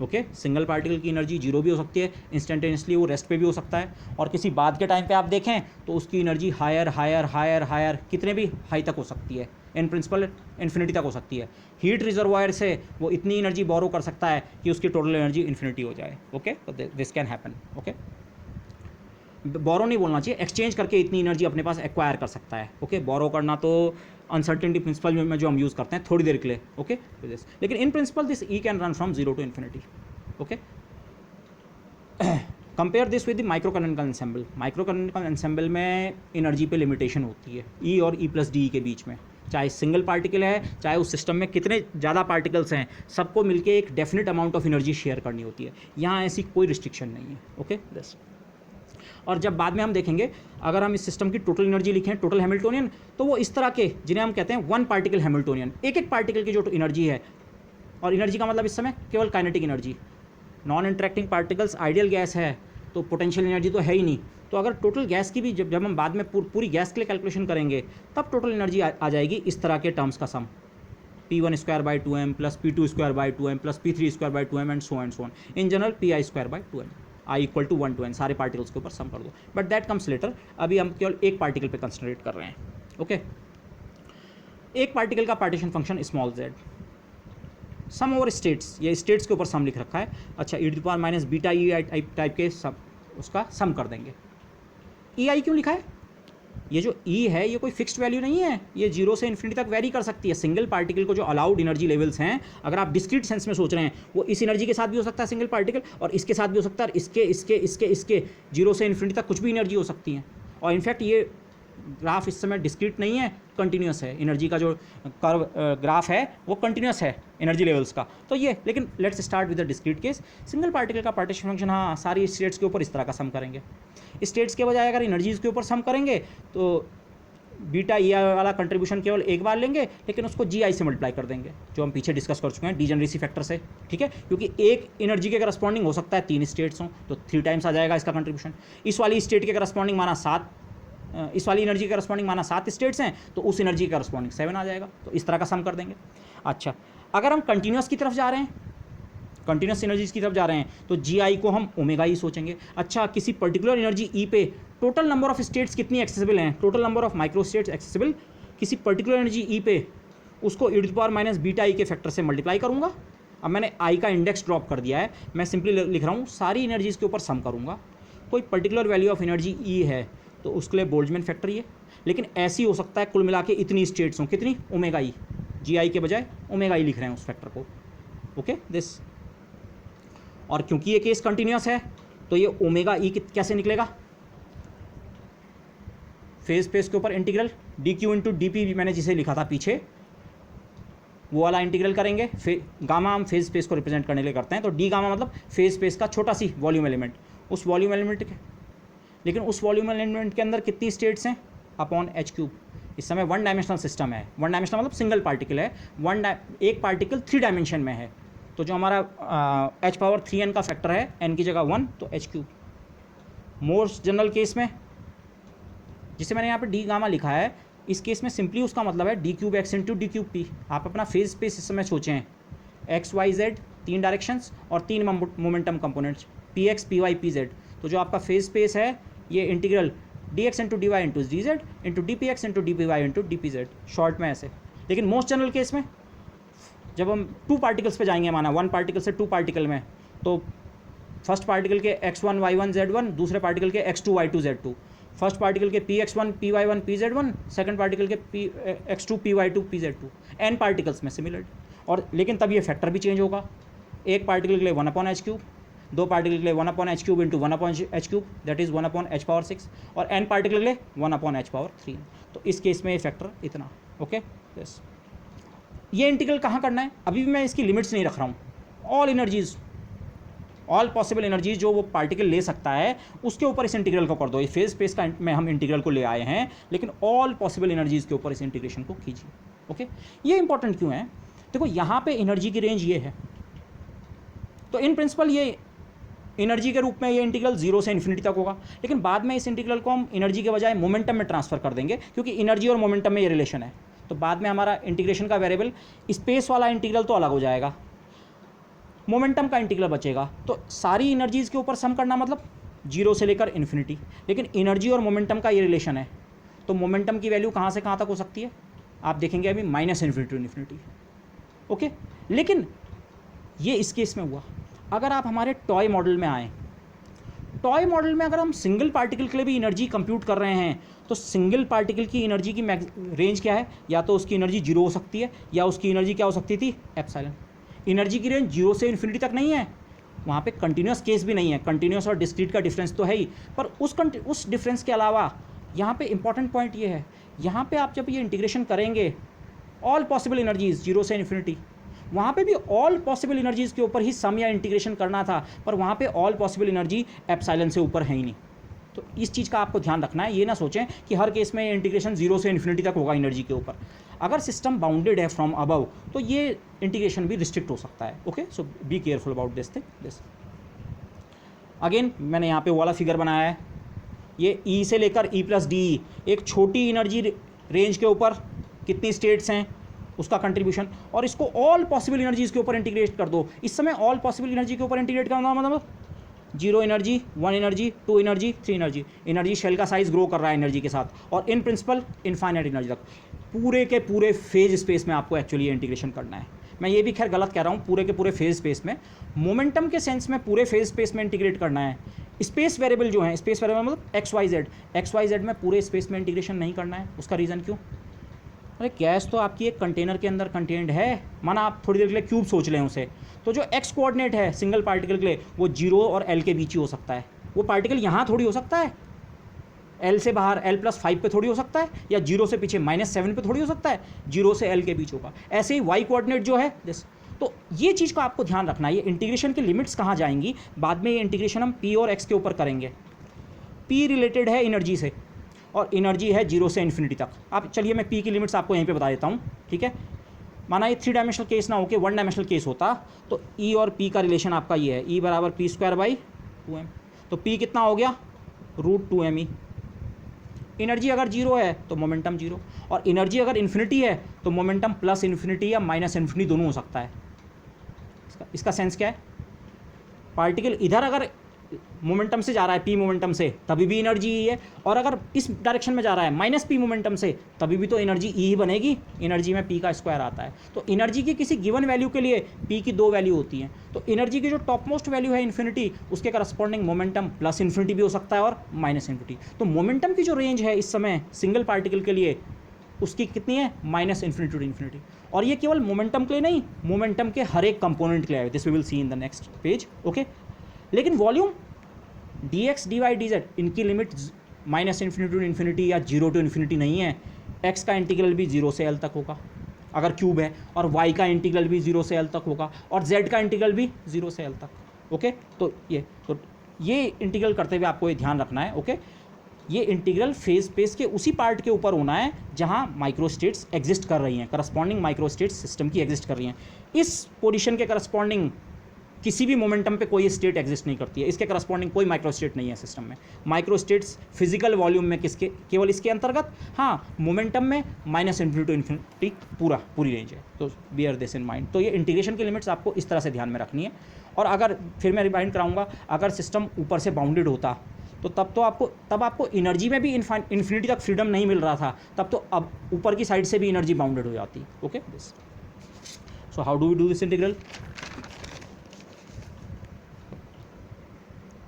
ओके, सिंगल पार्टिकल की एनर्जी 0 भी हो सकती है, इंस्टेंटेनियसली वो रेस्ट पे भी हो सकता है, और किसी बाद के टाइम पे आप देखें तो उसकी energy higher higher higher higher कितने भी हाई तक हो सकती है, इन प्रिंसिपल इन्फिनिटी तक हो सकती है। हीट रिजर्वायर से वो इतनी एनर्जी बोरो कर सकता है कि उसकी टोटल एनर्जी इन्फिनिटी हो जाए। ओके, तो दिस कैन हैपन। ओके, बोरो नहीं बोलना चाहिए, एक्सचेंज करके इतनी एनर्जी अपने पास एक्वायर कर सकता है। ओके, बोरो करना तो अनसर्टेनिटी प्रिंसिपल में जो हम यूज़ करते हैं थोड़ी देर के लिए। ओके, लेकिन in principle this E can run from 0 to infinity. Okay, compare this with the microcanonical ensemble. Microcanonical ensemble में एनर्जी पे लिमिटेशन होती है ई और ई प्लस डी के बीच में, चाहे सिंगल पार्टिकल है, चाहे उस सिस्टम में कितने ज़्यादा पार्टिकल्स हैं, सबको मिलके एक definite amount of energy share करनी होती है। यहाँ ऐसी कोई रिस्ट्रिक्शन नहीं है। ओके, दिस, और जब बाद में हम देखेंगे, अगर हम इस सिस्टम की टोटल एनर्जी लिखें, टोटल हैमिल्टोनियन, तो वो इस तरह के जिन्हें हम कहते हैं वन पार्टिकल हैमिल्टोनियन, एक एक पार्टिकल की जो एनर्जी है, और एनर्जी का मतलब इस समय केवल kinetic energy. Non interacting particles ideal gas है तो पोटेंशियल एनर्जी तो है ही नहीं, तो अगर टोटल गैस की भी जब हम बाद में पूरी गैस के लिए कैलकुलेशन करेंगे, तब टोटल एनर्जी आ जाएगी इस तरह के टर्म्स का sum, P1 square by 2m plus P2 square by 2m plus P3 square by 2m and so on सो so. In general Pi square by 2m, I equal to 1 to n, सारे particles के ऊपर सम कर दो, but that comes later. अभी हम केवल एक पार्टिकल पे कंसंट्रेट कर रहे हैं। ओके, एक पार्टिकल का पार्टीशन फंक्शन स्मॉल z, सम ओवर स्टेट्स, ये स्टेट्स के ऊपर सम लिख रखा है। अच्छा, e⁻ माइनस बीटा ई टाइप के सब उसका सम कर देंगे। EI क्यों लिखा है? ये जो E है ये कोई फिक्स्ड वैल्यू नहीं है, ये 0 से इन्फिनिटी तक वेरी कर सकती है। सिंगल पार्टिकल को जो अलाउड एनर्जी लेवल्स हैं, अगर आप डिस्क्रीट सेंस में सोच रहे हैं, वो इस एनर्जी के साथ भी हो सकता है सिंगल पार्टिकल, और इसके साथ भी हो सकता है, और इसके 0 से इन्फिनिटी तक कुछ भी एनर्जी हो सकती है। और इनफैक्ट ये ग्राफ इस समय डिस्क्रीट नहीं है, कंटिन्यूस है। एनर्जी का जो कर्व ग्राफ है वो कंटिन्यूस है एनर्जी लेवल्स का। तो ये, लेकिन let's start with the discrete case. Single particle का पार्टीशन फंक्शन, हाँ, सारी स्टेट्स के ऊपर इस तरह का सम करेंगे। स्टेट्स के बजाय अगर एनर्जीज़ के ऊपर सम करेंगे तो बीटा ई वाला कंट्रीब्यूशन केवल एक बार लेंगे, लेकिन उसको जी आई से मल्टीप्लाई कर देंगे, जो हम पीछे डिस्कस कर चुके हैं डीजेनरेसी फैक्टर से, ठीक है, क्योंकि एक एनर्जी के करस्पॉन्डिंग हो सकता है 3 स्टेट्स हों, तो 3 टाइम्स आ जाएगा इसका कंट्रीब्यूशन। इस वाली स्टेट के करस्पॉन्डिंग माना 7, इस वाली एनर्जी के करस्पॉन्डिंग माना 7 स्टेट्स हैं, तो उस एनर्जी के करस्पॉन्डिंग 7 आ जाएगा। तो इस तरह का सम कर देंगे। अच्छा, अगर हम कंटिन्यूस की तरफ जा रहे हैं, कंटिन्यूस एनर्जीज की तरफ जा रहे हैं, तो जी आई को हम ओमेगा ई सोचेंगे। अच्छा, किसी पर्टिकुलर एनर्जी ई पे टोटल नंबर ऑफ स्टेट्स कितनी एक्सेसिबल हैं, total number of micro states accessible किसी पर्टिकुलर एनर्जी ई पे, उसको e to power minus beta E के फैक्टर से मल्टीप्लाई करूंगा। अब मैंने आई का इंडेक्स ड्रॉप कर दिया है, मैं सिंपली लिख रहा हूँ सारी एनर्जीज के ऊपर सम करूंगा। कोई particular value of energy E है तो उसके लिए बोल्ट्जमैन फैक्टर ही है, लेकिन ऐसी हो सकता है कुल मिला के इतनी स्टेट्स हों, कितनी, ओमेगा ई, जी आई के बजाय ओमेगा ई लिख रहे हैं उस फैक्टर को, ओके दिस। और क्योंकि ये केस कंटिन्यूस है तो ये ओमेगा ई कैसे निकलेगा, फेज स्पेस के ऊपर integral D Q into D P, मैंने जिसे लिखा था पीछे वो वाला इंटीग्रल करेंगे। गामा हम फेज स्पेस को रिप्रेजेंट करने के लिए करते हैं, तो डी गामा मतलब फेज स्पेस का छोटा सी वॉल्यूम एलिमेंट, उस वॉल्यूम एलिमेंट के, लेकिन उस वॉल्यूम एलिमेंट के अंदर कितनी स्टेट्स हैं, अपॉन एच क्यूब। इस समय 1 डायमेंशनल सिस्टम है, 1 डायमेंशनल मतलब सिंगल पार्टिकल है, एक पार्टिकल 3 डायमेंशन में है, तो जो हमारा h पावर 3n का फैक्टर है, n की जगह 1, तो H cube. Most general case में जिसे मैंने यहाँ पे डी गामा लिखा है, इस केस में सिंपली उसका मतलब है D cube X into D cube P. आप अपना फेज स्पेस इस समय सोचें, एक्स वाई जेड 3 डायरेक्शंस और 3 momentum components, P X P Y P Z. तो जो आपका फेज स्पेस है ये integral D X into D Y into D Z into D P X into D P Y into D P Z, short में ऐसे। लेकिन most general case में जब हम 2 पार्टिकल्स पे जाएंगे, माना 1 पार्टिकल से 2 पार्टिकल में, तो फर्स्ट पार्टिकल के x1 y1 z1, दूसरे पार्टिकल के x2 y2 z2, first particle के px1 py1 pz1, second particle के x2 py2 pz2, n particles में सिमिलर। और लेकिन तब ये फैक्टर भी चेंज होगा, एक पार्टिकल के लिए 1/h3, 2 पार्टिकल के लिए 1/h3 into 1/h3, that is 1/h6, और n पार्टिकल के लिए 1/h3। तो इस केस में ये फैक्टर इतना, ओके यस। ये इंटीग्रल कहाँ करना है, अभी भी मैं इसकी लिमिट्स नहीं रख रहा हूँ। All energies, all possible energies जो वो पार्टिकल ले सकता है उसके ऊपर इस इंटीग्रल को कर दो। ये फेज स्पेस का में हम इंटीग्रल को ले आए हैं, लेकिन ऑल पॉसिबल एनर्जीज के ऊपर इस इंटीग्रेशन को कीजिए, ओके। ये इंपॉर्टेंट क्यों है, देखो यहाँ पे एनर्जी की रेंज ये है, तो इन प्रिंसिपल ये एनर्जी के रूप में ये इंटीग्रल 0 से इन्फिनिटी तक होगा, लेकिन बाद में इस इंटीग्रल को हम एनर्जी के बजाय मोमेंटम में ट्रांसफर कर देंगे, क्योंकि एनर्जी और मोमेंटम में ये रिलेशन है। तो बाद में हमारा इंटीग्रेशन का वेरिएबल स्पेस वाला इंटीग्रल तो अलग हो जाएगा, मोमेंटम का इंटीग्रल बचेगा। तो सारी एनर्जीज़ के ऊपर सम करना मतलब 0 से लेकर इन्फिनिटी, लेकिन एनर्जी और मोमेंटम का ये रिलेशन है, तो मोमेंटम की वैल्यू कहाँ से कहाँ तक हो सकती है, आप देखेंगे अभी -इन्फिनिटी टू इन्फिनिटी, ओके। लेकिन ये इस केस में हुआ। अगर आप हमारे टॉय मॉडल में आएँ, टॉय मॉडल में अगर हम सिंगल पार्टिकल के लिए भी एनर्जी कंप्यूट कर रहे हैं, तो सिंगल पार्टिकल की एनर्जी की रेंज क्या है, या तो उसकी एनर्जी 0 हो सकती है, या उसकी एनर्जी क्या हो सकती थी, एप्सिलॉन। एनर्जी की रेंज 0 से इन्फिनिटी तक नहीं है, वहाँ पे कंटिन्यूस केस भी नहीं है, कंटिन्यूस और डिस्क्रीट का डिफरेंस तो है ही, पर उस डिफरेंस के अलावा यहाँ पे इंपॉर्टेंट पॉइंट ये है, यहाँ पे आप जब ये इंटीग्रेशन करेंगे ऑल पॉसिबल एनर्जीज 0 से इन्फिनिटी, वहाँ पे भी ऑल पॉसिबल एनर्जीज़ के ऊपर ही सम या इंटीग्रेशन करना था, पर वहाँ पे ऑल पॉसिबल एनर्जी एप्सिलॉन से ऊपर है ही नहीं। तो इस चीज़ का आपको ध्यान रखना है, ये ना सोचें कि हर केस में इंटीग्रेशन 0 से इन्फिनिटी तक होगा एनर्जी के ऊपर। अगर सिस्टम बाउंडेड है फ्रॉम अबव, तो ये इंटीग्रेशन भी रिस्ट्रिक्ट हो सकता है, okay. So be careful about this thing. This again मैंने यहाँ पे वो वाला फिगर बनाया है, ये ई से लेकर E+D, एक छोटी एनर्जी रेंज के ऊपर कितनी स्टेट्स हैं उसका कंट्रीब्यूशन, और इसको ऑल पॉसिबल एनर्जीज़ के ऊपर इंटीग्रेट कर दो। इस समय ऑल पॉसिबल एनर्जी के ऊपर इंटीग्रेट करना मतलब 0 energy, 1 energy, 2 energy, 3 energy. Energy shell का साइज ग्रो कर रहा है एनर्जी के साथ, और इन प्रिंसिपल इनफाइनाइट एनर्जी तक पूरे के पूरे फेज स्पेस में आपको एक्चुअली इंटीग्रेशन करना है। मैं ये भी खैर गलत कह रहा हूँ, पूरे के पूरे फेज स्पेस में, मोमेंटम के सेंस में पूरे फेज स्पेस में इंटीग्रेट करना है। स्पेस वेरिएबल जो है, स्पेस वेरिएबल मतलब एक्स वाई जेड में पूरे स्पेस में इंटीग्रेशन नहीं करना है। उसका रीज़न क्यों, अरे गैस तो आपकी एक कंटेनर के अंदर कंटेंड है, माना आप थोड़ी देर के लिए क्यूब सोच लें उसे, तो जो एक्स कोऑर्डिनेट है सिंगल पार्टिकल के लिए वो 0 और L के बीच ही हो सकता है। वो पार्टिकल यहाँ थोड़ी हो सकता है, L से बाहर L+5 पे थोड़ी हो सकता है, या 0 से पीछे -7 पे थोड़ी हो सकता है, 0 से L के बीच होगा। ऐसे ही वाई कोऑर्डिनेट जो है दिस। तो ये चीज़ को आपको ध्यान रखना है, ये इंटीग्रेशन की लिमिट्स कहाँ जाएंगी, बाद में ये इंटीग्रेशन हम P और X के ऊपर करेंगे। P रिलेटेड है एनर्जी से, और एनर्जी है 0 से इन्फिनिटी तक। आप चलिए मैं पी की लिमिट्स आपको यहीं पे बता देता हूँ, ठीक है। माना ये 3 डायमेंशनल केस ना होके 1 डायमेंशनल केस होता तो ई और पी का रिलेशन आपका ये है, ई बराबर पी स्क्वायर बाई 2m। तो पी कितना हो गया, √2m। एनर्जी अगर 0 है तो मोमेंटम 0, और एनर्जी अगर इन्फिनिटी है तो मोमेंटम प्लस इन्फिनिटी या माइनस इन्फिनिटी दोनों हो सकता है। इसका सेंस क्या है, पार्टिकल इधर अगर मोमेंटम से जा रहा है पी मोमेंटम से तभी भी एनर्जी ई है, और अगर इस डायरेक्शन में जा रहा है माइनस पी मोमेंटम से तभी भी तो एनर्जी ई ही बनेगी। एनर्जी में पी का स्क्वायर आता है। तो एनर्जी की किसी गिवन वैल्यू के लिए पी की 2 वैल्यू होती हैं। तो एनर्जी की जो टॉप मोस्ट वैल्यू है इन्फिनिटी, उसके करस्पॉन्डिंग मोमेंटम प्लस इन्फिनिटी भी हो सकता है और माइनस इन्फिनिटी। तो मोमेंटम की जो रेंज है इस समय सिंगल पार्टिकल के लिए उसकी कितनी है, माइनस इन्फिनिटी टू इन्फिनिटी। और ये केवल मोमेंटम के लिए नहीं, मोमेंटम के हर एक कंपोनेंट के लिए है। This we will see in the next page, okay. लेकिन वॉल्यूम dx dy dz इनकी limit minus infinity to infinity या 0 टू इन्फिनिटी नहीं है। x का इंटीग्रल भी 0 से l तक होगा अगर क्यूब है, और y का इंटीग्रल भी 0 से l तक होगा, और z का इंटीग्रल भी 0 से l तक, ओके। तो ये इंटीग्रल करते हुए आपको ये ध्यान रखना है, ओके। ये इंटीग्रल फेज स्पेस के उसी पार्ट के ऊपर होना है जहाँ माइक्रोस्टेट्स एग्जिस्ट कर रही हैं, करस्पॉन्डिंग माइक्रोस्टेट्स सिस्टम की एग्जिस्ट कर रही हैं। इस पोजीशन के करस्पॉन्डिंग किसी भी मोमेंटम पे कोई स्टेट एग्जिस्ट नहीं करती है, इसके करस्पॉन्डिंग कोई माइक्रोस्टेट नहीं है सिस्टम में। माइक्रोस्टेट्स फिजिकल वॉल्यूम में किसके, केवल इसके अंतर्गत, हाँ मोमेंटम में माइनस इन्फिनिटी टू इन्फिनिटी पूरी रेंज है। तो बियर दिस इन माइंड। तो ये इंटीग्रेशन की लिमिट्स आपको इस तरह से ध्यान में रखनी है। और अगर फिर मैं रिमाइंड कराऊंगा, अगर सिस्टम ऊपर से बाउंडेड होता तो तब आपको एनर्जी में भी इन्फिनिटी तक फ्रीडम नहीं मिल रहा था, तब तो अब ऊपर की साइड से भी एनर्जी बाउंडेड हो जाती, okay. This, so how do we do this integral,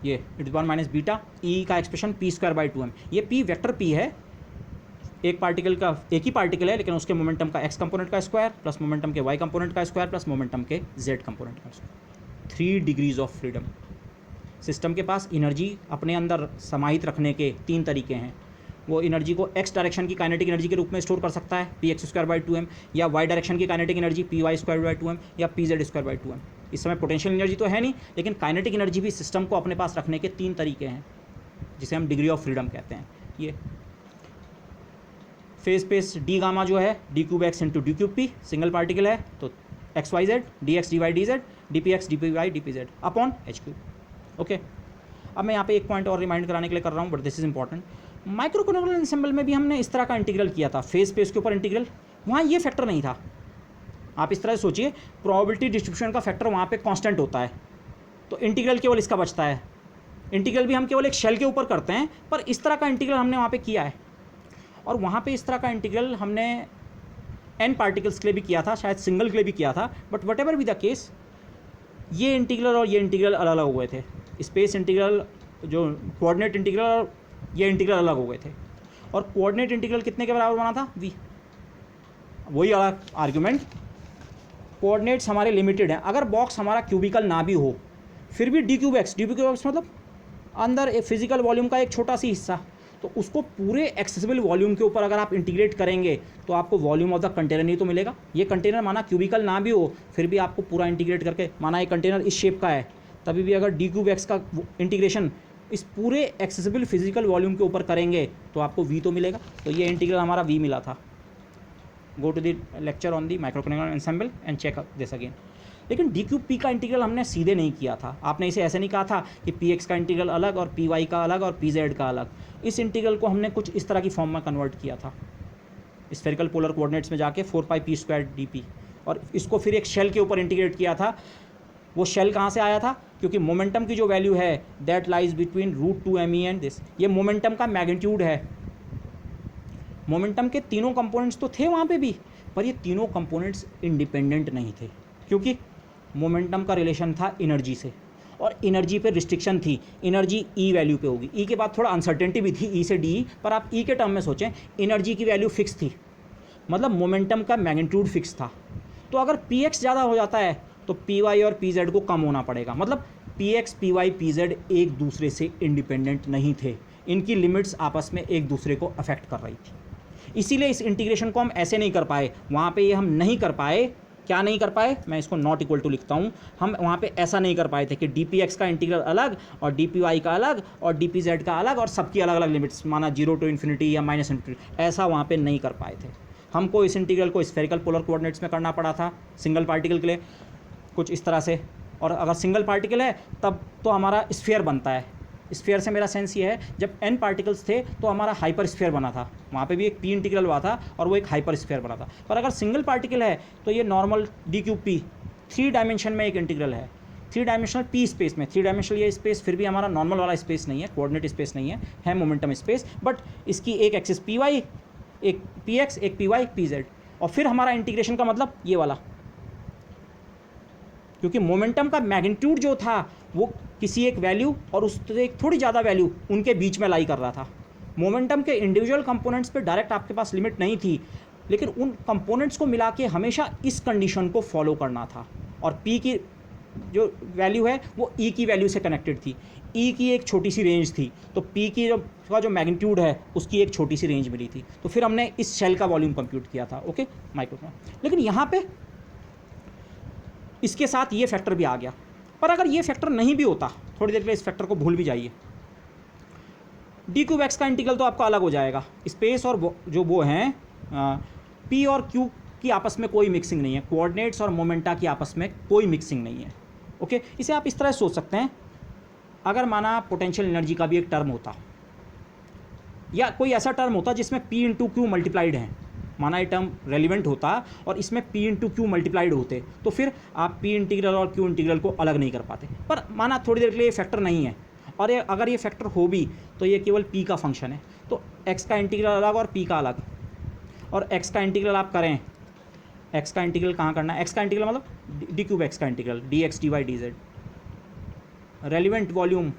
ये इट्स 1 माइनस बीटा ई का expression P square by 2m। ये पी वेक्टर पी है, एक पार्टिकल का, एक ही पार्टिकल है लेकिन उसके मोमेंटम का x कंपोनेंट का स्क्वायर प्लस मोमेंटम के y कंपोनेंट का स्क्वायर प्लस मोमेंटम के z कंपोनेंट का square. 3 degrees of freedom. System के पास एनर्जी अपने अंदर समाहित रखने के 3 तरीके हैं। वो एनर्जी को x डायरेक्शन की काइनेटिक एनर्जी के रूप में स्टोर कर सकता है P X square by 2m, या y डायरेक्शन की kinetic energy P Y square by 2m, या P Z square by 2m। इस समय पोटेंशियल एनर्जी तो है नहीं, लेकिन काइनेटिक एनर्जी भी सिस्टम को अपने पास रखने के 3 तरीके हैं, जिसे हम डिग्री ऑफ फ्रीडम कहते हैं। ये फेज स्पेस डी गामा जो है D cube X into D cube P, single particle है तो X Y Z, D X D Y D Z, D P X D P Y D P Z upon H cube, okay. अब मैं यहाँ पे एक point और remind कराने के लिए कर रहा हूँ, but this is important. Microcanonical ensemble में भी हमने इस तरह का इंटीग्रल किया था, फेज स्पेस के ऊपर इंटीग्रल, वहाँ ये फैक्टर नहीं था। आप इस तरह से सोचिए, प्रोबेबिलिटी डिस्ट्रीब्यूशन का फैक्टर वहाँ पे कांस्टेंट होता है, तो इंटीग्रल केवल इसका बचता है। इंटीग्रल भी हम केवल एक शेल के ऊपर करते हैं, पर इस तरह का इंटीग्रल हमने वहाँ पे किया है। और वहाँ पे इस तरह का इंटीग्रल हमने n पार्टिकल्स के लिए भी किया था, शायद सिंगल के लिए भी किया था, but what ever be the case, ये इंटीग्रल और ये इंटीग्रल अलग अलग हुए थे। स्पेस इंटीग्रल जो कोऑर्डिनेट इंटीग्रल और ये इंटीग्रल अलग हो गए थे। और कोऑर्डिनेट इंटीग्रल कितने के बराबर बना था, v। वही अलग आर्ग्यूमेंट, कोऑर्डिनेट्स हमारे लिमिटेड हैं। अगर बॉक्स हमारा क्यूबिकल ना भी हो फिर भी डी क्यूब एक्स मतलब अंदर एक फिजिकल वॉल्यूम का एक छोटा सी हिस्सा, तो उसको पूरे एक्सेसिबल वॉल्यूम के ऊपर अगर आप इंटीग्रेट करेंगे तो आपको वॉल्यूम ऑफ द कंटेनर ही तो मिलेगा। ये कंटेनर माना क्यूबिकल ना भी हो फिर भी आपको पूरा इंटीग्रेट करके, माना ये कंटेनर इस शेप का है, तभी भी अगर डी क्यूब एक्स का इंटीग्रेशन इस पूरे एक्सेसिबल फिजिकल वॉल्यूम के ऊपर करेंगे तो आपको v तो मिलेगा। तो ये इंटीग्रल हमारा v मिला था। Go to the lecture on the microcanonical ensemble and check this again. लेकिन डी क्यूब पी का इंटीग्रल हमने सीधे नहीं किया था। आपने इसे ऐसे नहीं कहा था कि पी एक्स का इंटीग्रल अलग और पी वाई का अलग और पी जेड का अलग। इस इंटीग्रल को हमने कुछ इस तरह की फॉर्म में कन्वर्ट किया था, स्फेरिकल पोलर कोऑर्डिनेट्स में जाके 4 पाई पी स्क्वायर डी पी, और इसको फिर एक शेल के ऊपर इंटीग्रेट किया था। वो शेल कहाँ से आया था, क्योंकि मोमेंटम की जो वैल्यू है that lies between √2me and this, ये मोमेंटम का मैग्नीट्यूड है। मोमेंटम के तीनों कंपोनेंट्स तो थे वहाँ पे भी, पर ये तीनों कंपोनेंट्स इंडिपेंडेंट नहीं थे, क्योंकि मोमेंटम का रिलेशन था एनर्जी से, और एनर्जी पे रिस्ट्रिक्शन थी। एनर्जी ई वैल्यू पे होगी, ई के बाद थोड़ा अनसर्टेनिटी भी थी ई से डी, पर आप ई के टर्म में सोचें, एनर्जी की वैल्यू फिक्स थी, मतलब मोमेंटम का मैग्नीट्यूड फिक्स था। तो अगर पी एक्स ज़्यादा हो जाता है तो पी वाई और पी जेड को कम होना पड़ेगा। मतलब P X P Y P Z एक दूसरे से इंडिपेंडेंट नहीं थे, इनकी लिमिट्स आपस में एक दूसरे को अफेक्ट कर रही थी। इसीलिए इस इंटीग्रेशन को हम ऐसे नहीं कर पाए, वहाँ पे ये हम नहीं कर पाए क्या नहीं कर पाए, मैं इसको नॉट इक्वल टू लिखता हूँ, हम वहाँ पे ऐसा नहीं कर पाए थे कि dpx का इंटीग्रल अलग और dpy का अलग और dpz का अलग और सबकी अलग अलग लिमिट्स, माना 0 to इन्फिनिटी या माइनस इन्फिनिटी, ऐसा वहाँ पे नहीं कर पाए थे। हमको इस इंटीग्रल को स्फेरिकल पोलर कोऑर्डिनेट्स में करना पड़ा था सिंगल पार्टिकल के लिए, कुछ इस तरह से। और अगर सिंगल पार्टिकल है तब तो हमारा स्फीयर बनता है। स्फीयर से मेरा सेंस ये है, जब n पार्टिकल्स थे तो हमारा हाइपर स्फीयर बना था, वहाँ पे भी एक p इंटीग्रल हुआ था और वो एक हाइपर स्फीयर बना था। पर अगर सिंगल पार्टिकल है तो ये normal d cube p 3 dimension में एक इंटीग्रल है, 3 डायमेंशनल p स्पेस में। 3 डायमेंशनल ये स्पेस फिर भी हमारा नॉर्मल वाला स्पेस नहीं है, कोऑर्डिनेट स्पेस नहीं है मोमेंटम स्पेस, बट इसकी एक एक्सिस py, एक px, एक py, pz, और फिर हमारा इंटीग्रेशन का मतलब ये वाला, क्योंकि मोमेंटम का मैग्नीट्यूड जो था वो किसी एक वैल्यू और उससे एक थोड़ी ज़्यादा वैल्यू उनके बीच में लाई कर रहा था। मोमेंटम के इंडिविजुअल कंपोनेंट्स पे डायरेक्ट आपके पास लिमिट नहीं थी, लेकिन उन कंपोनेंट्स को मिला के हमेशा इस कंडीशन को फॉलो करना था, और p की जो वैल्यू है वो e की वैल्यू से कनेक्टेड थी। e की एक छोटी सी रेंज थी, तो p की जो मैग्नीट्यूड है उसकी एक छोटी सी रेंज मिली थी, तो फिर हमने इस शेल का वॉल्यूम कंप्यूट किया था, ओके माइक्रो। लेकिन यहाँ पे इसके साथ ये फैक्टर भी आ गया, पर अगर ये फैक्टर नहीं भी होता, थोड़ी देर के लिए इस फैक्टर को भूल भी जाइए, d क्यूब x का इंटीग्रल तो आपका अलग हो जाएगा। स्पेस और जो वो हैं p और q की आपस में कोई मिक्सिंग नहीं है, कोऑर्डिनेट्स और मोमेंटा की आपस में कोई मिक्सिंग नहीं है, ओके। इसे आप इस तरह सोच सकते हैं, अगर माना पोटेंशियल एनर्जी का भी एक टर्म होता या कोई ऐसा टर्म होता जिसमें p इंटू क्यू मल्टीप्लाइड है, माना ये टर्म रेलिवेंट होता और इसमें p इंटू क्यू मल्टीप्लाइड होते, तो फिर आप p इंटीग्रल और q इंटीग्रल को अलग नहीं कर पाते। पर माना थोड़ी देर के लिए ये फैक्टर नहीं है, और ये अगर ये फैक्टर हो भी तो ये केवल p का फंक्शन है, तो x का इंटीग्रल अलग और p का अलग। और x का इंटीग्रल आप करें, x का इंटीग्रल कहाँ करना है, x का इंटीग्रल मतलब d क्यूब x का integral dx dy dz। Relevant volume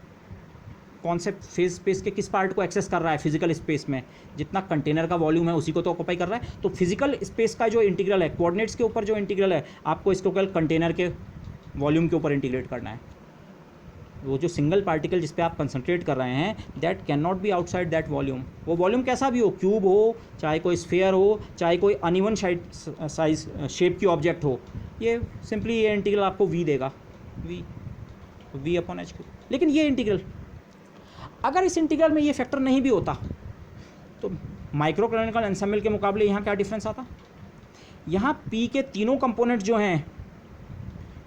कौन से फेज स्पेस के किस पार्ट को एक्सेस कर रहा है, फिजिकल स्पेस में जितना कंटेनर का वॉल्यूम है उसी को तो ऑक्यूपाई कर रहा है। तो फिजिकल स्पेस का जो इंटीग्रल है, कोऑर्डिनेट्स के ऊपर जो इंटीग्रल है, आपको इसको केवल कंटेनर के वॉल्यूम के ऊपर इंटीग्रेट करना है। वो जो सिंगल पार्टिकल जिस पे आप कंसंट्रेट कर रहे हैं, that can not be outside that volume. वो वॉल्यूम कैसा भी हो, क्यूब हो, चाहे कोई स्फीयर हो, चाहे कोई अनइवन साइज शेप की ऑब्जेक्ट हो, ये सिंपली ये इंटीग्रल आपको v देगा, v अपॉन h क्यूब। लेकिन ये इंटीग्रल, अगर इस इंटीग्रल में ये फैक्टर नहीं भी होता तो माइक्रो कैनोनिकल एंसेंबल के मुकाबले यहाँ क्या डिफरेंस आता, यहाँ p के तीनों कंपोनेंट्स जो हैं,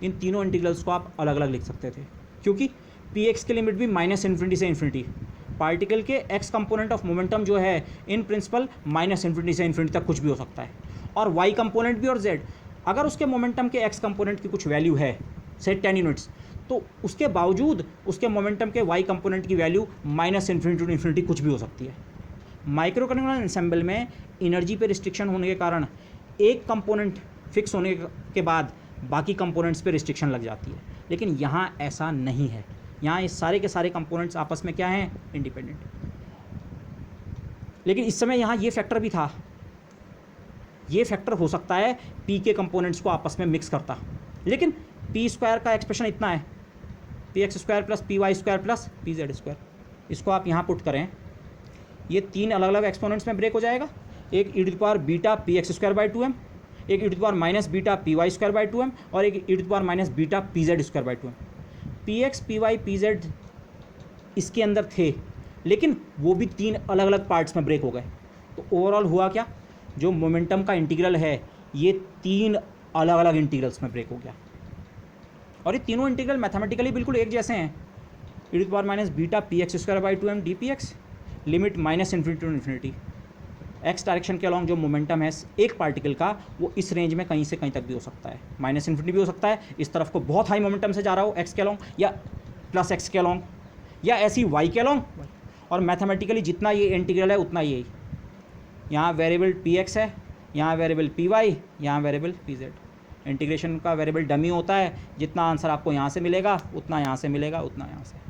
इन तीनों इंटीग्रल्स को आप अलग अलग लिख सकते थे, क्योंकि px की लिमिट भी माइनस इन्फिनिटी से इन्फिनिटी, पार्टिकल के x कंपोनेंट ऑफ मोमेंटम जो है इन प्रिंसिपल माइनस इन्फिनिटी से इन्फिनिटी तक कुछ भी हो सकता है, और y कंपोनेंट भी और z, अगर उसके मोमेंटम के x कंपोनेंट की कुछ वैल्यू है, से 10 यूनिट्स, तो उसके बावजूद उसके मोमेंटम के y कंपोनेंट की value minus infinity to infinity कुछ भी हो सकती है। माइक्रो कैनोनिकल एंसेंबल में एनर्जी पे रिस्ट्रिक्शन होने के कारण एक कंपोनेंट फिक्स होने के बाद बाकी कंपोनेंट्स पे रिस्ट्रिक्शन लग जाती है, लेकिन यहाँ ऐसा नहीं है। यहाँ ये सारे के सारे कंपोनेंट्स आपस में क्या हैं, इंडिपेंडेंट। लेकिन इस समय यहाँ ये फैक्टर भी था, ये फैक्टर हो सकता है p के कंपोनेंट्स को आपस में मिक्स करता, लेकिन p स्क्वायर का एक्सप्रेशन इतना है, px square plus py square plus pz square, इसको आप यहाँ पुट करें, ये तीन अलग अलग एक्सपोनेंट्स में ब्रेक हो जाएगा, एक e to the power beta px square by 2m, एक e to the power minus beta py square by 2m, और एक e to the power minus beta pz square by 2m। px py pz इसके अंदर थे, लेकिन वो भी तीन अलग अलग पार्ट्स में ब्रेक हो गए। तो ओवरऑल हुआ क्या, जो मोमेंटम का इंटीग्रल है ये तीन अलग अलग इंटीग्रल्स में ब्रेक हो गया, और ये तीनों इंटीग्रल मैथमेटिकली बिल्कुल एक जैसे हैं। e to the power minus beta px square by 2m dpx, limit minus infinity to infinity, X direction के अलॉन्ग जो मोमेंटम है एक पार्टिकल का वो इस रेंज में कहीं से कहीं तक भी हो सकता है, माइनस इन्फिनिटी भी हो सकता है, इस तरफ को बहुत हाई मोमेंटम से जा रहा हो एक्स के अलॉन्ग, या प्लस एक्स के अलॉन्ग, या ऐसी वाई के अलॉन्ग, और मैथमेटिकली जितना ये इंटीग्रल है उतना यही, यहाँ वेरिएबल px है, यहाँ वेरिएबल py, यहाँ वेरिएबल pz। इंटीग्रेशन का वेरिएबल डमी होता है, जितना आंसर आपको यहाँ से मिलेगा उतना यहाँ से मिलेगा, उतना यहाँ से।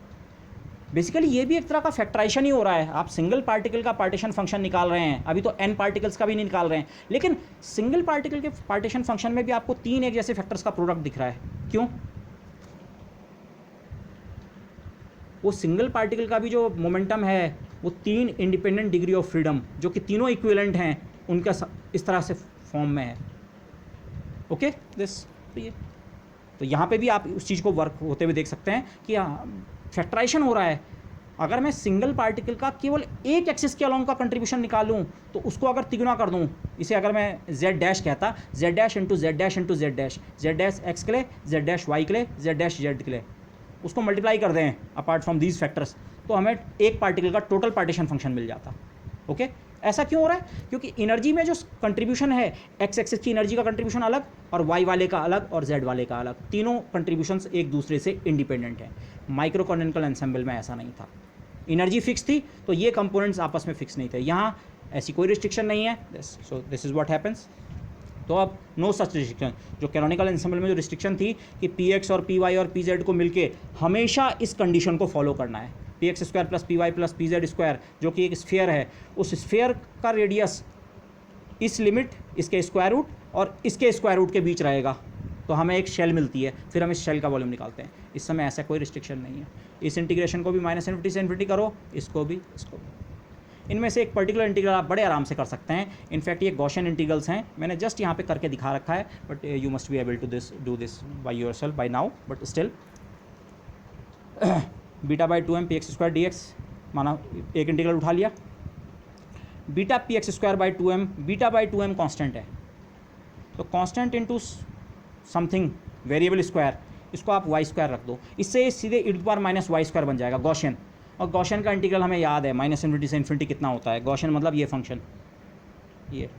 बेसिकली ये भी एक तरह का फैक्टराइजेशन ही हो रहा है, आप सिंगल पार्टिकल का पार्टीशन फंक्शन निकाल रहे हैं, अभी तो n पार्टिकल्स का भी नहीं निकाल रहे हैं, लेकिन सिंगल पार्टिकल के पार्टीशन फंक्शन में भी आपको तीन एक जैसे फैक्टर्स का प्रोडक्ट दिख रहा है। क्यों? वो सिंगल पार्टिकल का भी जो मोमेंटम है वो तीन इंडिपेंडेंट डिग्री ऑफ फ्रीडम, जो कि तीनों इक्विवेलेंट हैं, उनका इस तरह से फॉर्म में है। Okay this. तो यहाँ पे भी आप उस चीज़ को वर्क होते हुए देख सकते हैं कि फैक्टराइजेशन हो रहा है। अगर मैं सिंगल पार्टिकल का केवल एक एक्सिस के अलोंग का कंट्रीब्यूशन निकालूं तो उसको अगर तिगुना कर दूं, इसे अगर मैं जेड डैश कहता, Z dash into Z dash into Z dash, Z dash x के लिए, जेड डैश वाई के लिए, जेड डैश जेड के लिए, उसको मल्टीप्लाई कर दें अपार्ट फ्रॉम दीज फैक्टर्स, तो हमें एक पार्टिकल का टोटल पार्टीशन फंक्शन मिल जाता। ओके ऐसा क्यों हो रहा है? क्योंकि एनर्जी में जो कंट्रीब्यूशन है, एक्स एक्सिस की एनर्जी का कंट्रीब्यूशन अलग और वाई वाले का अलग और जेड वाले का अलग, तीनों कंट्रीब्यूशंस एक दूसरे से इंडिपेंडेंट हैं। माइक्रो कैनोनिकल एंसेंबल में ऐसा नहीं था, एनर्जी फिक्स थी तो ये कंपोनेंट्स आपस में फिक्स नहीं थे। यहाँ ऐसी कोई रिस्ट्रिक्शन नहीं है। So this is what happens. तो अब नो सच रिस्ट्रिक्शन। जो कैनोनिकल एंसेंबल में जो रिस्ट्रिक्शन थी कि पी एक्स और पी वाई और पी जेड को मिलके हमेशा इस कंडीशन को फॉलो करना है, P X square plus P Y plus P Z square, जो कि एक स्फीयर है, उस स्फीयर का रेडियस इस लिमिट, इसके स्क्वायर रूट और इसके स्क्वायर रूट के बीच रहेगा, तो हमें एक शेल मिलती है, फिर हम इस शेल का वॉल्यूम निकालते हैं। इस समय ऐसा कोई रिस्ट्रिक्शन नहीं है। इस इंटीग्रेशन को भी -∞ से इन्फिनिटी करो, इसको भी, इसको भी। इनमें से एक पर्टिकुलर इंटीग्रल आप बड़े आराम से कर सकते हैं। इनफैक्ट ये गॉसियन इंटीग्रल्स हैं, मैंने जस्ट यहाँ पे करके दिखा रखा है, but you must be able to do this by yourself by now, but still beta by 2m P X square D X, माना एक इंटीग्रल उठा लिया, beta P X square by 2m, beta by 2m constant है, तो constant into something variable square, इसको आप Y square रख दो, इससे सीधे e⁻² बन जाएगा गॉसियन। और गॉसियन का इंटीग्रल हमें याद है, -∞ से इन्फिनिटी कितना होता है। गॉसियन मतलब ये फंक्शन, ये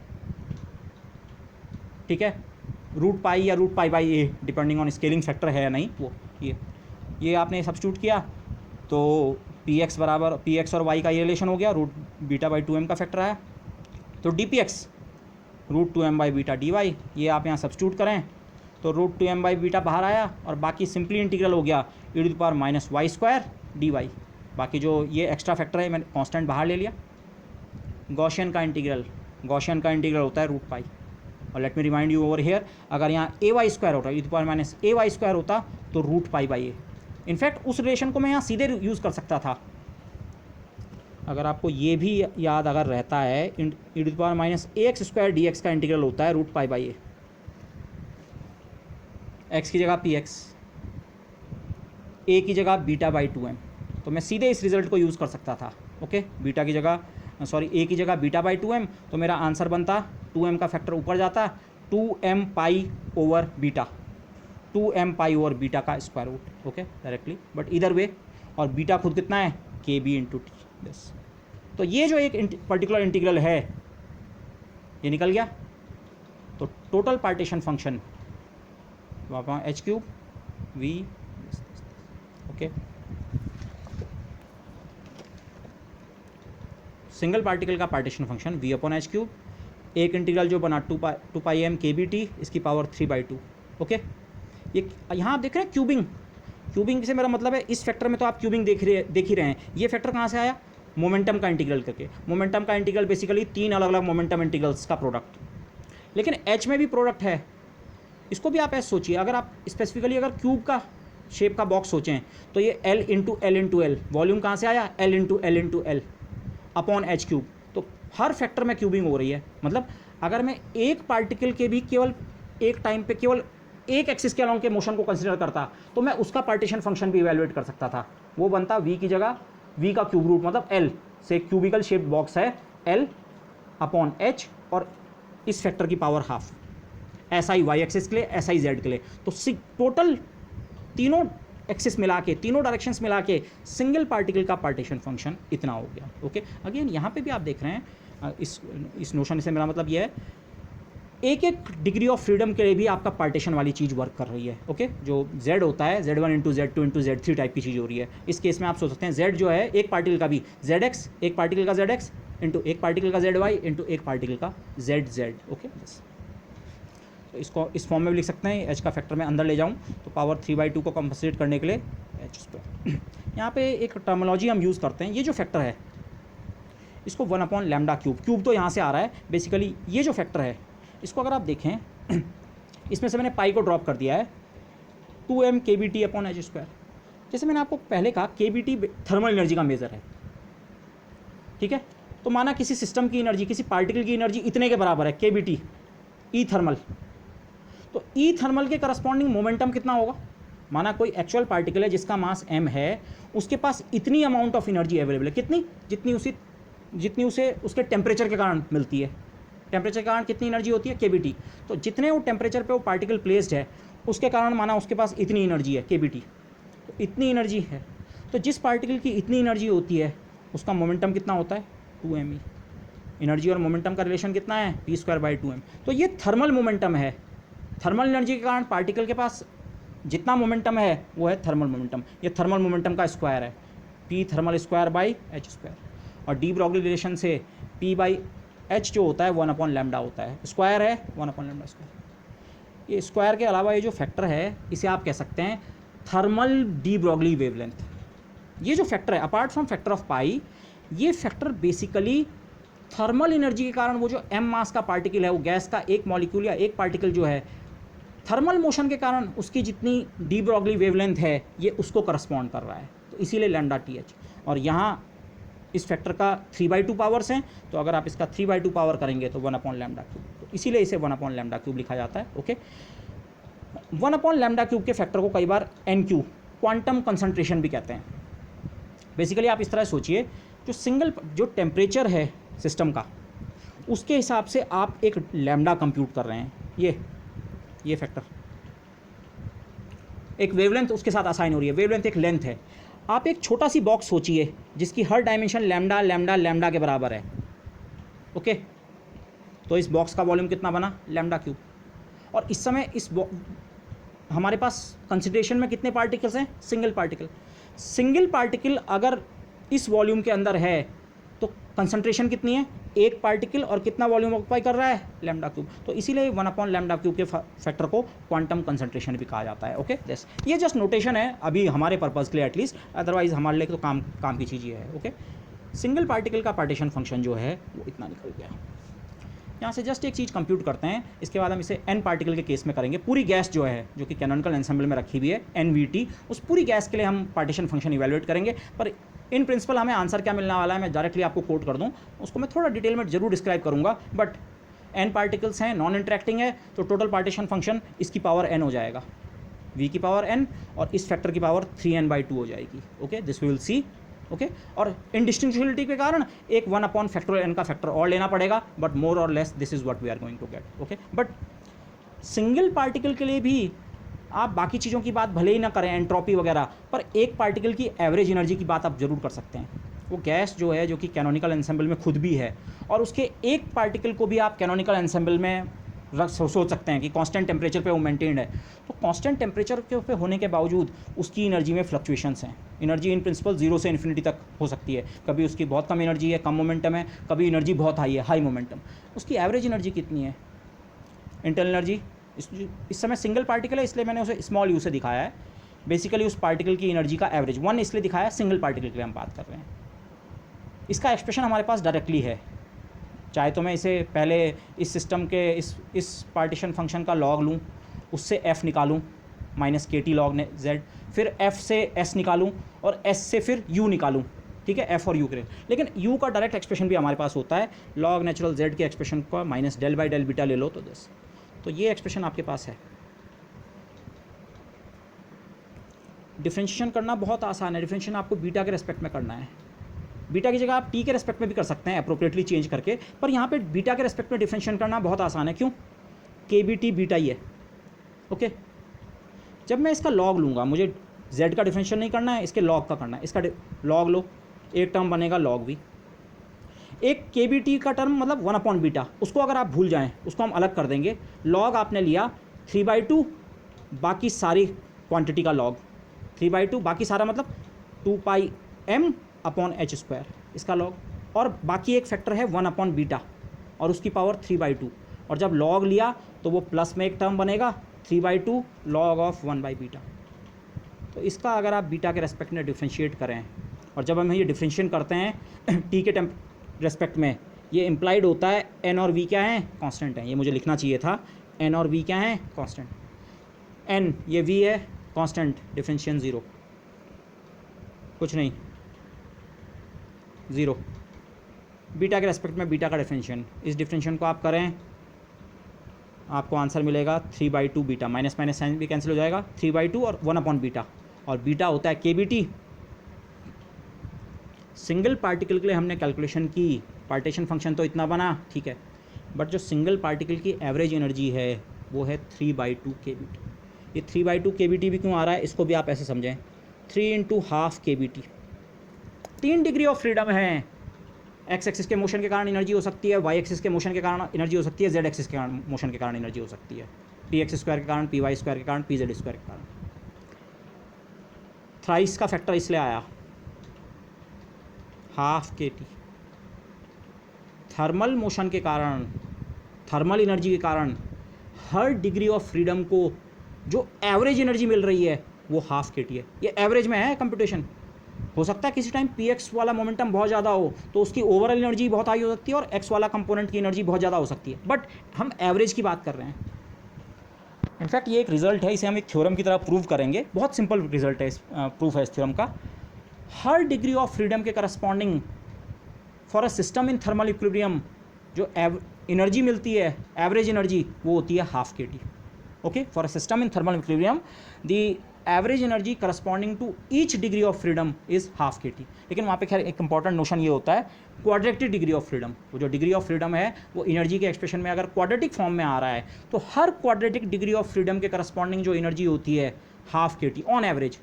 ठीक है, रूट पाई या root pi by A, depending on scaling factor है या नहीं वो, ये आपने सब्स्टिट्यूट किया तो पी एक्स बराबर, पी एक्स और वाई का ये रिलेशन हो गया, रूट बीटा बाई 2m का फैक्टर आया, तो D P X root 2m by beta D Y, ये आप यहाँ सब्स्टिट्यूट करें तो रूट 2m बाई बीटा बाहर आया, और बाकी सिंपली इंटीग्रल हो गया e⁻² डी वाई। बाकी जो ये एक्स्ट्रा फैक्टर है मैंने कांस्टेंट बाहर ले लिया। गॉसियन का इंटीग्रल होता है रूट पाई, और let me remind you over here, अगर यहाँ ay² होता है, e⁻² होता तो root pi by A. In fact उस रिलेशन को मैं यहाँ सीधे यूज़ कर सकता था। अगर आपको ये भी याद अगर रहता है, e⁻² dx का इंटीग्रल होता है root pi by A, X की जगह पी एक्स, ए की जगह बीटा बाई 2m, तो मैं सीधे इस रिजल्ट को यूज़ कर सकता था। ओके, बीटा की जगह ए की जगह बीटा बाई 2m, तो मेरा आंसर बनता 2m का फैक्टर ऊपर जाता 2m pi over beta, 2m pi over beta का square root. Okay directly, but इधर वे, और बीटा खुद कितना है, के बी इंटू टी बस। तो ये जो एक पर्टिकुलर इंटीग्रल है ये निकल गया, तो total partition function h³ v, okay, single particle का पार्टीशन फंक्शन v/h³, एक इंटीग्रल जो बना 2 पाई m के बी टी, इसकी पावर 3/2। ओके, ये यहाँ आप देख रहे हैं क्यूबिंग से मेरा मतलब है इस फैक्टर में तो आप क्यूबिंग देख ही रहे हैं। ये फैक्टर कहाँ से आया, मोमेंटम का इंटीग्रल करके। मोमेंटम का इंटीग्रल बेसिकली 3 अलग अलग मोमेंटम इंटीग्रल्स का प्रोडक्ट, लेकिन h में भी प्रोडक्ट है, इसको भी आप ऐसे सोचिए। अगर आप स्पेसिफिकली अगर क्यूब का शेप का बॉक्स सोचें तो ये L इंटू L वॉल्यूम कहाँ से आया, L into L upon h³। तो हर फैक्टर में क्यूबिंग हो रही है। मतलब अगर मैं एक पार्टिकल के भी केवल एक टाइम पे केवल एक एक्सिस के अलोंग के मोशन को कंसिडर करता तो मैं उसका पार्टीशन फंक्शन भी इवेलुएट कर सकता था। वो बनता v की जगह v का क्यूब रूट, मतलब L से क्यूबिकल शेप बॉक्स है L अपॉन h, और इस फैक्टर की पावर हाफ, ऐसा ही वाई एक्सिस के लिए, ऐसा ही जेड के लिए। तो टोटल तीनों एक्सिस मिला के, तीनों डायरेक्शंस मिला के सिंगल पार्टिकल का पार्टीशन फंक्शन इतना हो गया। ओके, अगेन यहाँ पे भी आप देख रहे हैं इस नोशन से मेरा मतलब ये है, एक डिग्री ऑफ फ्रीडम के लिए भी आपका पार्टीशन वाली चीज़ वर्क कर रही है। ओके, जो Z होता है Z1 into Z2 into Z3 type की चीज़ हो रही है। इस केस में आप सोच सकते हैं Z जो है एक पार्टिकल का भी ZX, एक पार्टिकल का ZX इंटू एक पार्टिकल का ZY इंटू एक पार्टिकल का ZZ। ओके, बस तो इसको इस फॉर्म में भी लिख सकते हैं। h का फैक्टर मैं अंदर ले जाऊँ तो पावर 3/2 को कंपनसेट करने के लिए h²। यहाँ पे एक टर्मिनोलॉजी हम यूज़ करते हैं, ये जो फैक्टर है इसको 1/λ³, क्यूब तो यहाँ से आ रहा है बेसिकली। ये जो फैक्टर है इसको अगर आप देखें इसमें से मैंने पाई को ड्रॉप कर दिया है, 2m kBT अपॉन h²। जैसे मैंने आपको पहले कहा kBT थर्मल एनर्जी का मेज़र है, ठीक है। तो माना किसी सिस्टम की एनर्जी, किसी पार्टिकल की एनर्जी इतने के बराबर है kBT ई थर्मल, तो ई थर्मल के करस्पॉन्डिंग मोमेंटम कितना होगा? माना कोई एक्चुअल पार्टिकल है जिसका मास m है, उसके पास इतनी अमाउंट ऑफ एनर्जी अवेलेबल है, कितनी? जितनी उसे उसके टेम्परेचर के कारण मिलती है। टेम्परेचर के कारण कितनी एनर्जी होती है? kBT। तो जितने वो टेम्परेचर पे वो पार्टिकल प्लेस्ड है उसके कारण माना उसके पास इतनी एनर्जी है kBT, तो इतनी एनर्जी है। तो जिस पार्टिकल की इतनी एनर्जी होती है उसका मोमेंटम कितना होता है? 2m। एनर्जी और मोमेंटम का रिलेशन कितना है? p²/2m। तो ये थर्मल मोमेंटम है। थर्मल एनर्जी के कारण पार्टिकल के पास जितना मोमेंटम है वो है थर्मल मोमेंटम। ये थर्मल मोमेंटम का स्क्वायर है, p thermal square h square. और डी ब्रॉगली रिलेशन से p/h जो होता है 1/λ होता है, स्क्वायर है 1/λ स्क्वायर। ये स्क्वायर के अलावा ये जो फैक्टर है इसे आप कह सकते हैं थर्मल डी ब्रॉगली वेवलेंथ। ये जो फैक्टर है अपार्ट फ्रॉम फैक्टर ऑफ पाई, ये फैक्टर बेसिकली थर्मल एनर्जी के कारण वो जो m मास का पार्टिकल है, वो गैस का एक मॉलिक्यूल या एक पार्टिकल जो है, थर्मल मोशन के कारण उसकी जितनी डी ब्रॉगली वेवलेंथ है ये उसको करस्पॉन्ड कर रहा है, तो इसीलिए λTH। और यहाँ इस फैक्टर का 3/2 पावर्स हैं, तो अगर आप इसका 3/2 पावर करेंगे तो 1/λ3, तो इसीलिए इसे 1/λ3 लिखा जाता है। ओके, 1/λ3 के फैक्टर को कई बार NQ क्वांटम कंसंट्रेशन भी कहते हैं। बेसिकली आप इस तरह सोचिए, जो टेम्परेचर है सिस्टम का उसके हिसाब से आप एक लैम्डा कंप्यूट कर रहे हैं। ये फैक्टर एक वेवलेंथ उसके साथ असाइन हो रही है, वेवलेंथ एक लेंथ है। आप एक छोटा सी बॉक्स सोचिए जिसकी हर डायमेंशन लैम्डा लैम्डा लैम्डा के बराबर है। ओके, तो इस बॉक्स का वॉल्यूम कितना बना? λ3। और इस समय हमारे पास कंसिडरेशन में कितने पार्टिकल्स हैं? सिंगल पार्टिकल अगर इस वॉल्यूम के अंदर है तो कंसंट्रेशन कितनी है? एक पार्टिकल और कितना वॉल्यूम ऑक्यूपाई कर रहा है? λ3। तो इसीलिए 1/λ3 के फैक्टर को क्वांटम कंसंट्रेशन भी कहा जाता है। ओके, ये जस्ट नोटेशन है अभी हमारे पर्पज़ के लिए एटलीस्ट, अदरवाइज हमारे लिए तो काम की चीज़ ये है। ओके, सिंगल पार्टिकल का पार्टीशन फंक्शन जो है वो इतना निकल गया। यहाँ से जस्ट एक चीज़ कंप्यूट करते हैं, इसके बाद हम इसे n पार्टिकल के केस में करेंगे। पूरी गैस जो है जो कि कैनोनिकल एंसेंबल में रखी हुई है NVT, उस पूरी गैस के लिए हम पार्टीशन फंक्शन इवेलुएट करेंगे। पर इन प्रिंसिपल हमें आंसर क्या मिलने वाला है मैं डायरेक्टली आपको कोट कर दूं, उसको मैं थोड़ा डिटेल में जरूर डिस्क्राइब करूंगा। बट n पार्टिकल्स हैं, नॉन इंटरेक्टिंग है, तो टोटल पार्टीशन फंक्शन इसकी पावर n हो जाएगा, v की पावर n, और इस फैक्टर की पावर 3n/2 हो जाएगी। Okay, this we will see. Okay, और इनडिस्टिंक्शनलिटी के कारण एक 1/n का फैक्टर और लेना पड़ेगा, बट मोर और less this is what we are going to get. Okay, but single particle के लिए भी आप बाकी चीज़ों की बात भले ही ना करें, एंट्रोपी वगैरह, पर एक पार्टिकल की एवरेज एनर्जी की बात आप जरूर कर सकते हैं। वो गैस जो है जो कि कैनोनिकल एंसेंबल में खुद भी है, और उसके एक पार्टिकल को भी आप कैनोनिकल एंसेंबल में सोच सकते हैं कि कांस्टेंट टेम्परेचर पे वो मेंटेन्ड है। तो कांस्टेंट टेम्परेचर के पे होने के बावजूद उसकी एनर्जी में फ्लक्चुएशंस हैं। एनर्जी इन प्रिंसिपल 0 से इन्फिनिटी तक हो सकती है। कभी उसकी बहुत कम एनर्जी है, कम मोमेंटम है, कभी एनर्जी बहुत हाई है, हाई मोमेंटम। उसकी एवरेज एनर्जी कितनी है? इंटरनल एनर्जी इस समय सिंगल पार्टिकल है इसलिए मैंने उसे स्मॉल u से दिखाया है। बेसिकली उस पार्टिकल की एनर्जी का एवरेज 1 इसलिए दिखाया है, सिंगल पार्टिकल के लिए हम बात कर रहे हैं। इसका एक्सप्रेशन हमारे पास डायरेक्टली है, चाहे तो मैं इसे पहले इस सिस्टम के इस पार्टीशन फंक्शन का लॉग लूँ, उससे f निकालूँ -kT log z, फिर f से s निकालूँ और s से फिर u निकालूँ। ठीक है, f और u के, लेकिन u का डायरेक्ट एक्सप्रेशन भी हमारे पास होता है, log नेचुरल z के एक्सप्रेशन का -del/del बीटा ले लो तो दिस, तो ये एक्सप्रेशन आपके पास है। डिफरेंशिएशन करना बहुत आसान है। डिफरेंशिएशन आपको बीटा के रेस्पेक्ट में करना है। बीटा की जगह आप टी के रेस्पेक्ट में भी कर सकते हैं अप्रोप्रिएटली चेंज करके, पर यहाँ पे बीटा के रेस्पेक्ट में डिफरेंशिएशन करना बहुत आसान है। क्यों? KBT बीटा ही है। ओके, जब मैं इसका लॉग लूँगा, मुझे z का डिफरेंशिएशन नहीं करना है, इसके लॉग का करना है। इसका लॉग लो, एक टर्म बनेगा लॉग भी। एक KBT का टर्म मतलब 1/बीटा, उसको अगर आप भूल जाएं उसको हम अलग कर देंगे। लॉग आपने लिया 3/2, बाकी सारी क्वांटिटी का लॉग 3/2, बाकी सारा मतलब 2πm/h², इसका लॉग, और बाकी एक फैक्टर है 1/बीटा और उसकी पावर 3/2, और जब लॉग लिया तो वो प्लस में एक टर्म बनेगा 3/2 log of 1/बीटा। तो इसका अगर आप बीटा के रेस्पेक्ट में डिफ्रेंशिएट करें, और जब हम ये डिफ्रेंशिएट करते हैं टी के रेस्पेक्ट में, ये इम्प्लाइड होता है n और v क्या हैं? कांस्टेंट हैं। ये मुझे लिखना चाहिए था, n और v क्या हैं? कांस्टेंट। n ये v है, कांस्टेंट, डिफरेंशिएशन 0, कुछ नहीं, 0। बीटा के रेस्पेक्ट में बीटा का डिफरेंशिएशन, इस डिफरेंशिएशन को आप करें, आपको आंसर मिलेगा 3/2 बीटा, माइनस माइनस साइन भी कैंसिल हो जाएगा, 3/2 और 1 बीटा, और बीटा होता है KBT। सिंगल पार्टिकल के लिए हमने कैलकुलेशन की, पार्टीशन फंक्शन तो इतना बना, ठीक है, बट जो सिंगल पार्टिकल की एवरेज एनर्जी है वो है 3/2 KBT। ये 3/2 KBT भी क्यों आ रहा है, इसको भी आप ऐसे समझें, 3 × ½ KBT। 3 डिग्री ऑफ फ्रीडम है। एक्स एक्सिस के मोशन के कारण एनर्जी हो सकती है, वाई एक्सिस के मोशन के कारण एनर्जी हो सकती है, जेड एक्सिस के कारण मोशन के कारण एनर्जी हो सकती है, px² के कारण, py² के कारण, pz² के कारण। थ्राइस का फैक्टर इसलिए आया, ½ KT। थर्मल मोशन के कारण, थर्मल एनर्जी के कारण हर डिग्री ऑफ फ्रीडम को जो एवरेज एनर्जी मिल रही है वो ½ KT है। ये एवरेज में है कंप्यूटेशन। हो सकता है किसी टाइम px वाला मोमेंटम बहुत ज़्यादा हो तो उसकी ओवरऑल एनर्जी बहुत हाई हो सकती है और x वाला कंपोनेंट की एनर्जी बहुत ज़्यादा हो सकती है, बट हम एवरेज की बात कर रहे हैं। इनफैक्ट ये एक रिजल्ट है, इसे हम एक थ्योरम की तरह प्रूव करेंगे। बहुत सिंपल रिजल्ट है, प्रूफ है इस थ्योरम का। हर डिग्री ऑफ फ्रीडम के corresponding for a system in thermal equilibrium जो एनर्जी मिलती है, एवरेज एनर्जी, वो होती है ½ KT। Okay, for a system in thermal equilibrium the average energy corresponding to each degree of freedom is ½ KT। लेकिन वहाँ पे खैर एक इंपॉर्टेंट नोशन ये होता है, क्वाड्रेटिक डिग्री ऑफ फ्रीडम। वो जो डिग्री ऑफ फ्रीडम है वो एनर्जी के एक्सप्रेशन में अगर क्वाड्रेटिक फॉर्म में आ रहा है तो हर क्वाड्रेटिक डिग्री ऑफ फ्रीडम के करस्पॉन्डिंग जो एनर्जी होती है ½ KT on average.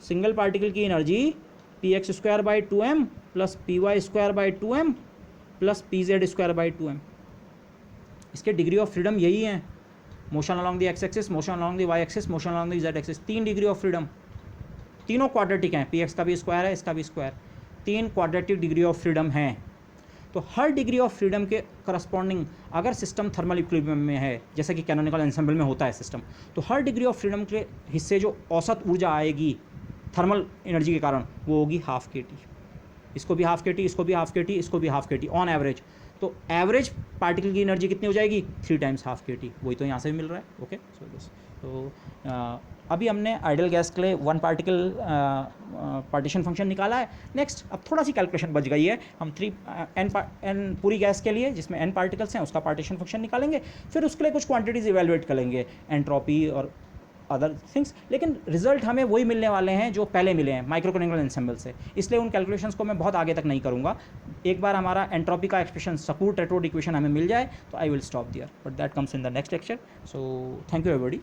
Single particle की energy px²/2m plus py²/2m plus pz²/2m। इसके डिग्री ऑफ फ्रीडम यही है, motion along the X axis, motion along the Y axis, motion along the Z axis. 3 degree of freedom, तीनों quadratic हैं, px का भी square है, इसका भी square, 3 quadratic degree of freedom हैं। तो हर डिग्री ऑफ फ्रीडम के करस्पॉन्डिंग अगर सिस्टम थर्मल इक्विलिब्रियम में है, जैसा कि कैनोनिकल एंसेंबल में होता है सिस्टम, तो हर डिग्री ऑफ फ्रीडम के हिस्से जो औसत ऊर्जा आएगी थर्मल एनर्जी के कारण वो होगी ½ KT। इसको भी ½ KT, इसको भी ½ KT, इसको भी ½ KT ऑन एवरेज। तो एवरेज पार्टिकल की एनर्जी कितनी हो जाएगी, 3 टाइम्स ½ KT। वही तो यहाँ से भी मिल रहा है। Okay, so this. तो अभी हमने आइडियल गैस के लिए 1 पार्टिकल पार्टीशन फंक्शन निकाला है। नेक्स्ट अब थोड़ा सी कैलकुलेशन बच गई है, हम n पूरी गैस के लिए जिसमें n पार्टिकल्स हैं उसका पार्टीशन फंक्शन निकालेंगे, फिर उसके लिए कुछ क्वांटिटीज़ इवेलुएट करेंगे, एंट्रोपी और अदर थिंग्स। लेकिन रिजल्ट हमें वही मिलने वाले हैं जो पहले मिले हैं माइक्रोकैनोनिकल एंसेंबल से, इसलिए उन कैलकुलेशंस को मैं बहुत आगे तक नहीं करूँगा। एक बार हमारा एंट्रोपी का एक्सप्रेशन, सकूर-टेट्रोड इक्वेशन हमें मिल जाए तो I will stop there, but that comes in the next lecture. So thank you everybody.